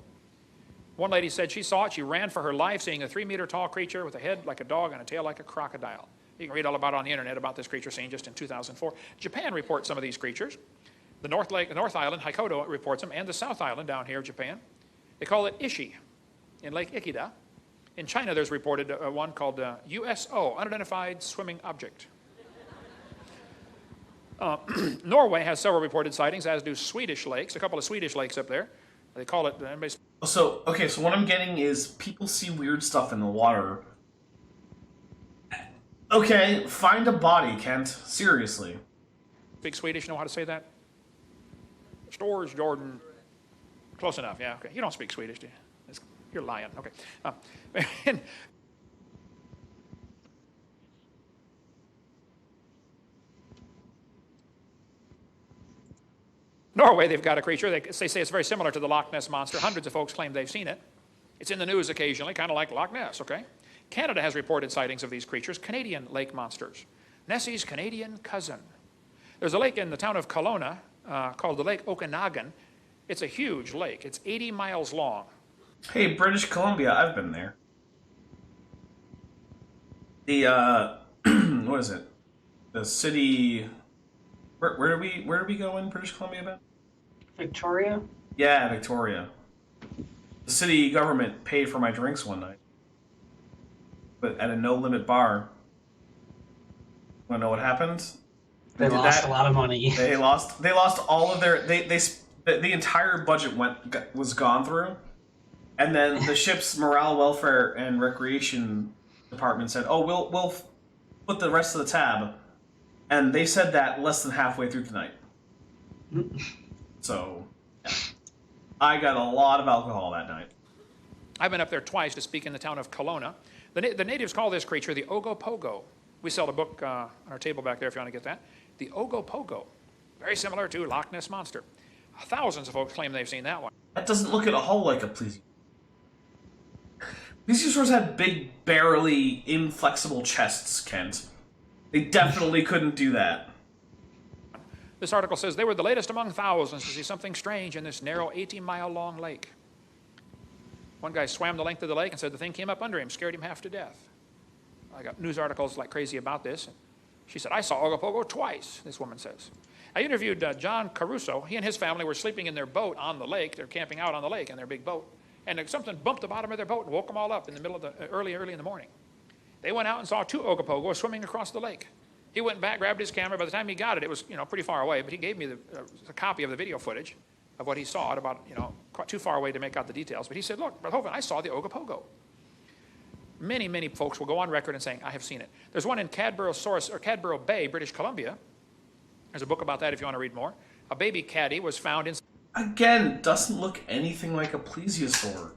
Speaker 4: One lady said she saw it. She ran for her life, seeing a 3-meter-tall creature with a head like a dog and a tail like a crocodile. You can read all about it on the internet about this creature seen just in 2004. Japan reports some of these creatures. The North Island, Hokkaido, reports them, and the South Island down here, Japan. They call it Ishi in Lake Ikeda. In China, there's reported one called USO, Unidentified Swimming Object. Norway has several reported sightings, as do Swedish lakes, a couple of Swedish lakes up there. They call it...
Speaker 1: So what I'm getting is people see weird stuff in the water. Okay, find a body, Kent. Seriously.
Speaker 4: Speak Swedish, know how to say that? Stores, Jordan. Close enough, yeah, okay. You don't speak Swedish, do you? You're lying, okay. Norway, they've got a creature. They say it's very similar to the Loch Ness monster. Hundreds of folks claim they've seen it. It's in the news occasionally, kind of like Loch Ness, okay? Canada has reported sightings of these creatures, Canadian lake monsters. Nessie's Canadian cousin. There's a lake in the town of Kelowna called the Lake Okanagan. It's a huge lake. It's 80 miles long.
Speaker 1: Hey, British Columbia, I've been there. The, what is it? The city... Where do we go in British Columbia, Ben?
Speaker 3: Victoria?
Speaker 1: Yeah, Victoria. The city government paid for my drinks one night. But at a no-limit bar. Want to know what happened?
Speaker 3: They lost a lot of money.
Speaker 1: They lost all of their... The entire budget was gone through. And then the ship's morale, welfare, and recreation department said, oh, we'll put the rest of the tab. And they said that less than halfway through the night. So, yeah. I got a lot of alcohol that night.
Speaker 4: I've been up there twice to speak in the town of Kelowna. The natives call this creature the Ogopogo. We sell a book on our table back there if you want to get that. The Ogopogo. Very similar to Loch Ness Monster. Thousands of folks claim they've seen that one.
Speaker 1: That doesn't look at all like a plesiosaur. Plesiosaurs had big, barely inflexible chests, Kent. They definitely couldn't do that.
Speaker 4: This article says they were the latest among thousands to see something strange in this narrow 80-mile-long lake. One guy swam the length of the lake and said the thing came up under him, scared him half to death. I got news articles like crazy about this. She said, I saw Ogopogo twice, this woman says. I interviewed John Caruso. He and his family were sleeping in their boat on the lake. They're camping out on the lake in their big boat. And something bumped the bottom of their boat and woke them all up in the middle of the, early in the morning. They went out and saw 2 Ogopogos swimming across the lake. He went back, grabbed his camera. By the time he got it, it was, pretty far away, but he gave me a copy of the video footage of what he saw at about, quite too far away to make out the details. But he said, look, Brother Hovind, I saw the Ogopogo. Many, many folks will go on record and saying, I have seen it. There's one in Cadborough Bay, British Columbia. There's a book about that if you want to read more. A baby caddy was found in...
Speaker 1: Again, doesn't look anything like a plesiosaur.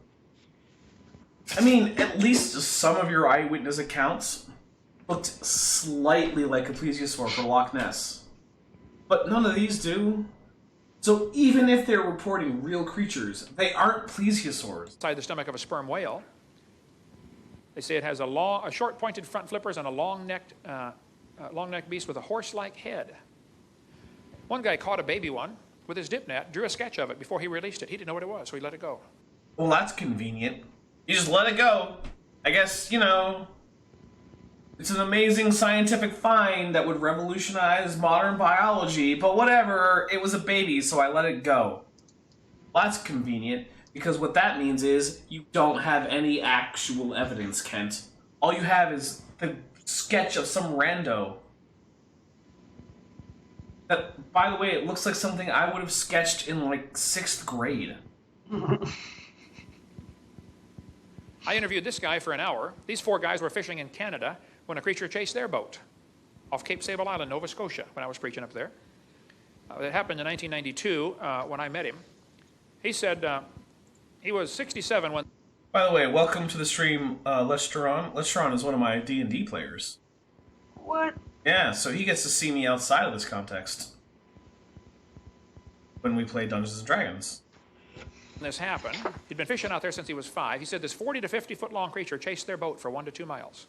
Speaker 1: I mean, at least some of your eyewitness accounts looked slightly like a plesiosaur for Loch Ness. But none of these do. So even if they're reporting real creatures, they aren't plesiosaurs.
Speaker 4: Inside the stomach of a sperm whale. They say it has a short pointed front flippers and a long-necked beast with a horse-like head. One guy caught a baby one with his dip net, drew a sketch of it before he released it. He didn't know what it was, so he let it go.
Speaker 1: Well, that's convenient. You just let it go. I guess, it's an amazing scientific find that would revolutionize modern biology, but whatever, it was a baby, so I let it go. Well, that's convenient, because what that means is you don't have any actual evidence, Kent. All you have is the sketch of some rando. That, by the way, it looks like something I would have sketched in, 6th grade.
Speaker 4: I interviewed this guy for an hour. These 4 guys were fishing in Canada when a creature chased their boat off Cape Sable Island, Nova Scotia, when I was preaching up there. It happened in 1992 when I met him. He said he was 67 when...
Speaker 1: By the way, welcome to the stream, Lestron. Lestron is one of my D&D players.
Speaker 3: What?
Speaker 1: Yeah, so he gets to see me outside of this context. When we play Dungeons & Dragons.
Speaker 4: this happened, he'd been fishing out there since he was 5. He said this 40 to 50 foot long creature chased their boat for 1 to 2 miles.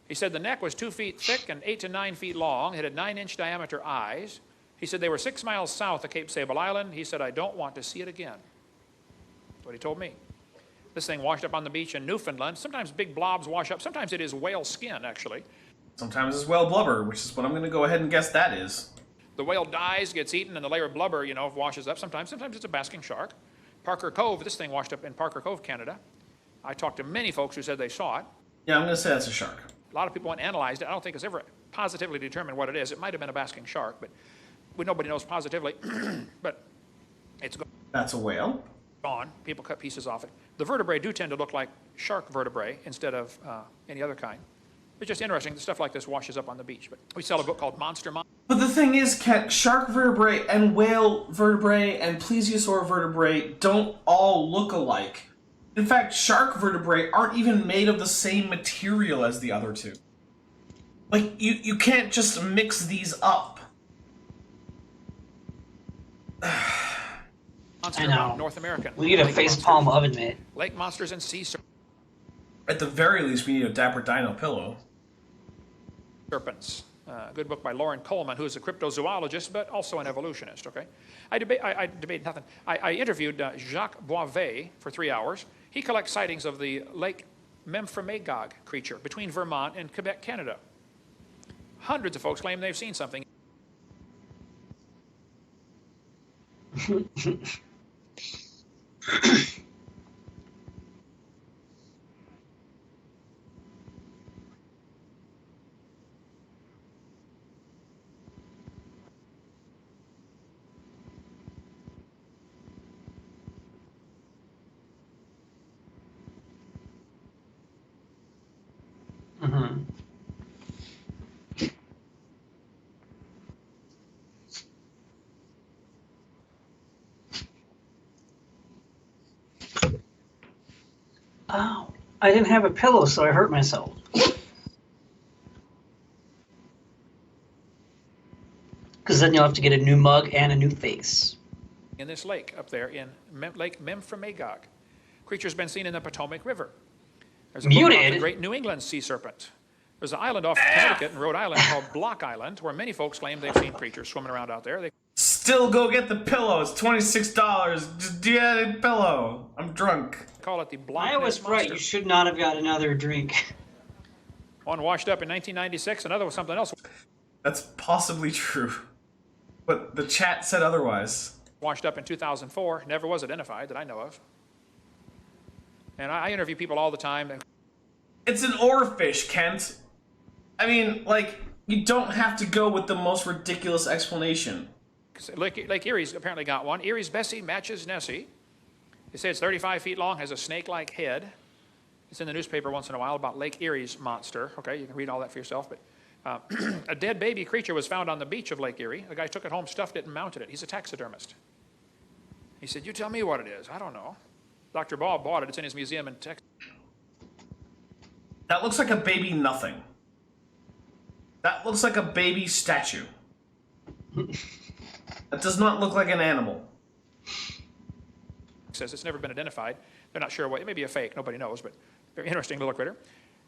Speaker 4: He said the neck was 2 feet thick and 8 to 9 feet long. It had 9-inch diameter eyes. He said they were 6 miles south of Cape Sable Island. He said, I don't want to see it again. That's what he told me. This thing washed up on the beach in Newfoundland. Sometimes big blobs wash up. Sometimes it is whale skin, actually.
Speaker 1: Sometimes it's whale blubber, which is what I'm going to go ahead and guess that is.
Speaker 4: The whale dies, gets eaten, and the layer of blubber, washes up. Sometimes it's a basking shark. Parker Cove, this thing washed up in Parker Cove, Canada. I talked to many folks who said they saw it.
Speaker 1: Yeah, I'm going to say that's a shark.
Speaker 4: A lot of people went and analyzed it. I don't think it's ever positively determined what it is. It might have been a basking shark, but nobody knows positively. But it's
Speaker 1: That's a whale?
Speaker 4: gone. People cut pieces off it. The vertebrae do tend to look like shark vertebrae instead of any other kind. It's just interesting that stuff like this washes up on the beach. But we sell a book called Monster Monster.
Speaker 1: But the thing is, Kent, shark vertebrae and whale vertebrae and plesiosaur vertebrae don't all look alike. In fact, shark vertebrae aren't even made of the same material as the other two. Like, you can't just mix these up.
Speaker 4: Monster
Speaker 3: I know.
Speaker 4: North American.
Speaker 3: We need a
Speaker 4: Lake
Speaker 3: facepalm
Speaker 4: monsters.
Speaker 3: oven mitt.
Speaker 4: Lake monsters and sea
Speaker 1: At the very least, we need a Dapper Dino pillow.
Speaker 4: serpents. A good book by Lauren Coleman, who is a cryptozoologist, but also an evolutionist, okay? I debate nothing. I interviewed Jacques Boisvet for 3 hours. He collects sightings of the Lake Memphremagog creature between Vermont and Quebec, Canada. Hundreds of folks claim they've seen something.
Speaker 3: Mm-hmm. Oh, I didn't have a pillow, so I hurt myself. Because then you'll have to get a new mug and a new face.
Speaker 4: In this lake up there in Lake Memphremagog. Creature's been seen in the Potomac River. There's a book about
Speaker 3: Muted?
Speaker 4: the great New England sea serpent. There's an island off Connecticut in Rhode Island called Block Island, where many folks claim they've seen creatures swimming around out there. They
Speaker 1: Still go get the pillow. It's $26. Just get a pillow. I'm drunk.
Speaker 4: call it the Block
Speaker 3: I was
Speaker 4: Ness
Speaker 3: right.
Speaker 4: monster.
Speaker 3: You should not have got another drink.
Speaker 4: One washed up in 1996, another was something else.
Speaker 1: That's possibly true. But the chat said otherwise.
Speaker 4: Washed up in 2004, never was identified that I know of. And I interview people all the time.
Speaker 1: It's an oarfish, Kent. I mean, like, you don't have to go with the most ridiculous explanation.
Speaker 4: Lake Erie's apparently got one. Erie's Bessie matches Nessie. They say it's 35 feet long, has a snake-like head. It's in the newspaper once in a while about Lake Erie's monster. Okay, you can read all that for yourself. But a dead baby creature was found on the beach of Lake Erie. The guy took it home, stuffed it, and mounted it. He's a taxidermist. He said, "You tell me what it is." I don't know. Dr. Bob bought it. It's in his museum in Texas.
Speaker 1: That looks like a baby nothing. That looks like a baby statue. That does not look like an animal.
Speaker 4: Says it's never been identified. They're not sure what. It may be a fake. Nobody knows, but very interesting little critter.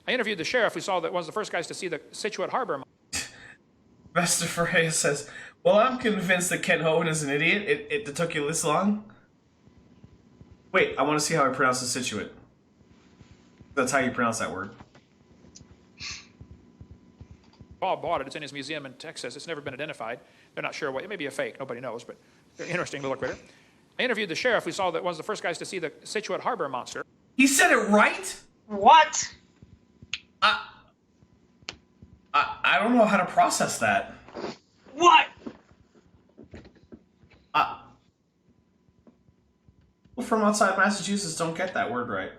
Speaker 4: I interviewed the sheriff who saw that one of the first guys to see the Situate Harbor.
Speaker 1: Master Ferreira says, "Well, I'm convinced that Ken Hovind is an idiot. It took you this long." Wait, I want to see how I pronounce the Situate. That's how you pronounce that word.
Speaker 4: Bob bought it. It's in his museum in Texas. It's never been identified. They're not sure what. It may be a fake. Nobody knows, but very interesting little critter. I interviewed the sheriff who saw that one of the first guys to see the Situate Harbor monster.
Speaker 1: He said it right?
Speaker 3: What?
Speaker 1: I don't know how to process that.
Speaker 3: What?
Speaker 1: People from outside Massachusetts don't get that word right.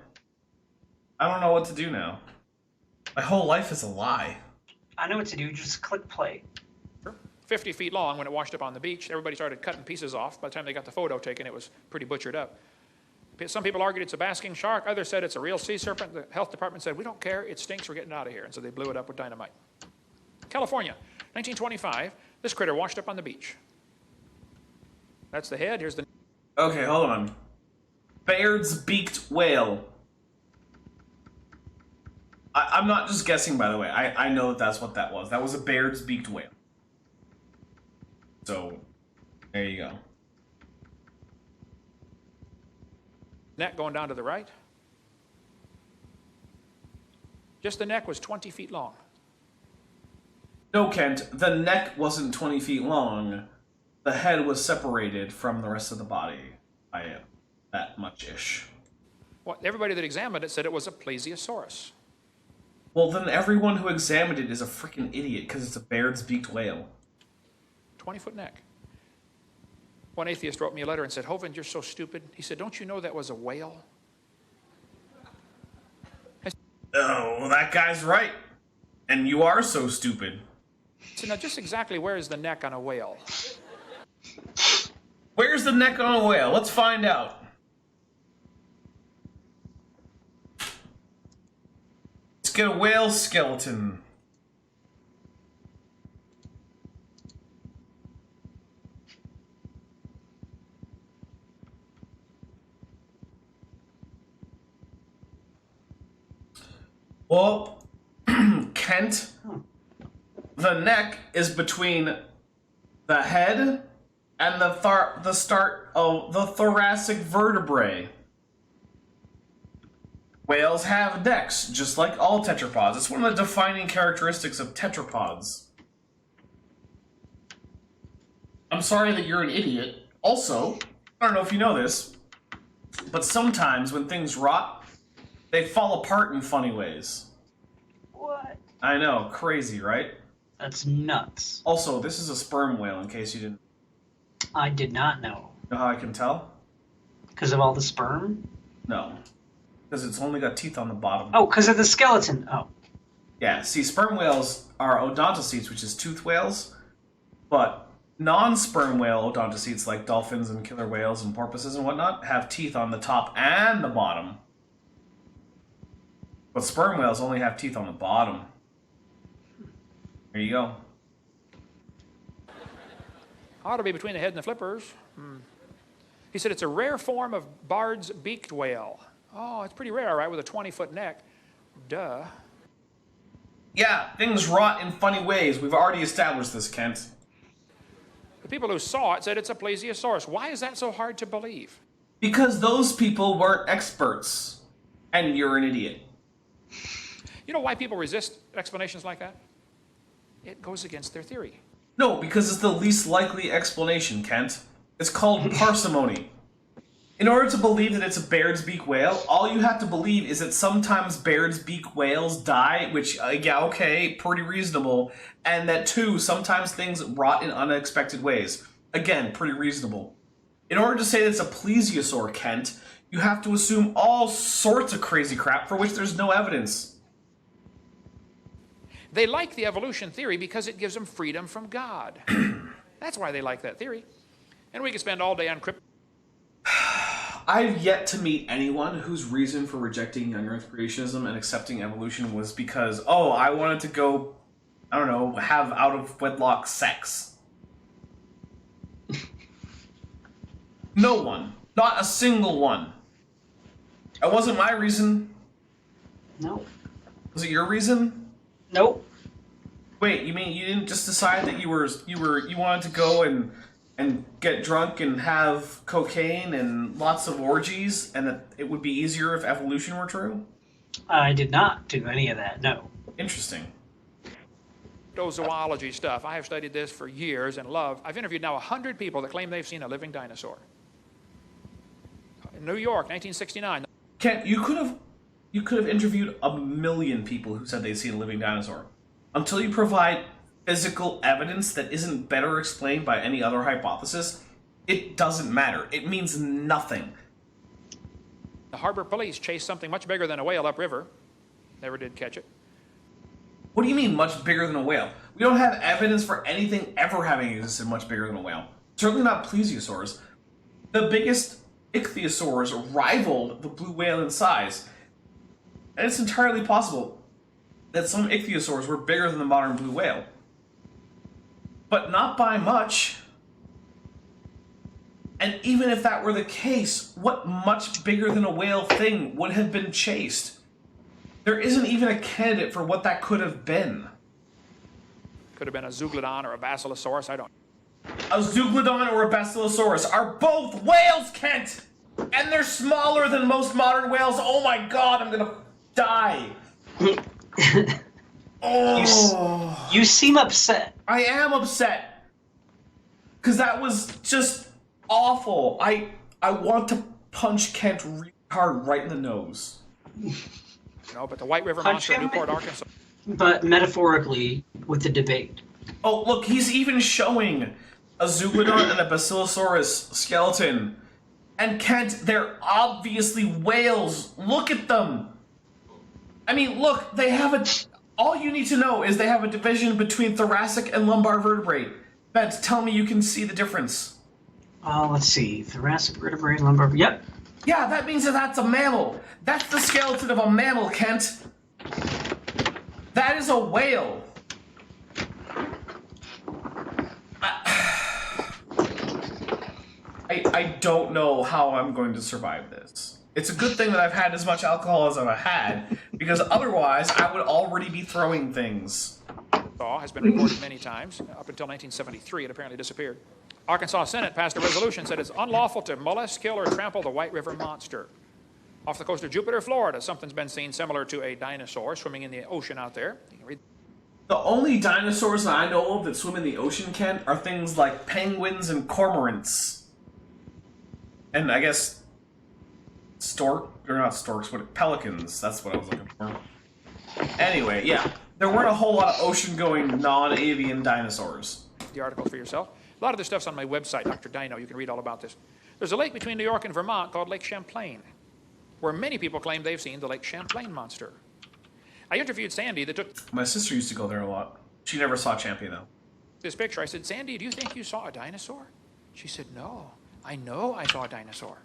Speaker 1: I don't know what to do now. My whole life is a lie.
Speaker 3: I know what to do. Just click play.
Speaker 4: 50 feet long when it washed up on the beach. Everybody started cutting pieces off. By the time they got the photo taken, it was pretty butchered up. Some people argued it's a basking shark. Others said it's a real sea serpent. The health department said, "We don't care. It stinks. We're getting out of here." And so they blew it up with dynamite. California, 1925. This critter washed up on the beach. That's the head. Here's the...
Speaker 1: Okay, hold on. Baird's beaked whale. I'm not just guessing, by the way. I know that that's what that was. That was a Baird's beaked whale. So, there you go.
Speaker 4: neck going down to the right. Just the neck was 20 feet long.
Speaker 1: No, Kent, the neck wasn't 20 feet long. The head was separated from the rest of the body by that much-ish.
Speaker 4: Well, everybody that examined it said it was a plesiosaurus.
Speaker 1: Well, then everyone who examined it is a freaking idiot because it's a Baird's beaked whale.
Speaker 4: 20-foot neck. One atheist wrote me a letter and said, "Hovind, you're so stupid." He said, "Don't you know that was a whale?"
Speaker 1: Oh, well, that guy's right. And you are so stupid.
Speaker 4: So now just exactly where is the neck on a whale?
Speaker 1: Where's the neck on a whale? Let's find out. Let's get a whale skeleton. Well, Kent, the neck is between the head and the start of the thoracic vertebrae. Whales have necks, just like all tetrapods. It's one of the defining characteristics of tetrapods. I'm sorry that you're an idiot. Also, I don't know if you know this, but sometimes when things rot, they fall apart in funny ways.
Speaker 3: What?
Speaker 1: I know, crazy, right?
Speaker 3: That's nuts.
Speaker 1: Also, this is a sperm whale, in case you didn't
Speaker 3: I did not know.
Speaker 1: know how I can tell.
Speaker 3: Because of all the sperm?
Speaker 1: No. Because it's only got teeth on the bottom.
Speaker 3: Oh, because of the skeleton. Oh.
Speaker 1: Yeah, see, sperm whales are odontocetes, which is tooth whales, but non-sperm whale odontocetes, like dolphins and killer whales and porpoises and whatnot, have teeth on the top and the bottom. But sperm whales only have teeth on the bottom. There you go.
Speaker 4: Ought to be between the head and the flippers. He said it's a rare form of Baird's beaked whale. Oh, it's pretty rare, all right, with a 20-foot neck. Duh.
Speaker 1: Yeah, things rot in funny ways. We've already established this, Kent.
Speaker 4: The people who saw it said it's a plesiosaurus. Why is that so hard to believe?
Speaker 1: Because those people weren't experts. And you're an idiot.
Speaker 4: You know why people resist explanations like that? It goes against their theory.
Speaker 1: No, because it's the least likely explanation, Kent. It's called parsimony. In order to believe that it's a Baird's beak whale, all you have to believe is that sometimes Baird's beak whales die, which, yeah, okay, pretty reasonable, and that, two, sometimes things rot in unexpected ways. Again, pretty reasonable. In order to say that it's a plesiosaur, Kent, you have to assume all sorts of crazy crap for which there's no evidence.
Speaker 4: They like the evolution theory because it gives them freedom from God. That's why they like that theory. And we could spend all day on crypto.
Speaker 1: I've yet to meet anyone whose reason for rejecting young Earth creationism and accepting evolution was because, oh, I wanted to go, I don't know, have out-of-wedlock sex. No one. Not a single one. That wasn't my reason.
Speaker 3: No.
Speaker 1: Was it your reason?
Speaker 3: Nope.
Speaker 1: Wait, you mean you didn't just decide that you wanted to go and get drunk and have cocaine and lots of orgies, and that it would be easier if evolution were true?
Speaker 3: I did not do any of that, no.
Speaker 1: Interesting.
Speaker 4: Cryptozoology stuff. I have studied this for years and love. I've interviewed now 100 people that claim they've seen a living dinosaur. In New York, 1969.
Speaker 1: Kent, you could have interviewed 1 million people who said they'd seen a living dinosaur. Until you provide physical evidence that isn't better explained by any other hypothesis, it doesn't matter. It means nothing.
Speaker 4: The harbor police chased something much bigger than a whale upriver. Never did catch it.
Speaker 1: What do you mean much bigger than a whale? We don't have evidence for anything ever having existed much bigger than a whale. Certainly not plesiosaurs. The biggest ichthyosaurs rivaled the blue whale in size. And it's entirely possible that some ichthyosaurs were bigger than the modern blue whale. But not by much. And even if that were the case, what much bigger than a whale thing would have been chased? There isn't even a candidate for what that could have been.
Speaker 4: Could have been a zeuglodon or a basilosaurus. I don't.
Speaker 1: A zeuglodon or a basilosaurus are both whales, Kent! And they're smaller than most modern whales. Oh my god, I'm gonna die. Oh.
Speaker 3: You seem upset.
Speaker 1: I am upset. Because that was just awful. I want to punch Kent really hard right in the nose.
Speaker 4: No, but the White River
Speaker 3: Punch
Speaker 4: monster in
Speaker 3: him?
Speaker 4: Newport, Arkansas.
Speaker 3: But metaphorically, with the debate.
Speaker 1: Oh, look, he's even showing a zeuglodon and a basilosaurus skeleton. And Kent, they're obviously whales. Look at them. I mean, look, they have a... All you need to know is they have a division between thoracic and lumbar vertebrae. Bent, tell me you can see the difference.
Speaker 3: Let's see. Thoracic vertebrae, lumbar... Yep.
Speaker 1: Yeah, that means that that's a mammal. That's the skeleton of a mammal, Kent. That is a whale. I don't know how I'm going to survive this. It's a good thing that I've had as much alcohol as I've had, because otherwise I would already be throwing things.
Speaker 4: Has been reported many times. Up until 1973, it apparently disappeared. Arkansas Senate passed a resolution that said it's unlawful to molest, kill, or trample the White River monster. Off the coast of Jupiter, Florida, something's been seen similar to a dinosaur swimming in the ocean out there. You can read.
Speaker 1: The only dinosaurs that I know of that swim in the ocean, Kent, are things like penguins and cormorants. And I guess pelicans, that's what I was looking for. Anyway, yeah, there weren't a whole lot of ocean-going, non-avian dinosaurs.
Speaker 4: The article for yourself. A lot of this stuff's on my website, Dr. Dino. You can read all about this. There's a lake between New York and Vermont called Lake Champlain, where many people claim they've seen the Lake Champlain monster. I interviewed Sandy that took
Speaker 1: My sister used to go there a lot. She never saw Champion, though.
Speaker 4: this picture. I said, Sandy, do you think you saw a dinosaur? She said, no. I know I saw a dinosaur.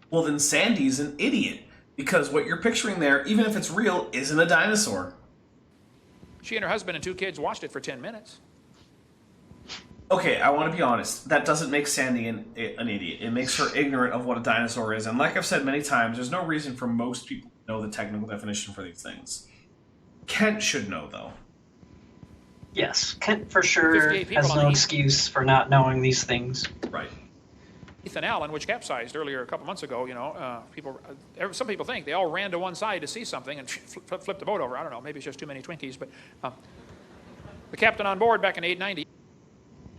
Speaker 1: Well, then Sandy's an idiot, because what you're picturing there, even if it's real, isn't a dinosaur.
Speaker 4: She and her husband and 2 kids watched it for 10 minutes.
Speaker 1: Okay, I want to be honest. That doesn't make Sandy an idiot. It makes her ignorant of what a dinosaur is. And like I've said many times, there's no reason for most people to know the technical definition for these things. Kent should know, though.
Speaker 3: Yes, Kent for sure
Speaker 4: 58 people
Speaker 3: has
Speaker 4: on
Speaker 3: no
Speaker 4: the-
Speaker 3: excuse for not knowing these things.
Speaker 1: Right.
Speaker 4: Ethan Allen, which capsized earlier a couple months ago, some people think they all ran to one side to see something and flipped the boat over. I don't know, maybe it's just too many Twinkies, but the captain on board back in 890,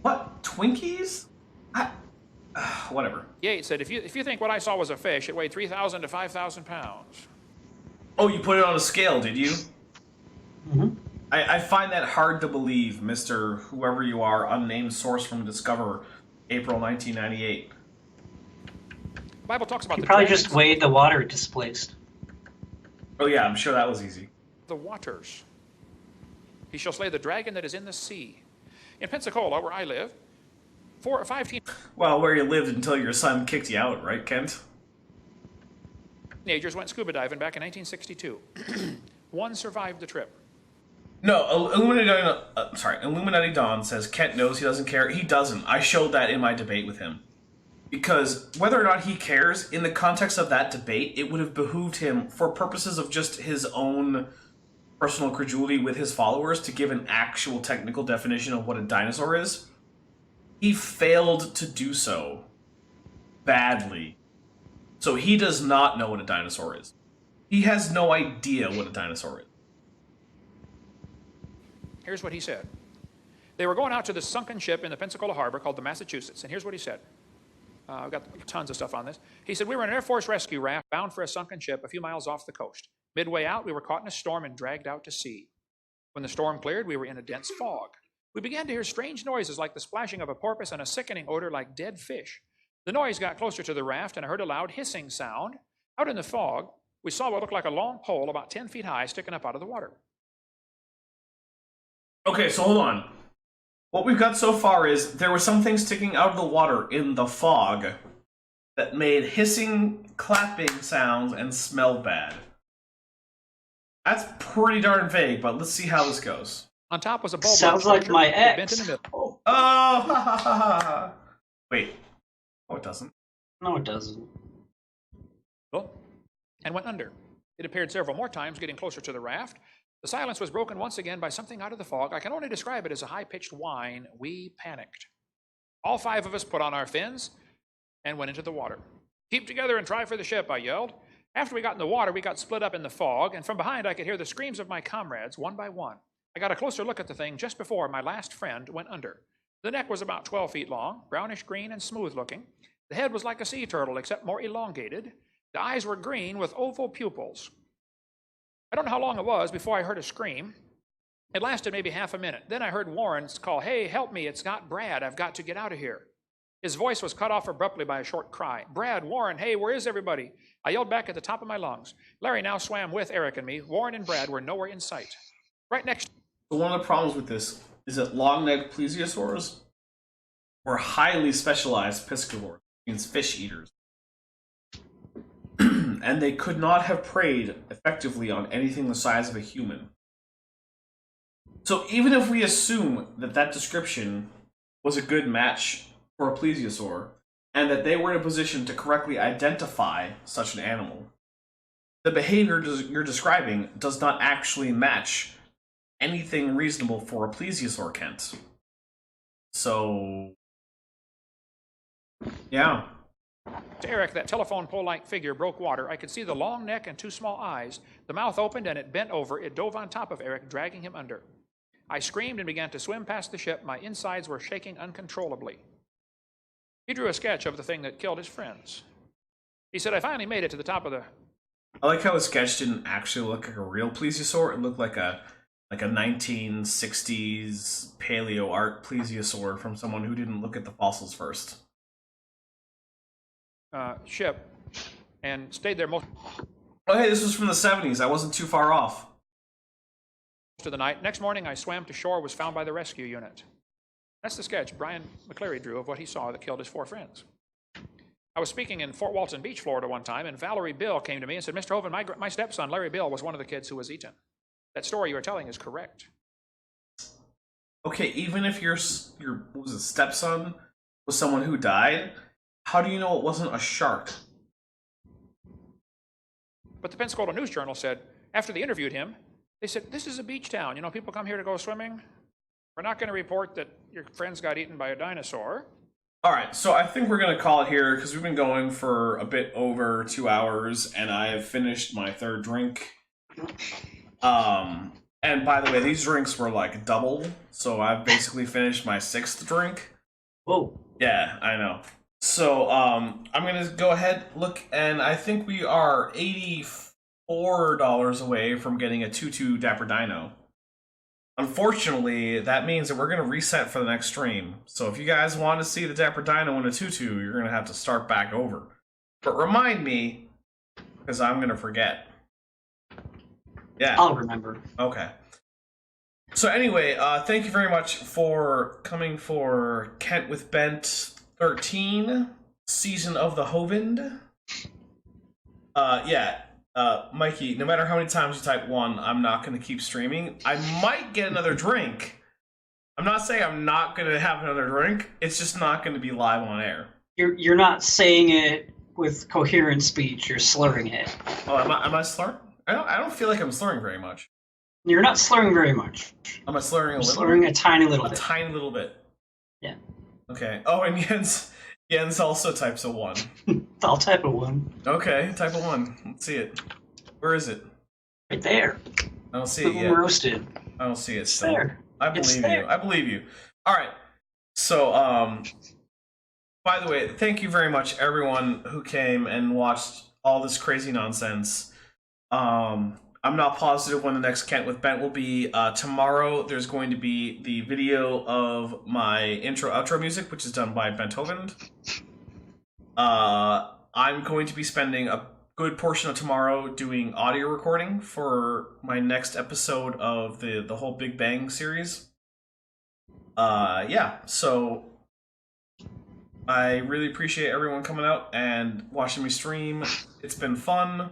Speaker 1: What? Twinkies? Whatever.
Speaker 4: Yates said, if you think what I saw was a fish, it weighed 3,000 to 5,000 pounds.
Speaker 1: Oh, you put it on a scale, did you?
Speaker 3: Mm-hmm.
Speaker 1: I find that hard to believe, Mr. Whoever you are, unnamed source from Discover, April 1998.
Speaker 4: The Bible talks about
Speaker 3: He
Speaker 4: the
Speaker 3: probably
Speaker 4: dragons,
Speaker 3: just weighed the water it displaced.
Speaker 1: Oh yeah, I'm sure that was easy.
Speaker 4: the waters. He shall slay the dragon that is in the sea. In Pensacola, where I live, 4 or 5
Speaker 1: Well, where you lived until your son kicked you out, right, Kent?
Speaker 4: teenagers went scuba diving back in 1962. One survived the trip.
Speaker 1: No, Illuminati Don says Kent knows he doesn't care. He doesn't. I showed that in my debate with him. Because whether or not he cares, in the context of that debate, it would have behooved him, for purposes of just his own personal credulity with his followers, to give an actual technical definition of what a dinosaur is. He failed to do so badly. So he does not know what a dinosaur is. He has no idea what a dinosaur is.
Speaker 4: Here's what he said. They were going out to this sunken ship in the Pensacola harbor called the Massachusetts, and here's what he said. I've got tons of stuff on this. He said, we were in an Air Force rescue raft bound for a sunken ship a few miles off the coast. Midway out, we were caught in a storm and dragged out to sea. When the storm cleared, we were in a dense fog. We began to hear strange noises like the splashing of a porpoise and a sickening odor like dead fish. The noise got closer to the raft, and I heard a loud hissing sound. Out in the fog, we saw what looked like a long pole about 10 feet high sticking up out of the water.
Speaker 1: Okay, so hold on. What we've got so far is there was something sticking out of the water in the fog that made hissing, clapping sounds and smelled bad. That's pretty darn vague, but let's see how this goes.
Speaker 4: On top was a bulb.
Speaker 3: Sounds like my
Speaker 4: that bent in
Speaker 3: ex.
Speaker 4: the middle.
Speaker 1: Oh, ha ha ha ha. Wait. Oh, it doesn't.
Speaker 3: No, it doesn't.
Speaker 4: And went under. It appeared several more times, getting closer to the raft. The silence was broken once again by something out of the fog. I can only describe it as a high-pitched whine. We panicked. All 5 of us put on our fins and went into the water. Keep together and try for the ship, I yelled. After we got in the water, we got split up in the fog, and from behind I could hear the screams of my comrades, one by one. I got a closer look at the thing just before my last friend went under. The neck was about 12 feet long, brownish green and smooth looking. The head was like a sea turtle, except more elongated. The eyes were green with oval pupils. I don't know how long it was before I heard a scream. It lasted maybe half a minute. Then I heard Warren's call, hey, help me, it's not Brad, I've got to get out of here. His voice was cut off abruptly by a short cry. Brad, Warren, hey, where is everybody? I yelled back at the top of my lungs. Larry now swam with Eric and me. Warren and Brad were nowhere in sight. Right next.
Speaker 1: So one of the problems with this is that long-necked plesiosaurs were highly specialized piscivores, means fish eaters. And they could not have preyed effectively on anything the size of a human. So even if we assume that that description was a good match for a plesiosaur, and that they were in a position to correctly identify such an animal, the behavior you're describing does not actually match anything reasonable for a plesiosaur, Kent. So, yeah.
Speaker 4: To Eric, that telephone pole-like figure broke water. I could see the long neck and 2 small eyes. The mouth opened and it bent over. It dove on top of Eric, dragging him under. I screamed and began to swim past the ship. My insides were shaking uncontrollably. He drew a sketch of the thing that killed his friends. He said, I finally made it to the top of the...
Speaker 1: I like how the sketch didn't actually look like a real plesiosaur. It looked like a 1960s paleo art plesiosaur from someone who didn't look at the fossils first.
Speaker 4: ship and stayed there most
Speaker 1: Oh, hey, this was from the 70s. I wasn't too far off.
Speaker 4: of the night. Next morning, I swam to shore, was found by the rescue unit. That's the sketch Brian McCleary drew of what he saw that killed his 4 friends. I was speaking in Fort Walton Beach, Florida one time, and Valerie Bill came to me and said, Mr. Hovind, my stepson, Larry Bill, was one of the kids who was eaten. That story you are telling is correct.
Speaker 1: Okay, even if your what was it, stepson was someone who died, how do you know it wasn't a shark?
Speaker 4: But the Pensacola News Journal said, after they interviewed him, They said, this is a beach town. You know, people come here to go swimming. We're not going to report that your friends got eaten by a dinosaur.
Speaker 1: All right, so I think we're going to call it here because we've been going for a bit over 2 hours, and I have finished my third drink. And by the way, these drinks were like double, so I've basically finished my 6th drink.
Speaker 3: Whoa.
Speaker 1: Yeah, I know. So I'm going to go ahead, look, and I think we are $84 away from getting a 2-2 Dapper Dino. Unfortunately, that means that we're going to reset for the next stream. So if you guys want to see the Dapper Dino in a 2-2, you're going to have to start back over. But remind me, because I'm going to forget. Yeah.
Speaker 3: I'll remember.
Speaker 1: Okay. So anyway, thank you very much for coming for Kent with Bent 13, Season of the Hovind. Yeah. Mikey, no matter how many times you type 1, I'm not going to keep streaming. I might get another drink. I'm not saying I'm not going to have another drink. It's just not going to be live on air.
Speaker 3: You're not saying it with coherent speech. You're slurring it.
Speaker 1: Oh, am I slurring? I don't feel like I'm slurring very much.
Speaker 3: You're not slurring very much.
Speaker 1: Am I slurring a
Speaker 3: You're
Speaker 1: little?
Speaker 3: slurring a tiny little
Speaker 1: A
Speaker 3: bit.
Speaker 1: tiny little bit.
Speaker 3: Yeah.
Speaker 1: Okay. Oh, and Jens also types a 1.
Speaker 3: I'll type a 1.
Speaker 1: Okay, type a 1. Let's see it. Where is it?
Speaker 3: Right there.
Speaker 1: I don't see it yet.
Speaker 3: Roasted.
Speaker 1: I don't see it
Speaker 3: It's
Speaker 1: still.
Speaker 3: there.
Speaker 1: I
Speaker 3: It's
Speaker 1: believe
Speaker 3: there.
Speaker 1: you. I believe you. All right. So, by the way, thank you very much, everyone who came and watched all this crazy nonsense. I'm not positive when the next Kent with Bent will be. Tomorrow, there's going to be the video of my intro-outro music, which is done by Bent Hovind. I'm going to be spending a good portion of tomorrow doing audio recording for my next episode of the whole Big Bang series. Yeah, so I really appreciate everyone coming out and watching me stream. It's been fun,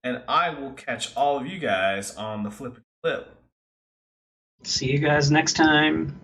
Speaker 1: and I will catch all of you guys on the Flip.
Speaker 3: See you guys next time.